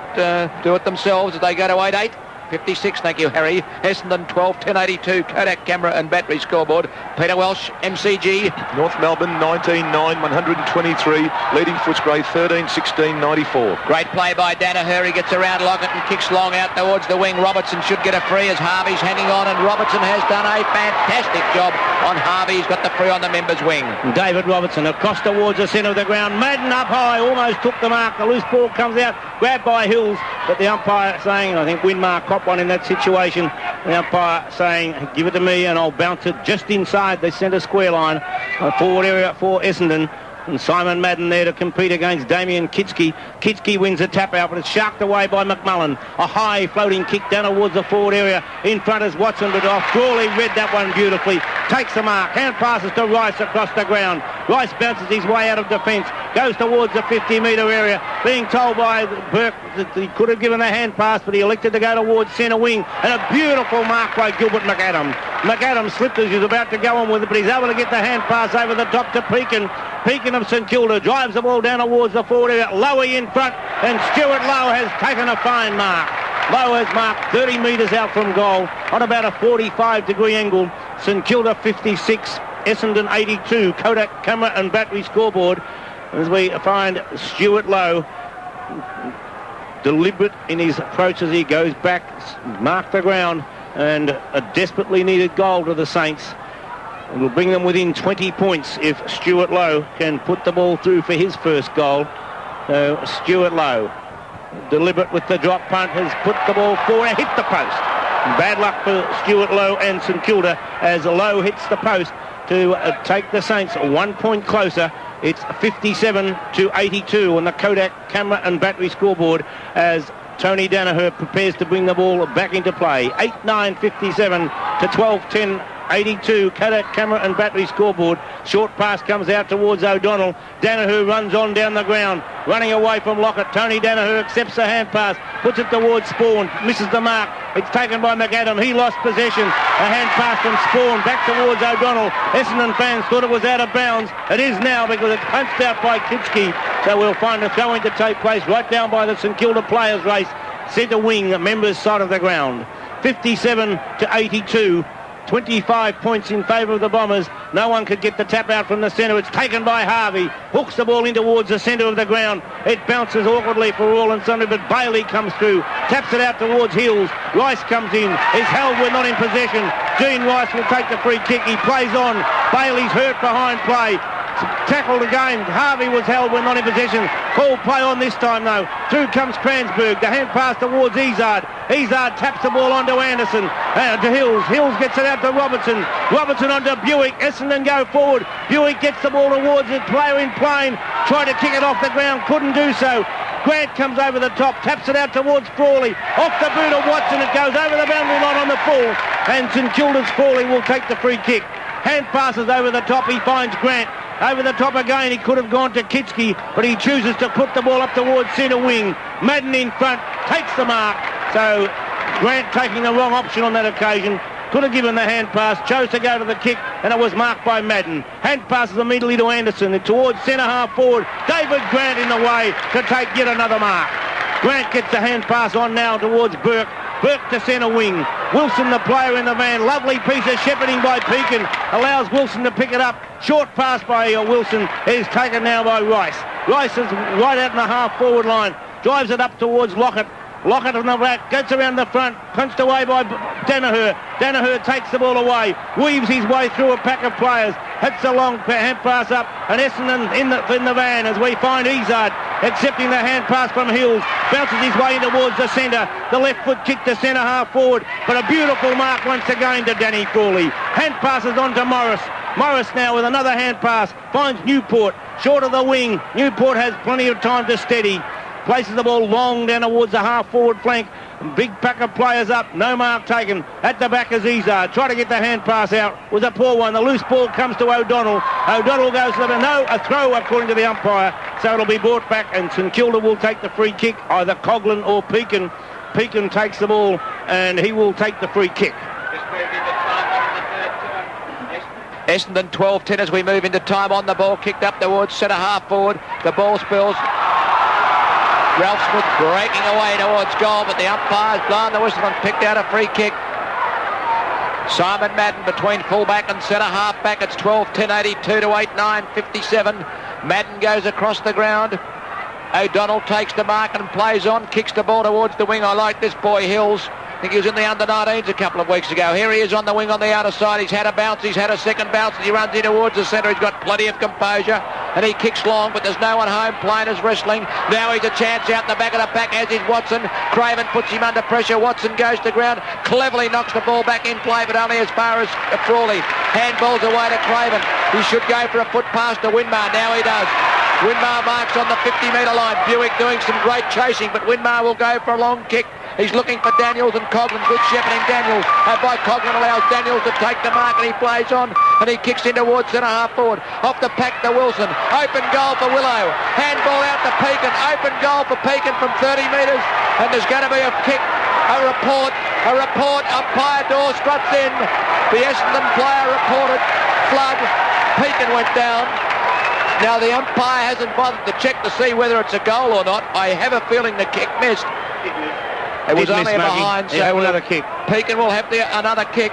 do it themselves as they go to 8-8. 56, thank you, Harry. Essendon 12, 10-82. Kodak camera and battery scoreboard. Peter Welsh, MCG. North Melbourne 19-9, 123. Leading Footscray 13-16, 94. Great play by Danaher. He gets around Lockett and kicks long out towards the wing. Robertson should get a free as Harvey's hanging on, and Robertson has done a fantastic job on Harvey. He's got the free on the members' wing. David Robertson across towards the centre of the ground. Madden up high, almost took the mark. The loose ball comes out, grabbed by Hills, but the umpire saying, I think Winmar caught one in that situation. The umpire saying, give it to me and I'll bounce it just inside the centre square line. Forward area for Essendon. And Simon Madden there to compete against Damien Kitsky. Kitsky wins the tap out, but it's sharked away by McMullen. A high floating kick down towards the forward area. In front is Watson, but Crawley read that one beautifully. Takes the mark. Hand passes to Rice across the ground. Rice bounces his way out of defence. Goes towards the 50-metre area. Being told by Burke that he could have given a hand pass, but he elected to go towards centre wing. And a beautiful mark by Gilbert McAdam. McAdam slipped as he was about to go on with it, but he's able to get the hand pass over the top to Pekin. Pekin of St Kilda drives the ball down towards the forward area. Lowe in front, and Stuart Lowe has taken a fine mark. Lowe has marked 30 metres out from goal on about a 45-degree angle. St Kilda 56, Essendon 82. Kodak camera and battery scoreboard as we find Stuart Lowe deliberate in his approach as he goes back, mark the ground, and a desperately needed goal to the Saints. It will bring them within 20 points if Stuart Lowe can put the ball through for his first goal. So Stuart Lowe, deliberate with the drop punt, has put the ball forward and hit the post. Bad luck for Stuart Lowe and St Kilda as Lowe hits the post to take the Saints 1 point closer. It's 57-82 on the Kodak camera and battery scoreboard as Tony Danaher prepares to bring the ball back into play. 8-9-57 to 12-10-82. Kodak camera and battery scoreboard. Short pass comes out towards O'Donnell. Danaher runs on down the ground, running away from Lockett. Tony Danaher accepts the hand pass, puts it towards Spawn, misses the mark. It's taken by McAdam. He lost possession. A hand pass from Spawn back towards O'Donnell. Essendon fans thought it was out of bounds. It is now because it's punched out by Kitski. So we'll find a throwing to take place right down by the St Kilda players race. Centre wing, members side of the ground. 57-82. 25 points in favour of the Bombers. No one could get the tap out from the centre. It's taken by Harvey. Hooks the ball in towards the centre of the ground. It bounces awkwardly for all and sundry, but Bailey comes through. Taps it out towards Hills. Rice comes in. Is held. We're not in possession. Gene Rice will take the free kick. He plays on. Bailey's hurt behind play. Tackled again. Harvey was held. We're not in possession. Call play on this time though. Through comes Kransberg. The hand pass towards Izard. Izard taps the ball onto Anderson. To Hills. Hills gets it out to Robertson. Robertson onto Buick. Essendon go forward. Buick gets the ball towards the player in plane. Tried to kick it off the ground. Couldn't do so. Grant comes over the top. Taps it out towards Frawley. Off the boot of Watson. It goes over the boundary line on the full. And St Kilda's Frawley will take the free kick. Hand passes over the top. He finds Grant. Over the top again, he could have gone to Kitski, but he chooses to put the ball up towards centre wing. Madden in front, takes the mark. So Grant taking the wrong option on that occasion. Could have given the hand pass, chose to go to the kick, and it was marked by Madden. Hand passes immediately to Anderson, and towards centre half forward. David Grant in the way to take yet another mark. Grant gets the hand pass on now towards Burke. Burke to centre wing. Wilson, the player in the van. Lovely piece of shepherding by Pekin. Allows Wilson to pick it up. Short pass by Wilson is taken now by Rice. Rice is right out in the half-forward line. Drives it up towards Lockett. Lockett on the back, gets around the front, punched away by Danaher. Danaher takes the ball away, weaves his way through a pack of players, hits a long hand pass up, and Essendon in the van as we find Izard accepting the hand pass from Hills, bounces his way in towards the centre, the left foot kick to centre half forward, but a beautiful mark once again to Danny Frawley. Hand passes on to Morris. Morris now with another hand pass, finds Newport, short of the wing. Newport has plenty of time to steady. Places the ball long down towards the half-forward flank. Big pack of players up. No mark taken. At the back is Izard. Try to get the hand pass out. Was a poor one. The loose ball comes to O'Donnell. O'Donnell goes to the... No, a throw according to the umpire. So it'll be brought back and St Kilda will take the free kick. Either Coughlin or Pekin. Pekin takes the ball and he will take the free kick. Essendon 12-10 as we move into time on the ball. Kicked up towards centre half forward. The ball spills. Ralph Smith breaking away towards goal, but the umpire's blown the whistle and picked out a free kick. Simon Madden between fullback and centre half back. It's 12-10-82 to 8-9-57. Madden goes across the ground. O'Donnell takes the mark and plays on, kicks the ball towards the wing. I like this boy, Hills. I think he was in the under-19s a couple of weeks ago. Here he is on the wing on the outer side. He's had a bounce. He's had a second bounce. He runs in towards the centre. He's got plenty of composure. And he kicks long, but there's no one home. Plain is wrestling. Now he's a chance out in the back of the pack, as is Watson. Craven puts him under pressure. Watson goes to ground. Cleverly knocks the ball back in play, but only as far as Frawley. Handballs away to Craven. He should go for a foot pass to Winmar. Now he does. Winmar marks on the 50-metre line. Buick doing some great chasing, but Winmar will go for a long kick. He's looking for Daniels and Coughlin. Good shepherding Daniels. By Coughlin allows Daniels to take the mark and he plays on and he kicks in towards centre half forward. Off the pack to Wilson. Open goal for Willow. Handball out to Pekin. Open goal for Pekin from 30 metres and there's going to be a kick. A report. Umpire Door struts in. The Essendon player reported flood. Pekin went down. Now the umpire hasn't bothered to check to see whether it's a goal or not. I have a feeling the kick missed. It was Did miss only a Smoky. behind, so Yeah, another kick. Pekin will have another kick.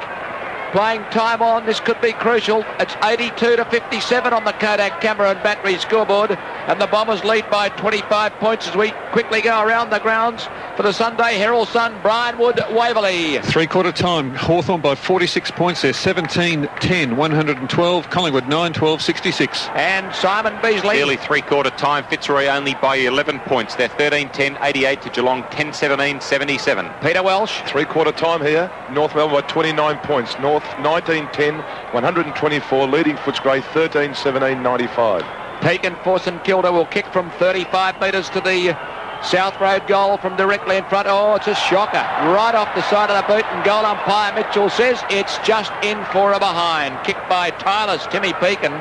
Playing time on, this could be crucial. It's 82 to 57 on the Kodak camera and battery scoreboard, and the Bombers lead by 25 points as we quickly go around the grounds for the Sunday Herald Sun, Brianwood, Waverley. Three-quarter time, Hawthorn by 46 points. They're 17-10, 112. Collingwood 9-12, 66. And Simon Beasley. Nearly three-quarter time, Fitzroy only by 11 points. They're 13-10, 88 to Geelong, 10-17, 77. Peter Welsh. Three-quarter time here. North Melbourne by 29 points. North 19-10, 124. Leading Footscray 13-17, 95. Pekin for St Kilda will kick from 35 metres to the South Road goal from directly in front. Oh, it's a shocker. Right off the side of the boot, and goal umpire Mitchell says it's just in for a behind. Kicked by Tyler's Timmy Pekin.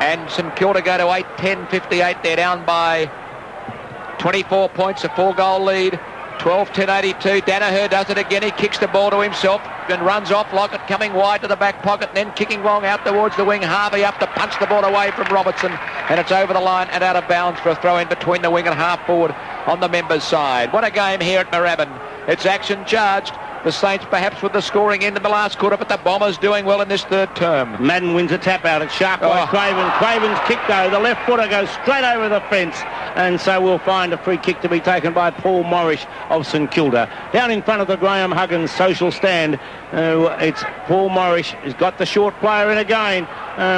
And St Kilda go to 8-10, 58. They're down by 24 points, a 4-goal lead. 12-10, 82. Danaher does it again. He kicks the ball to himself and runs off. Lockett coming wide to the back pocket and then kicking long out towards the wing. Harvey up to punch the ball away from Robertson, and it's over the line and out of bounds for a throw in between the wing and half forward on the members' side. What a game here at Moorabbin. It's action charged. The Saints perhaps with the scoring end in the last quarter, but the Bombers doing well in this third term. Madden wins a tap out. It's sharp by Craven. Craven's kick though. The left footer goes straight over the fence, and so we'll find a free kick to be taken by Paul Morris of St Kilda. Down in front of the Graham Huggins social stand, it's Paul Morris. He's got the short player in again.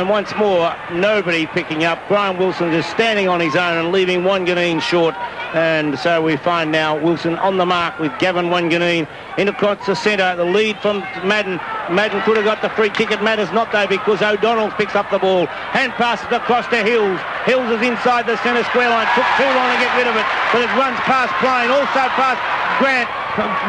Once more, nobody picking up. Brian Wilson just standing on his own and leaving Wanganeen short. And so we find now Wilson on the mark with Gavin Wanganeen in across the centre. The lead from Madden. Madden could have got the free kick. It matters not though, because O'Donnell picks up the ball. Hand passes across to Hills. Hills is inside the centre square line. Took too long to get rid of it, but it runs past Plain, also past Grant.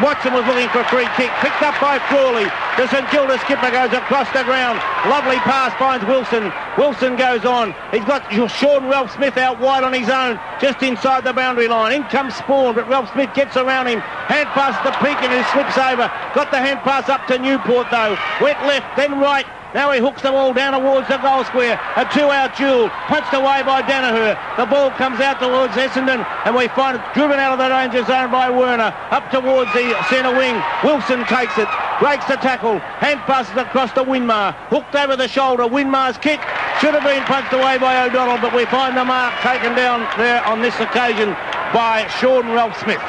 Watson was looking for a free kick, picked up by Frawley. The St Kilda skipper goes across the ground. Lovely pass finds Wilson. Wilson goes on. He's got Sean Ralph Smith out wide on his own, just inside the boundary line. In comes Spawn, but Ralph Smith gets around him. Hand pass to Pekin, who slips over. Got the hand pass up to Newport though. Went left, then right. Now he hooks the ball down towards the goal square. A two-out duel, punched away by Danaher. The ball comes out towards Essendon, and we find it driven out of the danger zone by Werner. Up towards the centre wing. Wilson takes it, breaks the tackle. Hand passes across to Winmar. Hooked over the shoulder. Winmar's kick should have been punched away by O'Donnell, but we find the mark taken down there on this occasion by Sean Ralph Smith.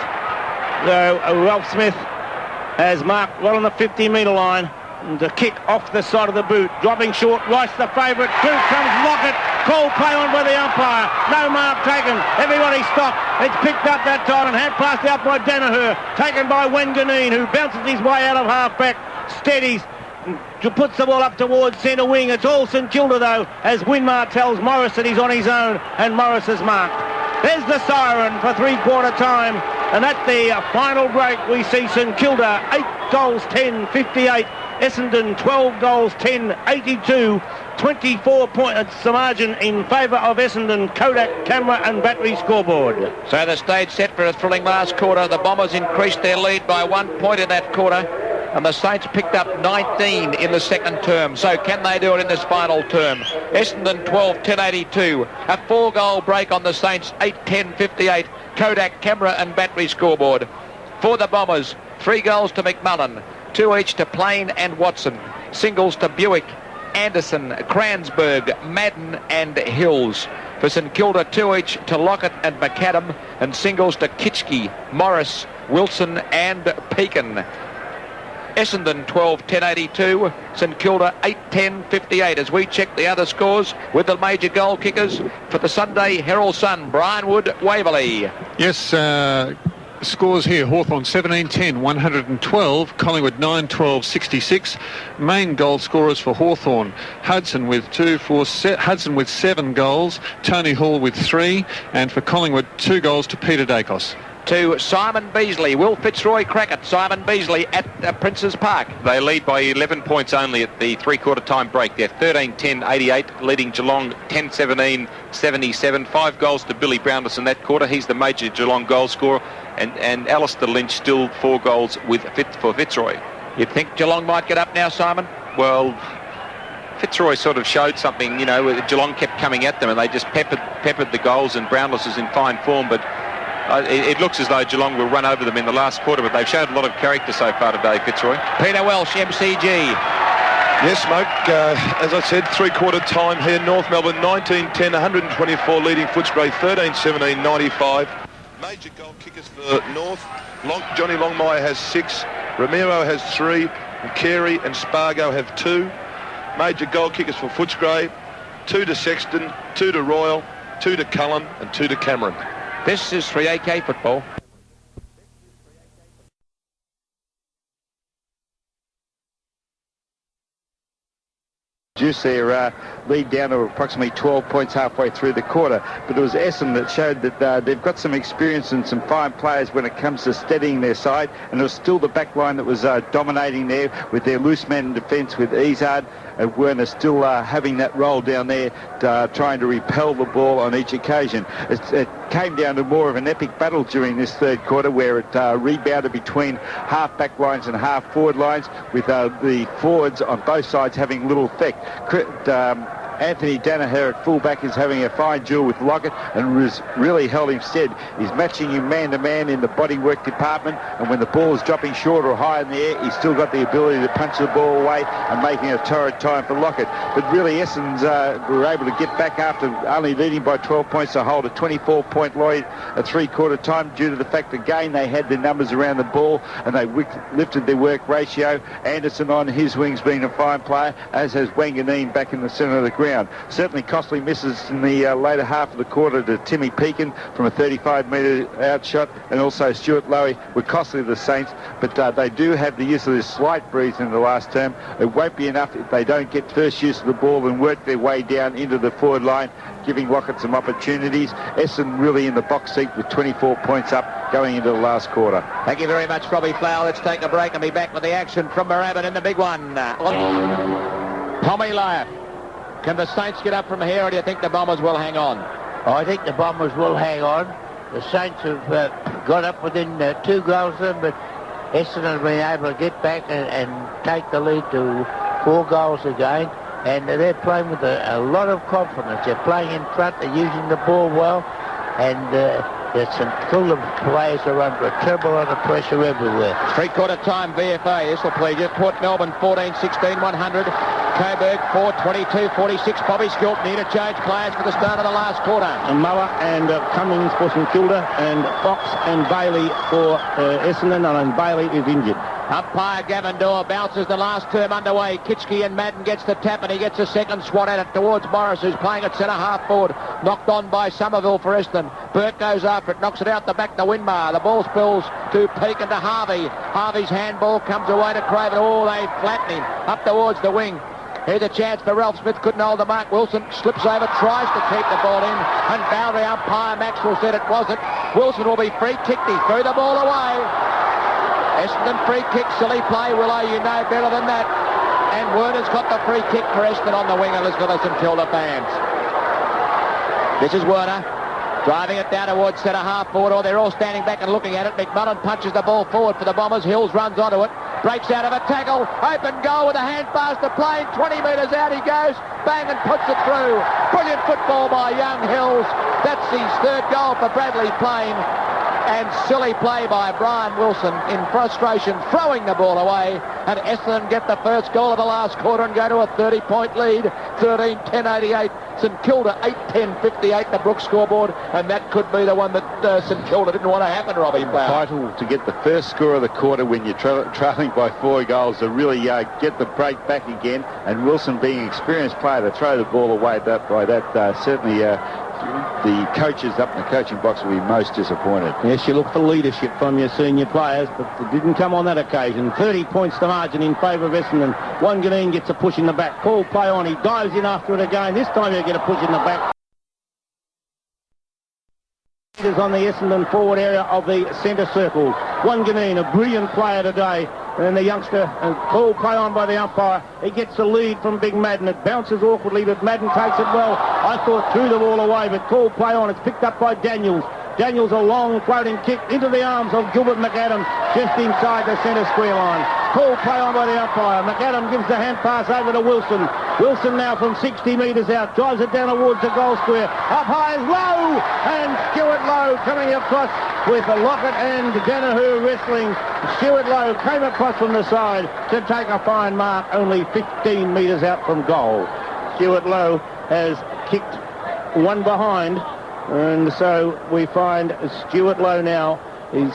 So Ralph Smith has marked well on the 50-metre line. The kick off the side of the boot, dropping short. Rice the favourite. Through comes Lockett. Call play on by the umpire. No mark taken. Everybody stopped. It's picked up that time and hand passed out by Danaher. Taken by Wanganeen, who bounces his way out of half-back. Steadies. Puts the ball up towards centre wing. It's all St Kilda though, as Winmar tells Morris that he's on his own, and Morris is marked. There's the siren for three-quarter time, and at the final break we see St Kilda 8 goals 10, 58. Essendon 12 goals 10, 82. 24 points the margin in favour of Essendon. Kodak camera and battery scoreboard. So the stage set for a thrilling last quarter. The Bombers increased their lead by 1 point in that quarter, and the Saints picked up 19 in the second term. So can they do it in this final term? Essendon 12, 10, 82. A 4-goal break on the Saints, 8, 10, 58. Kodak camera and battery scoreboard. For the Bombers, 3 goals to McMullen, 2 each to Plain and Watson. Singles to Buick, Anderson, Cransberg, Madden and Hills. For St Kilda, 2 each to Lockett and McAdam, and singles to Kitschke, Morris, Wilson and Pekin. Essendon 12, 10, 82. St Kilda 8, 10, 58. As we check the other scores with the major goal kickers for the Sunday Herald Sun, Brianwood, Waverley. Yes, scores here: Hawthorn 17-10, 112. Collingwood 9-12, 66. Main goal scorers for Hawthorn: Hudson with 7 goals, Tony Hall with 3, and for Collingwood 2 goals to Peter Dacos. To Simon Beasley. Will Fitzroy crack it? Simon Beasley at Princes Park. They lead by 11 points only at the three-quarter time break. They're 13-10, 88, leading Geelong 10-17, 77. 5 goals to Billy Brownless in that quarter. He's the major Geelong goal scorer. And Alistair Lynch still 4 goals for Fitzroy. You'd think Geelong might get up now, Simon? Well, Fitzroy sort of showed something, you know. Geelong kept coming at them and they just peppered the goals, and Brownless is in fine form, but It looks as though Geelong will run over them in the last quarter, but they've shown a lot of character so far today, Fitzroy. Peter Welsh, MCG. Yes, Smoke. As I said, three-quarter time here. North Melbourne 19-10, 124 leading Footscray 13-17, 95. Major goal kickers for North. Johnny Longmire has 6. Ramiro has 3. And Carey and Spargo have 2. Major goal kickers for Footscray. 2 to Sexton, 2 to Royal, 2 to Cullen and 2 to Cameron. This is 3AK football. Reduce their lead down to approximately 12 points halfway through the quarter, but it was Essendon that showed that they've got some experience and some fine players when it comes to steadying their side, and it was still the back line that was dominating there with their loose man in defence with Izard and Werner still having that role down there, trying to repel the ball on each occasion. It came down to more of an epic battle during this third quarter where it rebounded between half back lines and half forward lines with the forwards on both sides having little effect. Anthony Danaher at fullback is having a fine duel with Lockett and really held him stead. He's matching him man-to-man in the bodywork department, and when the ball is dropping short or high in the air, he's still got the ability to punch the ball away and making a torrid time for Lockett. But really, Essendon were able to get back after only leading by 12 points to hold a 24-point lead at three-quarter time due to the fact, again, they had their numbers around the ball and they lifted their work ratio. Anderson on his wings being a fine player, as has Wanganeen back in the centre of the ground. Certainly costly misses in the later half of the quarter to Timmy Pekin from a 35-metre outshot, and also Stuart Lowy were costly to the Saints, but they do have the use of this slight breeze in the last term. It won't be enough if they don't get first use of the ball and work their way down into the forward line, giving Lockett some opportunities. Essendon really in the box seat with 24 points up going into the last quarter. Thank you very much, Robbie Flower. Let's take a break and be back with the action from Moorabbin in the big one. Tommy Lockett. Can the Saints get up from here, or do you think the Bombers will hang on? I think the Bombers will hang on. The Saints have got up within 2 goals of them, but Essendon have been able to get back and take the lead to 4 goals again. And they're playing with a lot of confidence. They're playing in front, they're using the ball well, and there's some Kilda players are under a terrible lot of pressure everywhere. Three-quarter time VFA, this will please you. Port Melbourne 14-16, 100. Coburg 4-22-46. Bobby Skilton here to change players for the start of the last quarter. And Muller and Cummings for St Kilda, and Fox and Bailey for Essendon, and Bailey is injured. Umpire Gavin Dorr bounces the last term underway. Kitschke and Madden gets the tap and he gets a second swat at it towards Morris, who's playing at centre half forward. Knocked on by Somerville for Essendon. Burke goes after it, knocks it out the back to Winmar. The ball spills to Peak and to Harvey. Harvey's handball comes away to Craven. Oh, they flatten him up towards the wing. Here's a chance for Ralph Smith, couldn't hold the mark. Wilson slips over, tries to keep the ball in, and boundary umpire Maxwell said it wasn't. Wilson will be free kicked, he threw the ball away. Essendon free kick, silly play, Willow, you know better than that. And Werner's got the free kick for Essendon on the wing, Elizabeth and St Kilda fans. This is Werner. Driving it down towards centre half forward, or they're all standing back and looking at it. McMullen punches the ball forward for the Bombers. Hills runs onto it, breaks out of a tackle, open goal with a hand pass to Plain. 20 metres out he goes, bang, and puts it through. Brilliant football by young Hills. That's his third goal for Bradley Plain. And silly play by Brian Wilson in frustration, throwing the ball away. And Essendon get the first goal of the last quarter and go to a 30-point lead, 13-10-88. St Kilda 8-10-58, the Brooks scoreboard, and that could be the one that St Kilda didn't want to happen, Robbie. Vital to get the first score of the quarter when you're trailing by 4 goals to really get the break back again. And Wilson, being an experienced player, to throw the ball away certainly the coaches up in the coaching box will be most disappointed. Yes, you look for leadership from your senior players, but it didn't come on that occasion. 30 points to margin in favour of Essendon. Wanganeen gets a push in the back. Paul play on, he dives in after it again. This time he'll get a push in the back. On the Essendon forward area of the centre circle. Wanganeen, a brilliant player today. And the youngster, and Paul play on by the umpire. He gets the lead from Big Madden. It bounces awkwardly, but Madden takes it well. I thought threw the ball away, but Paul play on. It's picked up by Daniels. Daniels, a long floating kick into the arms of Gilbert McAdam, just inside the centre square line. Call play on by the umpire. McAdam gives the hand pass over to Wilson. Wilson now from 60 metres out, drives it down towards the goal square. Up high is Lowe, and Stuart Lowe coming across with Lockett and Danaher wrestling. Stuart Lowe came across from the side to take a fine mark, only 15 metres out from goal. Stuart Lowe has kicked one behind, and so we find Stuart Lowe now is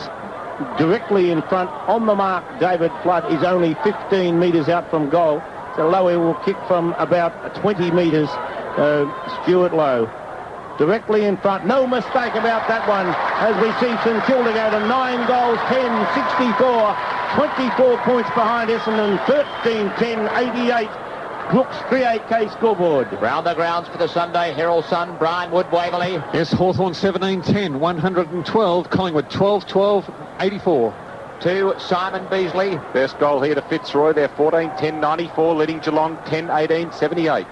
directly in front on the mark. David Flood is only 15 metres out from goal, so Lowe will kick from about 20 metres. Stuart Lowe directly in front, no mistake about that one, as we see St Kilda go to 9 goals 10 64, 24 points behind Essendon, 13-10 88. Brooks 38k scoreboard. Round the grounds for the Sunday Herald Sun, Brian Wood, Waverley. Yes, Hawthorn 17-10, 112. Collingwood 12-12, 84. To Simon Beasley. First goal here to Fitzroy. They're 14-10 94, leading Geelong 10-18 78.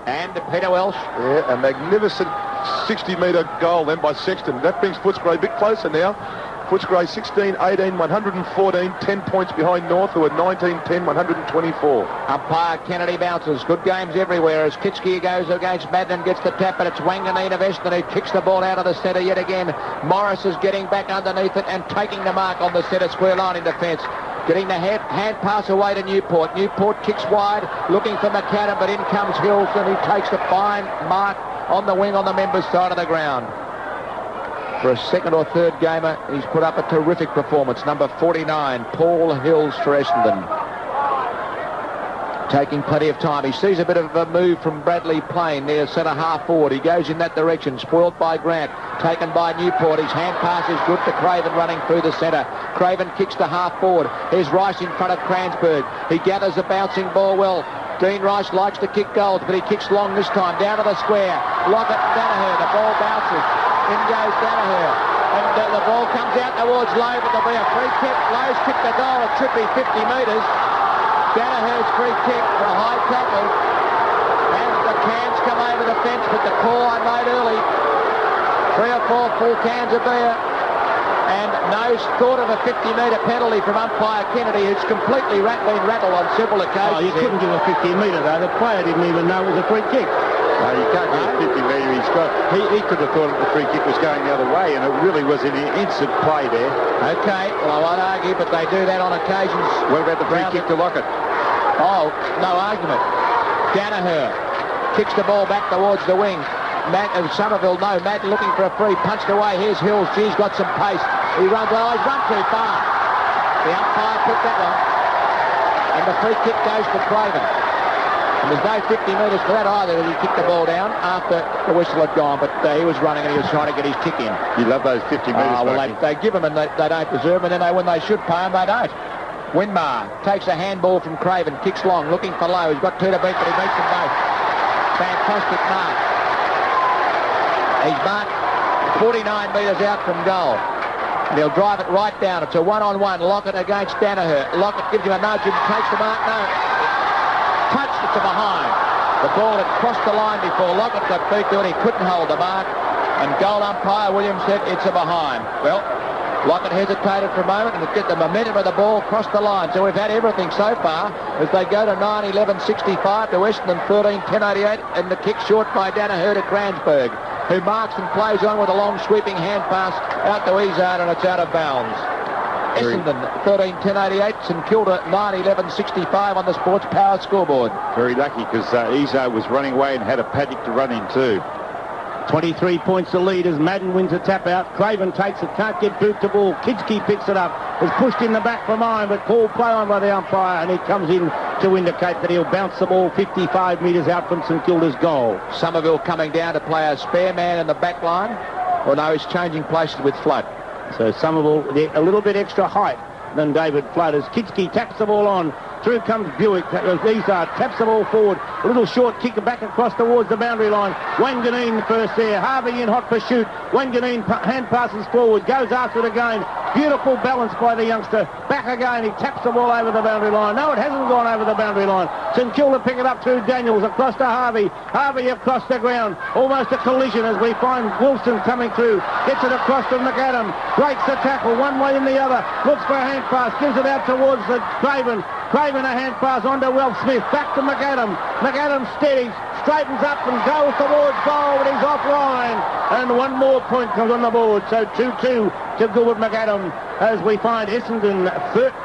And Peter Welsh. Yeah, a magnificent 60-metre goal then by Sexton. That brings Footscray a bit closer now. Footscray 16-18, 114, 10 points behind North, who are 19-10, 124. Umpire Kennedy bounces. Good games everywhere as Kitski goes against Madden, gets the tap, but it's Wanganeen of Essendon who kicks the ball out of the centre yet again. Morris is getting back underneath it and taking the mark on the centre square line in defence. Getting the hand pass away to Newport. Newport kicks wide, looking for McAdam, but in comes Hills, and he takes the fine mark on the wing on the members' side of the ground. For a second or third gamer, he's put up a terrific performance. Number 49, Paul Hills for Essendon. Taking plenty of time. He sees a bit of a move from Bradley Plain near centre half forward. He goes in that direction, spoilt by Grant, taken by Newport. His hand pass is good to Craven running through the centre. Craven kicks to half forward. Here's Rice in front of Cransberg. He gathers the bouncing ball well. Dean Rice likes to kick goals, but he kicks long this time. Down to the square. Lockett and Danaher. The ball bounces. In goes Danaher. And the ball comes out towards Lowe, but there'll be a free kick. Lowe's kicked the goal. It should be 50 metres. Danaher's free kick for a high tackle. And the cans come over the fence, but the call I made early. 3 or 4 full cans of beer. And no thought of a 50-metre penalty from umpire Kennedy, who's completely been rattled on several occasions. Oh, you couldn't give a 50-metre though. The player didn't even know it was a free kick. No, you can't get a 50-metre. He could have thought the free kick was going the other way, and it really was an instant play there. Okay, well, I won't argue, but they do that on occasions. What about the free kick to Lockett? Oh, no argument. Danaher kicks the ball back towards the wing. Matt and Somerville, no, Matt looking for a free, punched away. Here's Hills, he's got some pace. He runs, oh, he's run too far. The umpire took that one. And the free kick goes to Craven. And there's no 50 metres for that either, that he kicked the ball down after the whistle had gone, but he was running and he was trying to get his kick in. You love those 50 metres. Well, they give them and they don't deserve them, and then when they should pay them, they don't. Winmar takes a handball from Craven, kicks long, looking for Lowe. He's got 2 to beat, but he beats them both. Fantastic mark. He's marked 49 metres out from goal. And he'll drive it right down. It's a one-on-one. Lockett against Danaher. Lockett gives him a nudge and takes the mark. No. Touched it to behind. The ball had crossed the line before Lockett got beat to it. He couldn't hold the mark. And goal umpire Williams said it's a behind. Well, Lockett hesitated for a moment and get the momentum of the ball across the line. So we've had everything so far as they go to 9-11-65 to Essendon 13-10-88, and the kick short by Danaher to Cransberg, who marks and plays on with a long sweeping hand pass out to Izard, and it's out of bounds. Essendon 13-10-88, St Kilda 9-11-65 on the Sports Power scoreboard. Very lucky because Izard was running away and had a paddock to run in too. 23 points to lead as Madden wins a tap out. Craven takes it, can't get boot to ball. Kitski picks it up, is pushed in the back for mine, but called play on by the umpire, and he comes in to indicate that he'll bounce the ball 55 metres out from St Kilda's goal. Somerville coming down to play a spare man in the back line. Or no, he's changing places with Flood. So Somerville a little bit extra height than David Flood as Kitski taps the ball on. Through comes Buick. Izard taps the ball forward. A little short kick back across towards the boundary line. Wanganeen first there. Harvey in hot pursuit. Wanganeen hand passes forward. Goes after it again. Beautiful balance by the youngster. Back again. He taps the ball over the boundary line. No, it hasn't gone over the boundary line. St Kilda pick it up through Daniels. Across to Harvey. Harvey across the ground. Almost a collision as we find Wilson coming through. Gets it across to McAdam. Breaks the tackle one way and the other. Looks for a hand pass. Gives it out towards the Craven. Craven a hand pass on to Will Smith. Back to McAdam. McAdam steadies, straightens up and goes towards goal, but he's offline. And one more point comes on the board. So 2-2 to Gilbert McAdam as we find Essendon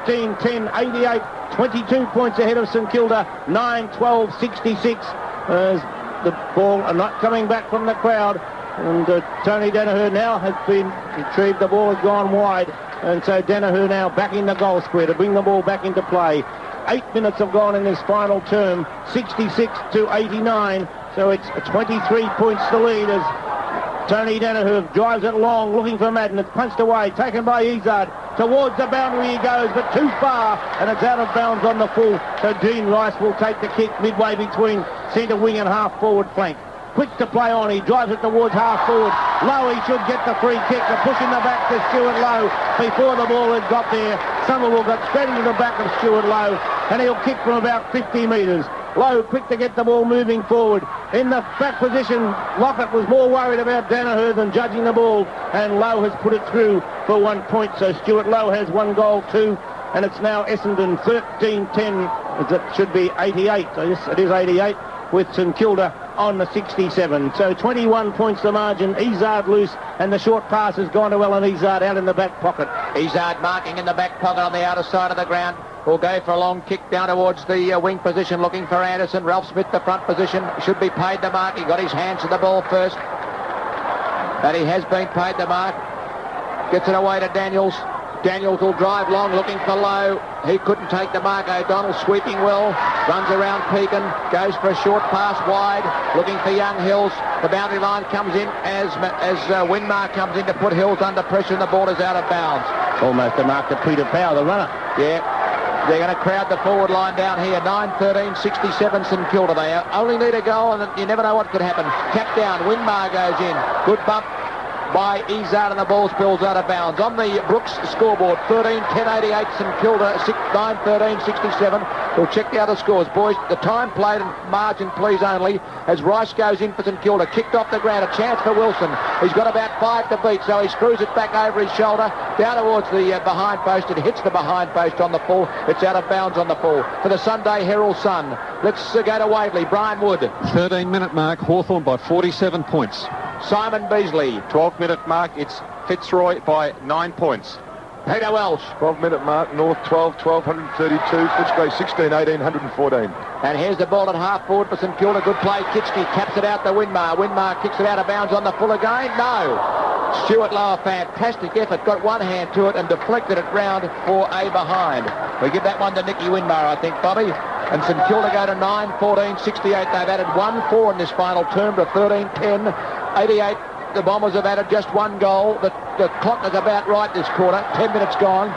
13-10-88. 22 points ahead of St Kilda, 9-12-66. As the ball not coming back from the crowd. And Tony Danaher now has been retrieved. The ball has gone wide. And so Danaher now back in the goal square to bring the ball back into play. 8 minutes have gone in this final term, 66-89. So it's 23 points to lead as Tony Danaher drives it long, looking for Madden. It's punched away, taken by Izzard. Towards the boundary he goes, but too far, and it's out of bounds on the full. So Dean Rice will take the kick midway between centre wing and half forward flank. Quick to play on, he drives it towards half forward. Lowe, he should get the free kick. The push in the back to Stuart Lowe before the ball had got there. Somerville got straight into the back of Stuart Lowe, and he'll kick from about 50 metres. Lowe quick to get the ball moving forward. In the back position, Lockett was more worried about Danaher than judging the ball, and Lowe has put it through for 1 point. So Stuart Lowe has 1 goal, 2, and it's now Essendon 13-10, as it should be 88. So yes, it is 88 with St Kilda on the 67. So 21 points the margin. Izzard loose, and the short pass has gone to Alan Izzard out in the back pocket. Izzard marking in the back pocket on the outer side of the ground. Will go for a long kick down towards the wing position, looking for Anderson. Ralph Smith, the front position, should be paid the mark. He got his hands to the ball first, and he has been paid the mark. Gets it away to Daniels. Daniels will drive long, looking for Lowe. He couldn't take the mark. O'Donnell sweeping well, runs around Pekin, goes for a short pass wide, looking for Young Hills. The boundary line comes in as Winmar comes in to put Hills under pressure, and the ball is out of bounds. Almost a mark to Peter Power, the runner. Yeah. They're going to crowd the forward line down here. 9-13-67 St Kilda. They only need a goal, and you never know what could happen. Tap down. Winmar goes in. Good bump by Izzard, and the ball spills out of bounds. On the Brooks scoreboard, 13-10-88 St Kilda, 9-13-67. We'll check the other scores. Boys, the time played and margin please only as Rice goes in for St Kilda. Kicked off the ground, a chance for Wilson. He's got about 5 to beat, so he screws it back over his shoulder, down towards the behind post. It hits the behind post on the full. It's out of bounds on the full. For the Sunday Herald Sun, let's go to Waverley. Brian Wood. 13-minute mark, Hawthorn by 47 points. Simon Beasley. 12-minute mark, it's Fitzroy by 9 points. Peter Welsh. 12-minute mark, North 12, 1,232, Fitzroy 16, 1,814. And here's the ball at half forward for St Kilda. Good play. Kitschke taps it out to Winmar. Winmar kicks it out of bounds on the full again. No. Stuart Lowe, fantastic effort. Got one hand to it and deflected it round for a behind. We give that one to Nicky Winmar, I think, Bobby. And St Kilda go to 9-14-68. They've added 1-4 in this final term to 13-10-88. The Bombers have added just 1 goal. The clock is about right this quarter. 10 minutes gone.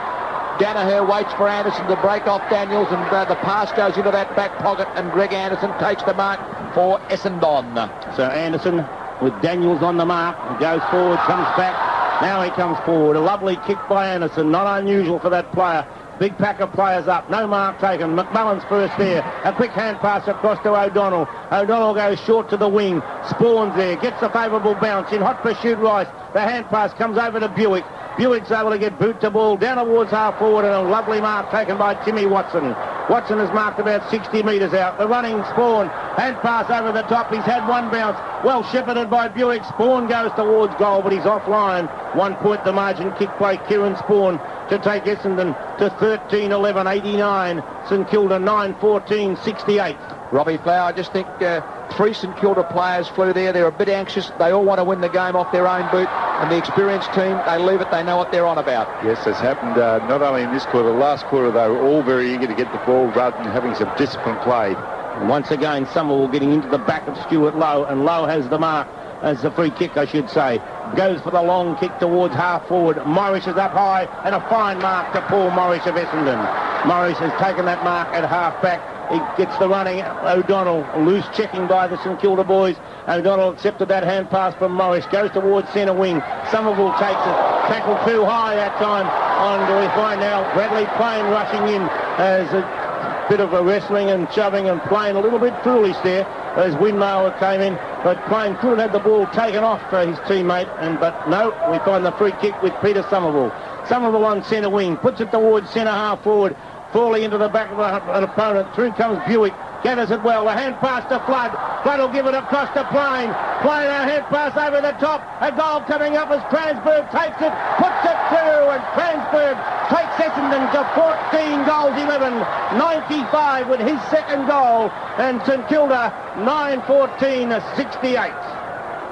Danaher waits for Anderson to break off Daniels, and the pass goes into that back pocket, and Greg Anderson takes the mark for Essendon. So Anderson with Daniels on the mark. He goes forward, comes back. Now he comes forward. A lovely kick by Anderson. Not unusual for that player. Big pack of players up. No mark taken. McMullen's first there. A quick hand pass across to O'Donnell. O'Donnell goes short to the wing. Spawns there. Gets a favourable bounce. In hot pursuit Rice. The hand pass comes over to Buick. Buick's able to get boot to ball down towards half forward, and a lovely mark taken by Timmy Watson. Watson has marked about 60 metres out. The running Spawn. Hand pass over the top. He's had 1 bounce. Well shepherded by Buick. Spawn goes towards goal, but he's offline. 1 point the margin. Kick play Kieran Spawn to take Essendon to 13-11-89. St Kilda 9-14-68. Robbie Flower, I just think 3 St Kilda players flew there. They're a bit anxious. They all want to win the game off their own boot. And the experienced team, they leave it. They know what they're on about. Yes, it's happened not only in this quarter, last quarter they were all very eager to get the ball rather than having some discipline played. And once again, Somerville getting into the back of Stuart Lowe, and Lowe has the mark. As the free kick, I should say. Goes for the long kick towards half forward. Morris is up high, and a fine mark to Paul Morris of Essendon. Morris has taken that mark at half back. He gets the running. O'Donnell, loose checking by the St Kilda boys. O'Donnell accepted that hand pass from Morris. Goes towards centre wing. Somerville takes it. Tackled too high that time. And we find now Bradley Payne rushing in as a bit of a wrestling and shoving, and playing a little bit foolish there as Winmar came in, but Payne could have had the ball taken off for his teammate, but no, we find the free kick with Peter Somerville. Somerville on centre wing, puts it towards centre half forward. falling into the back of an opponent. Through comes Buick. Gathers it well. The hand pass to Flood. Flood will give it across to Plain. Plain, a hand pass over the top. A goal coming up as Kransberg takes it, puts it through, and Kransberg takes Essendon to 14 goals, 11. 95 with his second goal, and St Kilda 9-14, 68.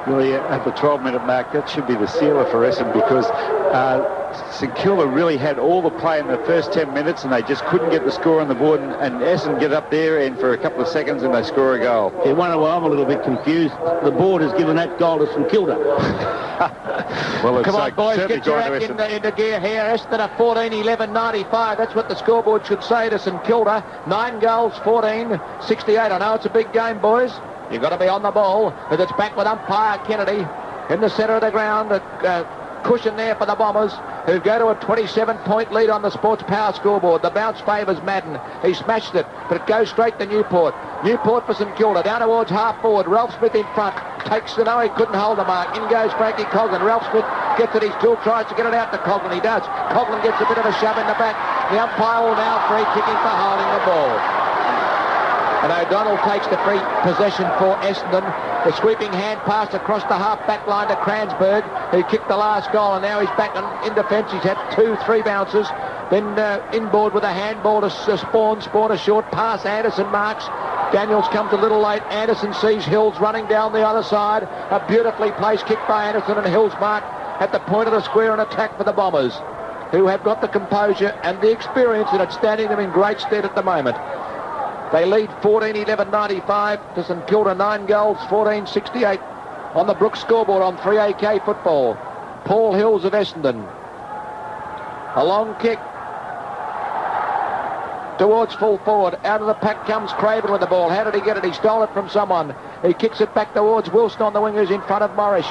Really, at the 12-minute mark, that should be the sealer for Essendon, because St Kilda really had all the play in the first 10 minutes and they just couldn't get the score on the board, and Essendon get up there and for a couple of seconds and they score a goal. Yeah, I'm a little bit confused. The board has given that goal to St Kilda. Well, it's come on, boys, certainly get your gone act to into gear here. Essendon are 14-11-95. That's what the scoreboard should say to St Kilda. 9 goals, 14-68. I know it's a big game, boys. You've got to be on the ball, as it's back with umpire Kennedy in the centre of the ground. Cushion there for the Bombers, who go to a 27-point lead on the Sports Power scoreboard. The bounce favours Madden. He smashed it, but it goes straight to Newport. Newport for St Kilda, down towards half forward. Ralph Smith in front, takes the no, he couldn't hold the mark. In goes Frankie Coughlin. Ralph Smith gets it, he still tries to get it out to Coughlin. He does. Coughlin gets a bit of a shove in the back. The umpire will now free kicking for holding the ball. And O'Donnell takes the free possession for Essendon. The sweeping hand pass across the half-back line to Kransberg, who kicked the last goal, and now he's back in defence. He's had 2-3 bounces. Then inboard with a handball to Spawn. Spawn a short pass. Anderson marks. Daniels comes a little late. Anderson sees Hills running down the other side. A beautifully placed kick by Anderson, and Hills marked at the point of the square, an attack for the Bombers, who have got the composure and the experience, and it's standing them in great stead at the moment. They lead 14-11-95 to St Kilda, 9 goals, 14-68 on the Brooks scoreboard on 3AK football. Paul Hills of Essendon. A long kick towards full forward. Out of the pack comes Craven with the ball. How did he get it? He stole it from someone. He kicks it back towards Wilson on the wingers in front of Morrish.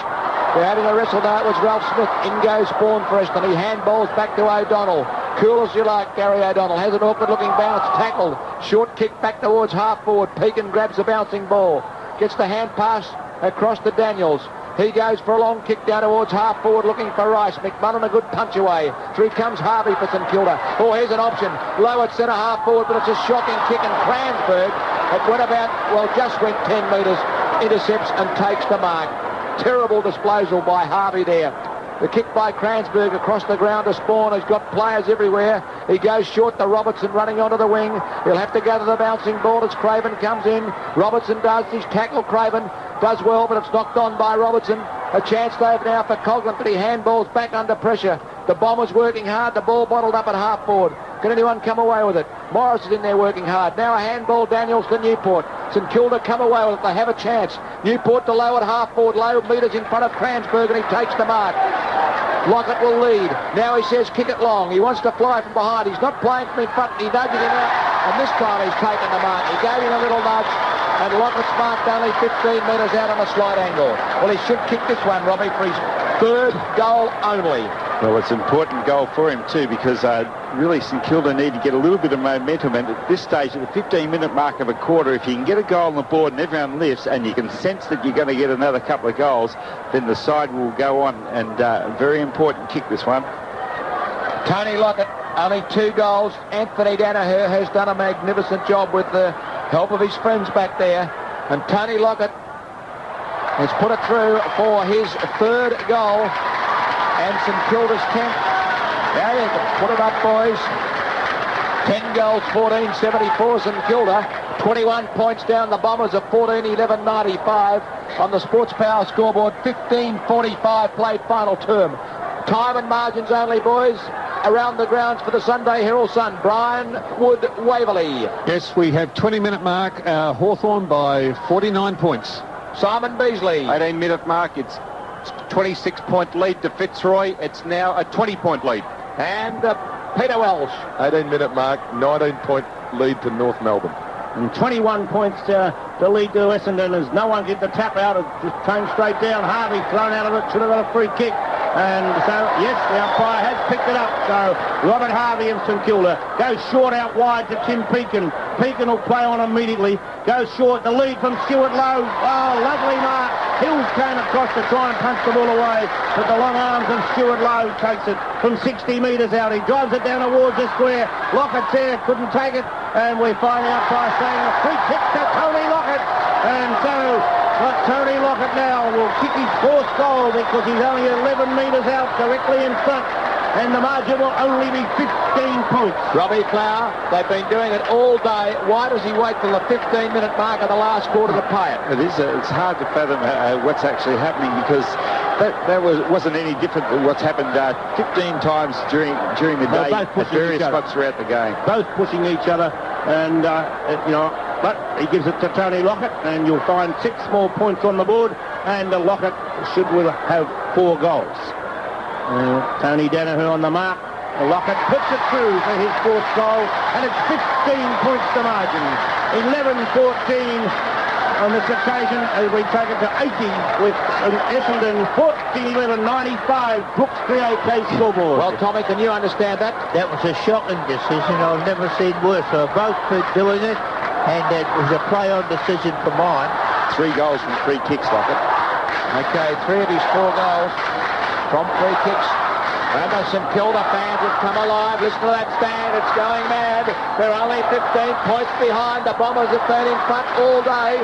They're having a wrestle now. It was Ralph Smith. In goes Spawn for Essendon. He handballs back to O'Donnell. Cool as you like, Gary O'Donnell. Has an awkward-looking bounce. Tackled. Short kick back towards half-forward. Pekin grabs the bouncing ball. Gets the hand pass across to Daniels. He goes for a long kick down towards half-forward, looking for Rice. McMullen a good punch away. Through comes Harvey for St Kilda. Oh, here's an option. Low at centre half-forward, but it's a shocking kick, and Kransberg, it went about, well, just went 10 metres, intercepts and takes the mark. Terrible disposal by Harvey there. The kick by Kransberg across the ground to Spawn. He's got players everywhere. He goes short to Robertson running onto the wing. He'll have to go to the bouncing ball as Craven comes in. Robertson does his tackle. Craven does well, but it's knocked on by Robertson. A chance they've now for Coughlin, but he handballs back under pressure. The Bombers working hard. The ball bottled up at half forward. Can anyone come away with it? Morris is in there working hard. Now a handball, Daniels to Newport. St Kilda come away with it. They have a chance. Newport to low at half forward. Low metres in front of Kransberg, and he takes the mark. Lockett will lead. Now he says kick it long. He wants to fly from behind. He's not playing from in front. He nudges him out, and this time he's taken the mark. He gave him a little nudge, and Lockett's marked only 15 metres out on a slight angle. Well, he should kick this one, Robbie, for his 3rd goal only. Well, it's an important goal for him too, because really St Kilda need to get a little bit of momentum, and at this stage, at the 15-minute mark of a quarter, if you can get a goal on the board and everyone lifts and you can sense that you're going to get another couple of goals, then the side will go on, and very important kick this one. Tony Lockett, only 2 goals. Anthony Danaher has done a magnificent job with the help of his friends back there, and Tony Lockett has put it through for his 3rd goal. And St Kilda's 10th. Now you can put it up, boys. 10 goals, 14-74 St Kilda. 21 points down. The Bombers are 14-11-95 on the Sports Power scoreboard. 15:45 played final term. Time and margins only, boys. Around the grounds for the Sunday Herald Sun. Brian Wood Waverley. Yes, we have 20-minute mark. Hawthorn by 49 points. Simon Beasley. 18-minute mark. It's 26-point lead to Fitzroy. It's now a 20-point lead. And Peter Welsh. 18-minute mark, 19-point lead to North Melbourne. And 21 points to lead to Essendon as no one get the tap out. It just came straight down. Harvey thrown out of it. Should have got a free kick. And so, yes, the umpire has picked it up. So Robert Harvey of St Kilda goes short out wide to Tim Pekin. Pekin will play on immediately. Goes short. The lead from Stuart Lowe. Oh, lovely mark. Hills came across to try and punch the ball away, but the long arms of Stuart Lowe takes it from 60 metres out. He drives it down towards the square. Lockett's there, couldn't take it, and we find out by saying a free kick to Tony Lockett. And so Tony Lockett now will kick his fourth goal because he's only 11 metres out directly in front. And the margin will only be 15 points. Robbie Flower, they've been doing it all day. Why does he wait till the 15-minute mark of the last quarter to pay it? It's hard to fathom what's actually happening, because that wasn't any different than what's happened 15 times during the day at various spots throughout the game. Both pushing each other, and but he gives it to Tony Lockett, and you'll find 6 more points on the board, and Lockett will have 4 goals. Tony Danaher on the mark. Lockett puts it through for his 4th goal, and it's 15 points to margin. 11-14 on this occasion as we take it to 80 with Essendon 14-11-95 Brooks 3AK scoreboard. Well, Tommy, can you understand that? That was a shocking decision. I've never seen worse. So both keep doing it, and it was a play-on decision for mine. 3 goals from free kicks, Lockett. Okay, 3 of his 4 goals from free kicks. And the St Kilda fans have come alive. Listen to that stand. It's going mad. They're only 15 points behind. The Bombers have been in front all day.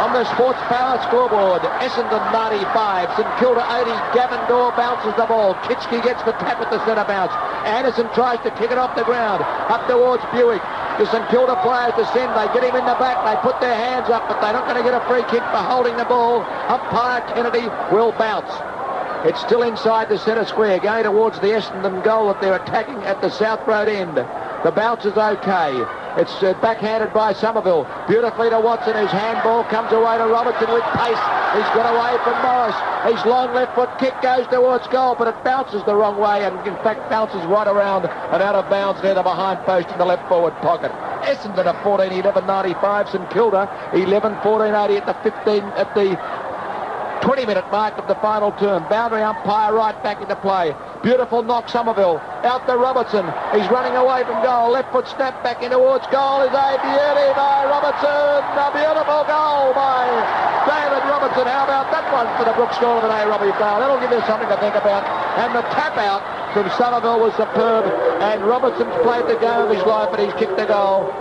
On the Sports Power scoreboard, Essendon 95, St Kilda 80. Gavin Dorr bounces the ball. Kitschke gets the tap at the centre bounce. Anderson tries to kick it off the ground. Up towards Buick. The St Kilda players descend. They get him in the back. They put their hands up, but they're not going to get a free kick for holding the ball. Umpire Kennedy will bounce. It's still inside the centre square, going towards the Essendon goal that they're attacking at the South Road end. The bounce is okay. It's backhanded by Somerville. Beautifully to Watson. His handball comes away to Robertson with pace. He's got away from Morris. His long left foot kick goes towards goal, but it bounces the wrong way, and in fact bounces right around and out of bounds near the behind post in the left forward pocket. Essendon at 14-11-95. St Kilda 11-14-80 at the 20-minute mark of the final term. Boundary umpire right back into play. Beautiful knock, Somerville. Out to Robertson. He's running away from goal. Left foot snap back in towards goal is a beauty by Robertson. A beautiful goal by David Robertson. How about that one for the Brooks score today, Robbie Flower? That'll give you something to think about. And the tap out from Somerville was superb. And Robertson's played the game of his life, and he's kicked the goal.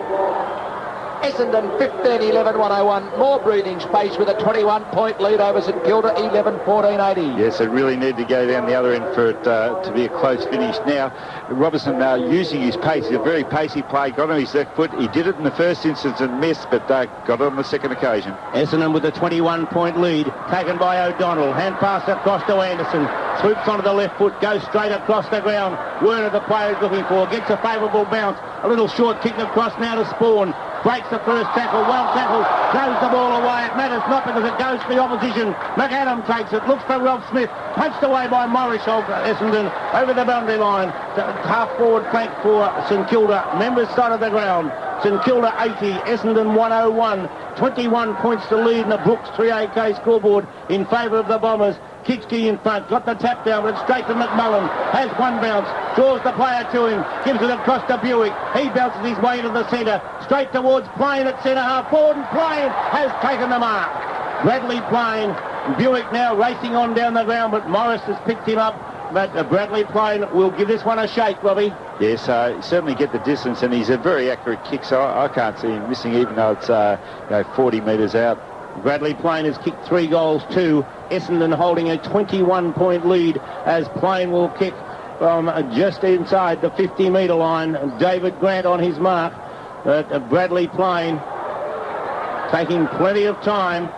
Essendon 15-11-101. More breathing space with a 21-point lead over St Kilda 11-14-80. Yes, it really needed to go down the other end for it to be a close finish. Now, Robertson using his pace. He's a very pacey play. Got on his left foot. He did it in the first instance and missed, but got it on the second occasion. Essendon with a 21-point lead, taken by O'Donnell. Hand pass across to Anderson. Swoops onto the left foot, goes straight across the ground. Werner, the player is looking for, gets a favourable bounce. A little short kick across now to Spawn. Breaks the first tackle, well tackled, throws the ball away. It matters not because it goes to the opposition. McAdam takes it, looks for Rob Smith, punched away by Morris of Essendon over the boundary line. Half forward flank for St Kilda, members side of the ground. St Kilda 80, Essendon 101. 21 points to lead in the Brooks 3AK scoreboard in favour of the Bombers. Kitschke in front, got the tap down, but it's straight to McMullen. Has one bounce, draws the player to him, gives it across to Buick. He bounces his way into the centre, straight towards Plain at centre half forward, and Plain has taken the mark. Bradley Plain, Buick now racing on down the ground, but Morris has picked him up. But Bradley Plain will give this one a shake, Robbie. Yes, certainly get the distance, and he's a very accurate kick, so I can't see him missing, even though it's 40 metres out. Bradley Plain has kicked 3 goals too. Essendon holding a 21-point lead as Plain will kick from just inside the 50-metre line. David Grant on his mark. Bradley Plain taking plenty of time.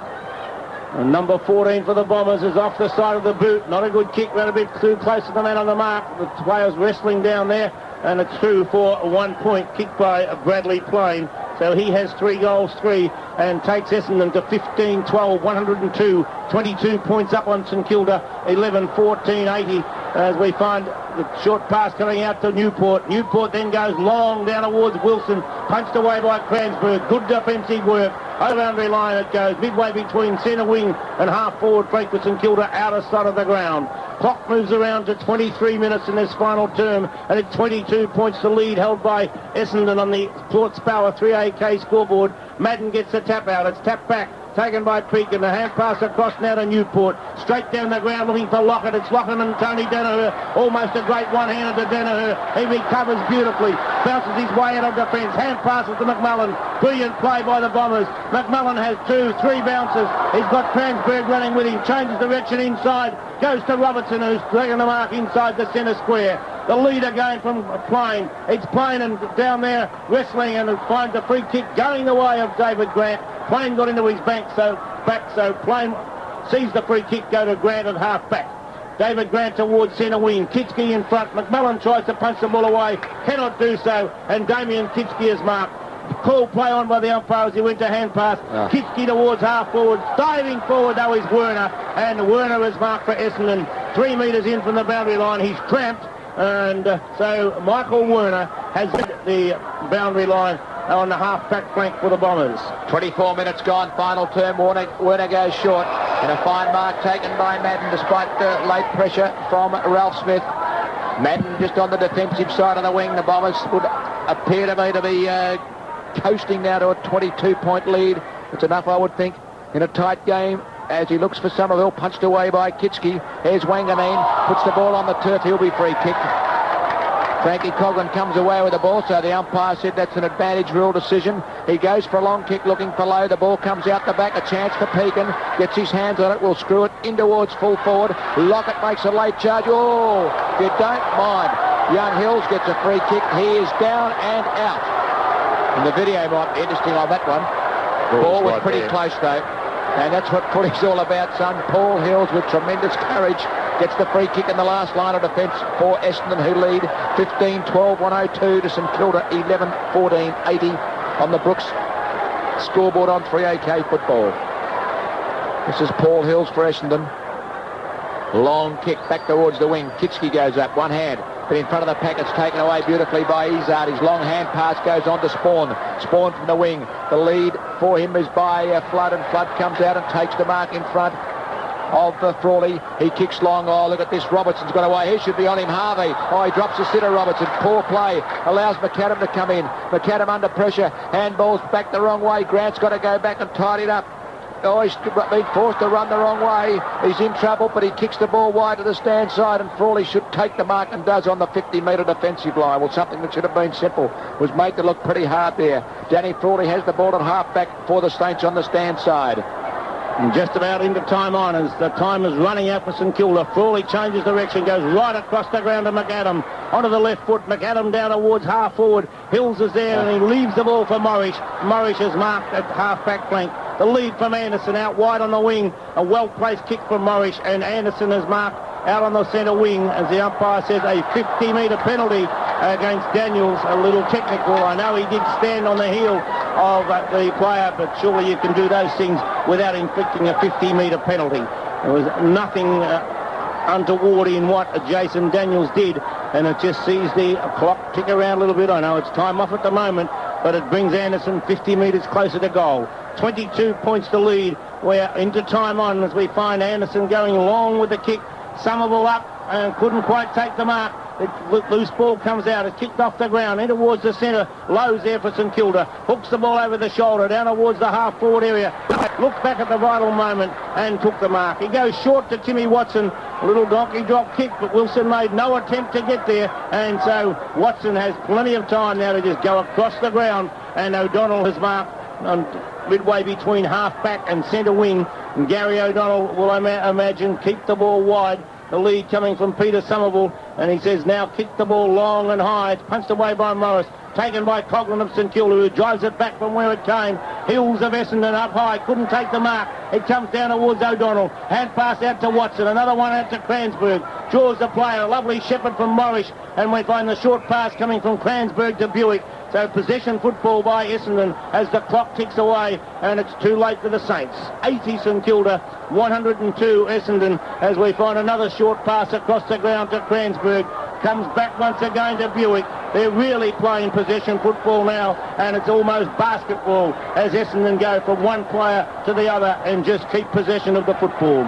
And number 14 for the Bombers is off the side of the boot. Not a good kick, ran a bit too close to the man on the mark. The player's wrestling down there, and it's through for a 1-point kick by Bradley Plain. So he has 3 goals, 3, and takes Essendon to 15-12, 102, 22 points up on St Kilda, 11-14, 80, as we find the short pass coming out to Newport. Newport then goes long down towards Wilson, punched away by Cransburg. Good defensive work. Over boundary line it goes, midway between centre wing and half forward flank with St Kilda, outer side of the ground. Clock moves around to 23 minutes in this final term, and it's 22 points to lead, held by Essendon on the Sports Power 3AK scoreboard. Madden gets the tap out. It's tapped back taken by Peake, and the hand pass across now to Newport. Straight down the ground looking for Lockett. It's Lockett and Tony Danaher. Almost a great one-hander to Danaher. He recovers beautifully. Bounces his way out of defence. Hand passes to McMullen. Brilliant play by the Bombers. McMullen has 2-3 bounces. He's got Cransberg running with him. Changes direction inside. Goes to Robertson, who's taking the mark inside the centre square. The lead again from Plain. It's Plain and down there wrestling, and finds a free kick going the way of David Grant. Plain got into his back, so Plain sees the free kick go to Grant at half back. David Grant towards centre wing. Kitski in front. McMullen tries to punch the ball away. Cannot do so. And Damien Kitski is marked. Call play on by the umpire as he went to hand pass. Kitski towards half forward. Diving forward though is Werner. And Werner is marked for Essendon. 3 metres in from the boundary line. He's tramped. And so Michael Werner has the boundary line on the half-back flank for the Bombers. 24 minutes gone, final term. Werner goes short, and a fine mark taken by Madden despite the late pressure from Ralph Smith. Madden just on the defensive side of the wing. The Bombers would appear to me to be coasting now to a 22-point lead. It's enough, I would think, in a tight game. As he looks for Somerville, punched away by Kitski. Here's Wanganeen, puts the ball on the turf. He'll be free kicked. Frankie Coghlan comes away with the ball, so the umpire said that's an advantage rule decision. He goes for a long kick, looking for low. The ball comes out the back, a chance for Pekin. Gets his hands on it, will screw it in towards full forward. Lockett makes a late charge. Oh, if you don't mind, Young Hills gets a free kick. He is down and out. And the video might be interesting on that one. The ball was pretty close, though. And that's what footy's all about, son. Paul Hills with tremendous courage gets the free kick in the last line of defence for Essendon, who lead 15-12, 102 to St Kilda, 11-14, 80 on the Brooks scoreboard on 3AK football. This is Paul Hills for Essendon. Long kick back towards the wing. Kitski goes up, one hand. But in front of the pack, it's taken away beautifully by Izzard. His long hand pass goes on to Spawn. Spawn from the wing. The lead for him is by Flood, and Flood comes out and takes the mark in front of Frawley. He kicks long. Oh, look at this. Robertson's got away. He should be on him. Harvey. Oh, he drops the sitter, Robertson. Poor play. Allows McAdam to come in. McAdam under pressure. Handball's back the wrong way. Grant's got to go back and tidy it up. Oh, he's been forced to run the wrong way. He's in trouble, but he kicks the ball wide to the stand side, and Frawley should take the mark and does on the 50-metre defensive line. Well, something that should have been simple was made to look pretty hard there. Danny Frawley has the ball at half-back for the Saints on the stand side. And just about into time on as the time is running out for St Kilda. Frawley changes direction, goes right across the ground to McAdam. Onto the left foot, McAdam down towards half forward. Hills is there and he leaves the ball for Morris. Morris is marked at half-back flank. The lead from Anderson out wide on the wing. A well-placed kick from Morris, and Anderson is marked out on the centre wing as the umpire says a 50-metre penalty against Daniels. A little technical. I know he did stand on the heel of the player, but surely you can do those things without inflicting a 50-metre penalty. There was nothing untoward in what Jason Daniels did, and it just sees the clock tick around a little bit. I know it's time off at the moment, but it brings Anderson 50 metres closer to goal. 22 points to lead. We're into time on as we find Anderson going long with the kick. Somerville up and couldn't quite take the mark. The loose ball comes out. It's kicked off the ground in towards the centre. Lowe's there for St Kilda. Hooks the ball over the shoulder down towards the half-forward area. Looked back at the vital moment and took the mark. He goes short to Timmy Watson. A little donkey drop kick, but Wilson made no attempt to get there. And so Watson has plenty of time now to just go across the ground. And O'Donnell has marked on midway between half-back and centre wing. And Gary O'Donnell will, I imagine, keep the ball wide. The lead coming from Peter Somerville, and he says now kick the ball long and high. It's punched away by Morris, taken by Coghlan of St Kilda, who drives it back from where it came. Hills of Essendon up high, couldn't take the mark. It comes down towards O'Donnell. Hand pass out to Watson, another one out to Cransberg. Draws the player, a lovely shepherd from Morris, and we find the short pass coming from Cransberg to Buick. So possession football by Essendon as the clock ticks away, and it's too late for the Saints. 80 St Kilda, 102 Essendon, as we find another short pass across the ground to Cransberg. Comes back once again to Buick. They're really playing possession football now, and it's almost basketball as Essendon go from one player to the other and just keep possession of the football.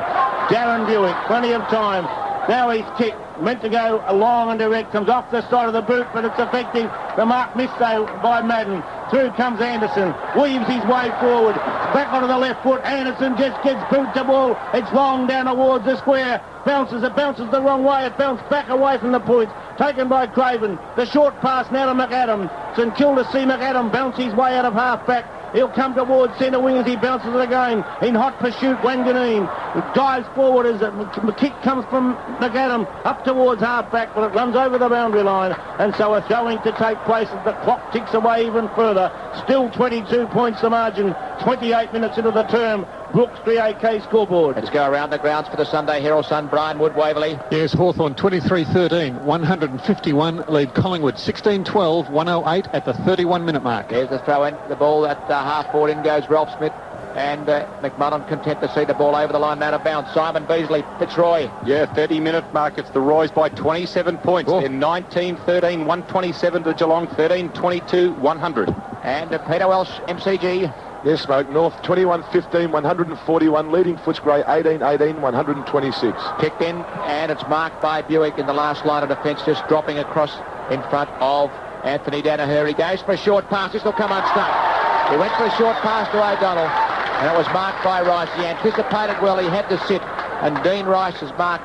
Darren Buick, plenty of time. Now he's kicked, meant to go long and direct, comes off the side of the boot, but it's effective. The mark missed though by Madden. Through comes Anderson, weaves his way forward, back onto the left foot. Anderson just gets boot the ball. It's long down towards the square. Bounces the wrong way. It bounced back away from the points. Taken by Craven. The short pass now to McAdam. St Kilda see McAdam bounce his way out of half-back. He'll come towards centre wing as he bounces it again. In hot pursuit, Wanganeen dives forward as the kick comes from McAdam up towards half-back, but it runs over the boundary line. And so a throwing to take place as the clock ticks away even further. Still 22 points the margin, 28 minutes into the term. Brooks 3AK scoreboard. Let's go around the grounds for the Sunday Herald Sun. Brian Wood, Waverley. Yes, Hawthorn 23-13, 151 lead Collingwood 16-12, 108 at the 31-minute mark. There's the throw in. The ball at half-forward in goes Ralph Smith. And McMullen content to see the ball over the line, out of bounds. Simon Beasley, Fitzroy. Yeah, 30-minute mark. It's the Roys by 27 points. Oh. They're 19-13, 127 to Geelong, 13-22, 100. And Peter Welsh, MCG. Yes, Smoke. North 21-15, 141. Leading Footscray 18-18, 126. Kicked in, and it's marked by Buick in the last line of defence, just dropping across in front of Anthony Danaher. He goes for a short pass. This will come unstuck. He went for a short pass to O'Donnell, and it was marked by Rice. He anticipated well. He had to sit, and Dean Rice is marked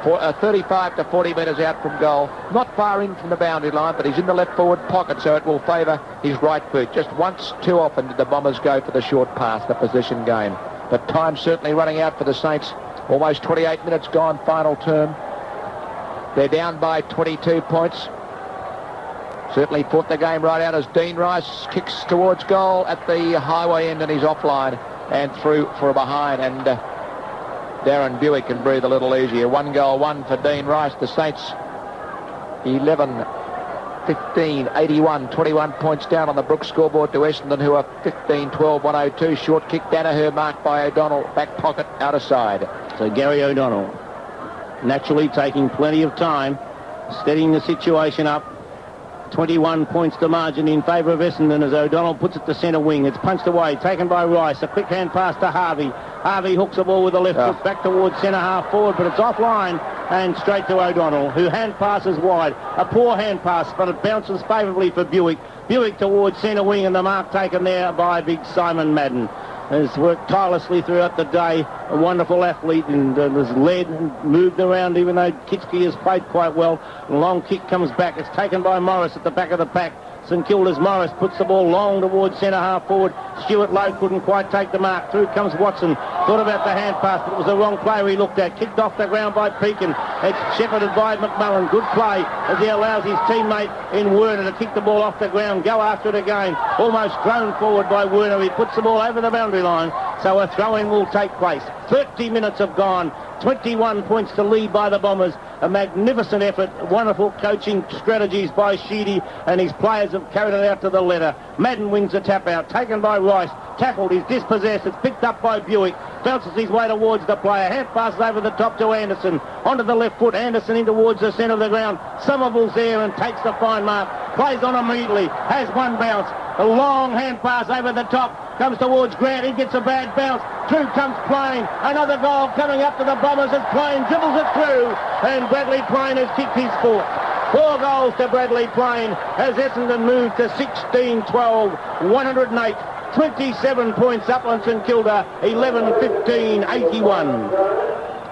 for 35 to 40 metres out from goal. Not far in from the boundary line, but he's in the left forward pocket, so it will favour his right boot. Just once too often did the Bombers go for the short pass, the possession game. But time's certainly running out for the Saints. Almost 28 minutes gone, final term. They're down by 22 points. Certainly fought the game right out as Dean Rice kicks towards goal at the highway end, and he's offline and through for a behind. And Darren Buick can breathe a little easier. 1 goal, 1 for Dean Rice. The Saints 11, 15, 81, 21 points down on the Brooks scoreboard to Essendon, who are 15, 12, 102. Short kick, Danaher marked by O'Donnell. Back pocket, out of side. So Gary O'Donnell, naturally taking plenty of time, steadying the situation up. 21 points to margin in favour of Essendon as O'Donnell puts it to centre wing. It's punched away, taken by Rice. A quick hand pass to Harvey. Harvey hooks the ball with the left foot back towards centre half forward, but it's offline and straight to O'Donnell, who hand passes wide. A poor hand pass, but it bounces favourably for Buick. Buick towards centre wing, and the mark taken there by big Simon Madden. Has worked tirelessly throughout the day. A wonderful athlete, and was led and moved around, even though Kitski has played quite well. A long kick comes back. It's taken by Morris at the back of the pack. St Kilda's Morris puts the ball long towards centre half forward. Stuart Lowe couldn't quite take the mark. Through comes Watson. Thought about the hand pass, but it was the wrong player he looked at. Kicked off the ground by Pekin. It's shepherded by McMullen. Good play as he allows his teammate in Werner to kick the ball off the ground. Go after it again. Almost thrown forward by Werner. He puts the ball over the boundary line. So a throw-in will take place. 30 minutes have gone. 21 points to lead by the Bombers. A magnificent effort. Wonderful coaching strategies by Sheedy, and his players have carried it out to the letter. Madden wins the tap out. Taken by Rice. Tackled. He's dispossessed. It's picked up by Buick. Bounces his way towards the player. Hand passes over the top to Anderson. Onto the left foot. Anderson in towards the centre of the ground. Somerville's there and takes the fine mark. Plays on immediately. Has one bounce. A long hand pass over the top. Comes towards Grant. He gets a bad bounce. Through comes Plain. Another goal coming up to the Bombers as Plain dribbles it through. And Bradley Plain has kicked his fourth. 4 goals to Bradley Plain as Essendon moved to 16-12, 108. 27 points up on St Kilda, 11-15, 81.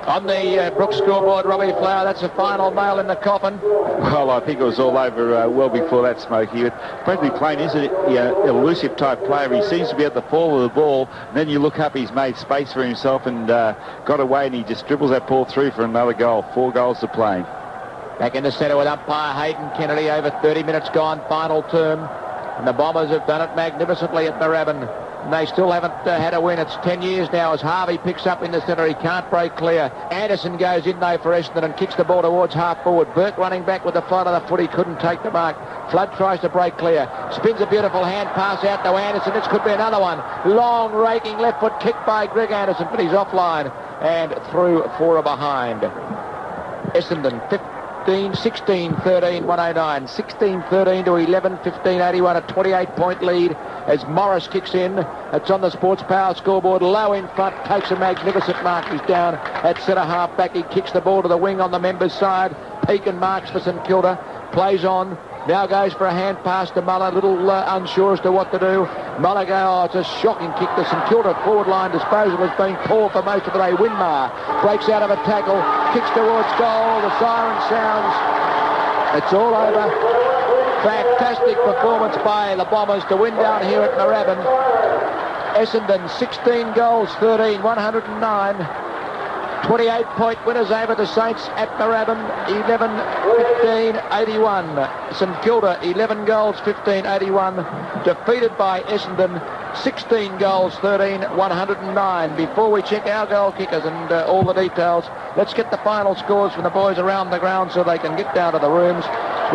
On the Brooks scoreboard, Robbie Flower, that's a final nail in the coffin. Well, I think it was all over well before that, Smoky. Bradley Plain is an elusive type player. He seems to be at the fall of the ball. And then you look up, he's made space for himself and got away, and he just dribbles that ball through for another goal. 4 goals to Plain. Back in the centre with umpire Hayden Kennedy. Over 30 minutes gone, final term. And the Bombers have done it magnificently at Moorabbin. And they still haven't had a win. It's 10 years now as Harvey picks up in the centre. He can't break clear. Anderson goes in though for Essendon and kicks the ball towards half forward. Burke running back with the flight of the foot. He couldn't take the mark. Flood tries to break clear. Spins a beautiful hand pass out to Anderson. This could be another one. Long raking left foot kick by Greg Anderson, but he's offline and through for a behind. Essendon 16, 13, 109. 16, 13 to 11, 15, 81. A 28-point lead as Morris kicks in. It's on the Sports Power scoreboard. Low in front, takes a magnificent mark. He's down at centre half back. He kicks the ball to the wing on the members' side. Pekin marks for St Kilda. Plays on. Now goes for a hand pass to Muller, a little unsure as to what to do. Muller it's a shocking kick. The St Kilda forward line disposal has been poor for most of the day. Winmar breaks out of a tackle, kicks towards goal. The siren sounds. It's all over. Fantastic performance by the Bombers to win down here at Moorabbin. Essendon 16 goals, 13, 109. 28-point winners over the Saints at Moorabbin, 11-15-81. St Kilda, 11 goals, 15-81. Defeated by Essendon, 16 goals, 13, 109. Before we check our goal kickers and all the details, let's get the final scores from the boys around the ground so they can get down to the rooms.